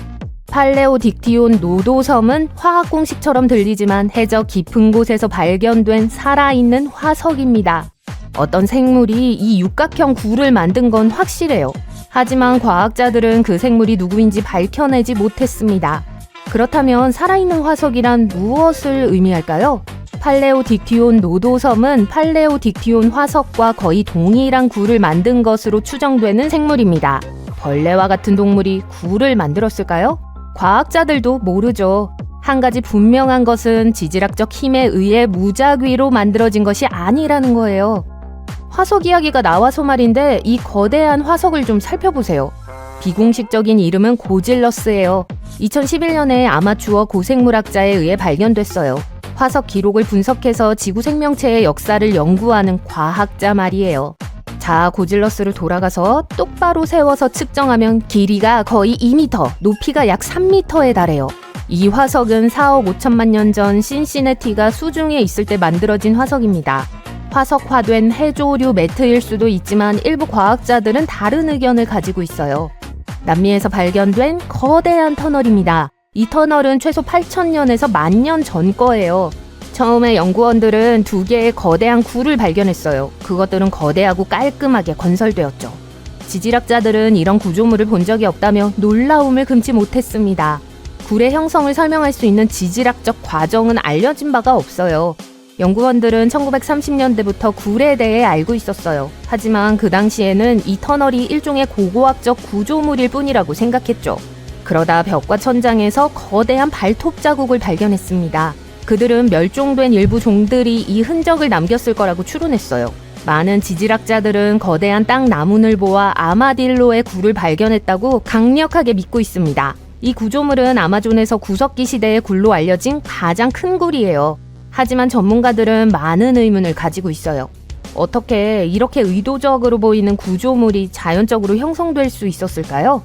팔레오딕티온 노도섬은 화학 공식처럼 들리지만 해저 깊은 곳에서 발견된 살아있는 화석입니다. 어떤 생물이 이 육각형 굴을 만든 건 확실해요. 하지만 과학자들은 그 생물이 누구인지 밝혀내지 못했습니다. 그렇다면 살아있는 화석이란 무엇을 의미할까요? 팔레오딕티온 노도섬은 팔레오딕티온 화석과 거의 동일한 굴을 만든 것으로 추정되는 생물입니다. 벌레와 같은 동물이 굴을 만들었을까요? 과학자들도 모르죠. 한 가지 분명한 것은 지질학적 힘에 의해 무작위로 만들어진 것이 아니라는 거예요. 화석 이야기가 나와서 말인데 이 거대한 화석을 좀 살펴보세요. 비공식적인 이름은 고질러스예요. 2011년에 아마추어 고생물학자에 의해 발견됐어요. 화석 기록을 분석해서 지구 생명체의 역사를 연구하는 과학자 말이에요. 자, 고질러스를 돌아가서 똑바로 세워서 측정하면 길이가 거의 2m, 높이가 약 3m에 달해요. 이 화석은 4억 5천만 년 전 신시내티가 수중에 있을 때 만들어진 화석입니다. 화석화된 해조류 매트일 수도 있지만 일부 과학자들은 다른 의견을 가지고 있어요. 남미에서 발견된 거대한 터널입니다. 이 터널은 최소 8,000년에서 10,000년 전 거예요. 처음에 연구원들은 2개의 거대한 굴을 발견했어요. 그것들은 거대하고 깔끔하게 건설되었죠. 지질학자들은 이런 구조물을 본 적이 없다며 놀라움을 금치 못했습니다. 굴의 형성을 설명할 수 있는 지질학적 과정은 알려진 바가 없어요. 연구원들은 1930년대부터 굴에 대해 알고 있었어요. 하지만 그 당시에는 이 터널이 일종의 고고학적 구조물일 뿐이라고 생각했죠. 그러다 벽과 천장에서 거대한 발톱 자국을 발견했습니다. 그들은 멸종된 일부 종들이 이 흔적을 남겼을 거라고 추론했어요. 많은 지질학자들은 거대한 땅 나무늘보와 아마딜로의 굴을 발견했다고 강력하게 믿고 있습니다. 이 구조물은 아마존에서 구석기 시대의 굴로 알려진 가장 큰 굴이에요. 하지만 전문가들은 많은 의문을 가지고 있어요. 어떻게 이렇게 의도적으로 보이는 구조물이 자연적으로 형성될 수 있었을까요?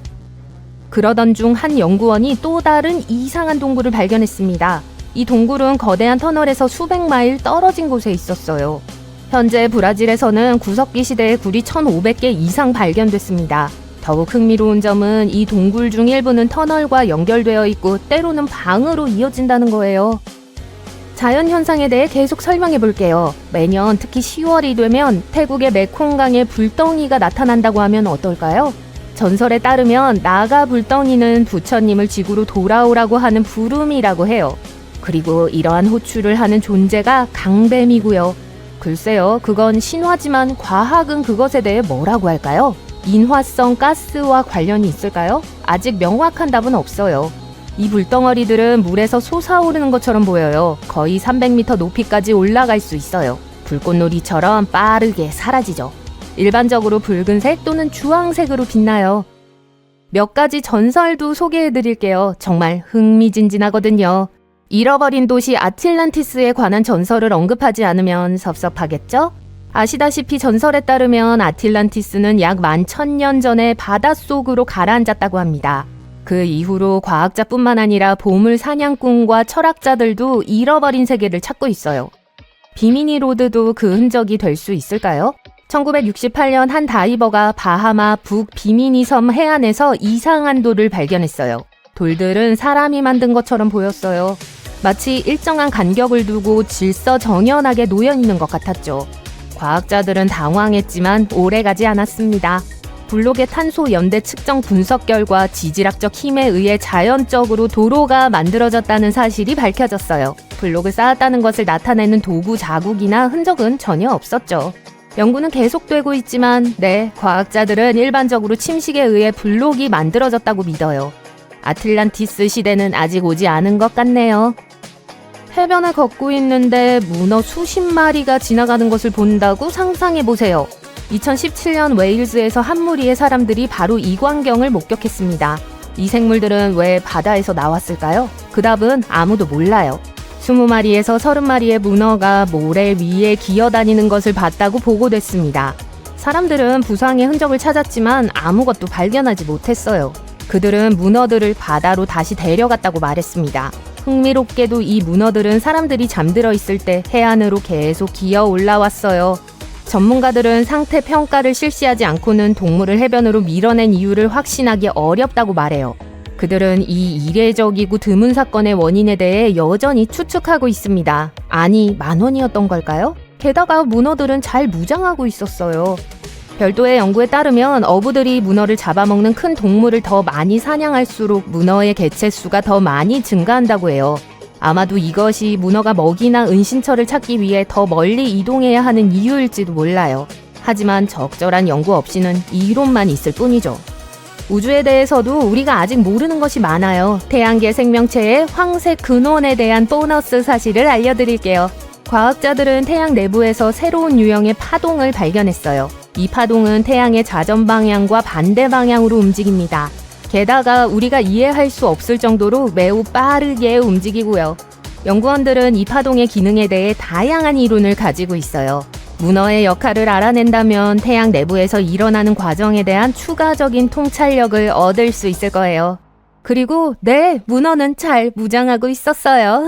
그러던 중 한 연구원이 또 다른 이상한 동굴을 발견했습니다. 이 동굴은 거대한 터널에서 수백 마일 떨어진 곳에 있었어요. 현재 브라질에서는 구석기 시대의 굴이 1,500개 이상 발견됐습니다. 더욱 흥미로운 점은 이 동굴 중 일부는 터널과 연결되어 있고 때로는 방으로 이어진다는 거예요. 자연현상에 대해 계속 설명해 볼게요. 매년 특히 10월이 되면 태국의 메콩강에 불덩이가 나타난다고 하면 어떨까요? 전설에 따르면 나가 불덩이는 부처님을 지구로 돌아오라고 하는 부름이라고 해요. 그리고 이러한 호출을 하는 존재가 강뱀이고요. 글쎄요, 그건 신화지만 과학은 그것에 대해 뭐라고 할까요? 인화성 가스와 관련이 있을까요? 아직 명확한 답은 없어요. 이 불덩어리들은 물에서 솟아오르는 것처럼 보여요. 거의 300m 높이까지 올라갈 수 있어요. 불꽃놀이처럼 빠르게 사라지죠. 일반적으로 붉은색 또는 주황색으로 빛나요. 몇 가지 전설도 소개해드릴게요. 정말 흥미진진하거든요. 잃어버린 도시 아틀란티스에 관한 전설을 언급하지 않으면 섭섭하겠죠? 아시다시피 전설에 따르면 아틀란티스는 약 11,000년 전에 바닷속으로 가라앉았다고 합니다. 그 이후로 과학자뿐만 아니라 보물 사냥꾼과 철학자들도 잃어버린 세계를 찾고 있어요. 비미니 로드도 그 흔적이 될 수 있을까요? 1968년 한 다이버가 바하마 북 비미니 섬 해안에서 이상한 돌을 발견했어요. 돌들은 사람이 만든 것처럼 보였어요. 마치 일정한 간격을 두고 질서정연하게 놓여있는 것 같았죠. 과학자들은 당황했지만 오래가지 않았습니다. 블록의 탄소 연대 측정 분석 결과 지질학적 힘에 의해 자연적으로 도로가 만들어졌다는 사실이 밝혀졌어요. 블록을 쌓았다는 것을 나타내는 도구 자국이나 흔적은 전혀 없었죠. 연구는 계속되고 있지만 과학자들은 일반적으로 침식에 의해 블록이 만들어졌다고 믿어요. 아틀란티스 시대는 아직 오지 않은 것 같네요. 해변을 걷고 있는데 문어 수십 마리가 지나가는 것을 본다고 상상해보세요. 2017년 웨일즈에서 한 무리의 사람들이 바로 이 광경을 목격했습니다. 이 생물들은 왜 바다에서 나왔을까요? 그 답은 아무도 몰라요. 20마리에서 30마리의 문어가 모래 위에 기어다니는 것을 봤다고 보고됐습니다. 사람들은 부상의 흔적을 찾았지만 아무것도 발견하지 못했어요. 그들은 문어들을 바다로 다시 데려갔다고 말했습니다. 흥미롭게도 이 문어들은 사람들이 잠들어 있을 때 해안으로 계속 기어 올라왔어요. 전문가들은 상태 평가를 실시하지 않고는 동물을 해변으로 밀어낸 이유를 확신하기 어렵다고 말해요. 그들은 이 이례적이고 드문 사건의 원인에 대해 여전히 추측하고 있습니다. 아니, 10,000원이었던 걸까요? 게다가 문어들은 잘 무장하고 있었어요. 별도의 연구에 따르면 어부들이 문어를 잡아먹는 큰 동물을 더 많이 사냥할수록 문어의 개체수가 더 많이 증가한다고 해요. 아마도 이것이 문어가 먹이나 은신처를 찾기 위해 더 멀리 이동해야 하는 이유일지도 몰라요. 하지만 적절한 연구 없이는 이론만 있을 뿐이죠. 우주에 대해서도 우리가 아직 모르는 것이 많아요. 태양계 생명체의 황색 근원에 대한 보너스 사실을 알려드릴게요. 과학자들은 태양 내부에서 새로운 유형의 파동을 발견했어요. 이 파동은 태양의 자전 방향과 반대 방향으로 움직입니다. 게다가 우리가 이해할 수 없을 정도로 매우 빠르게 움직이고요. 연구원들은 이 파동의 기능에 대해 다양한 이론을 가지고 있어요. 문어의 역할을 알아낸다면 태양 내부에서 일어나는 과정에 대한 추가적인 통찰력을 얻을 수 있을 거예요. 그리고 네, 문어는 잘 무장하고 있었어요.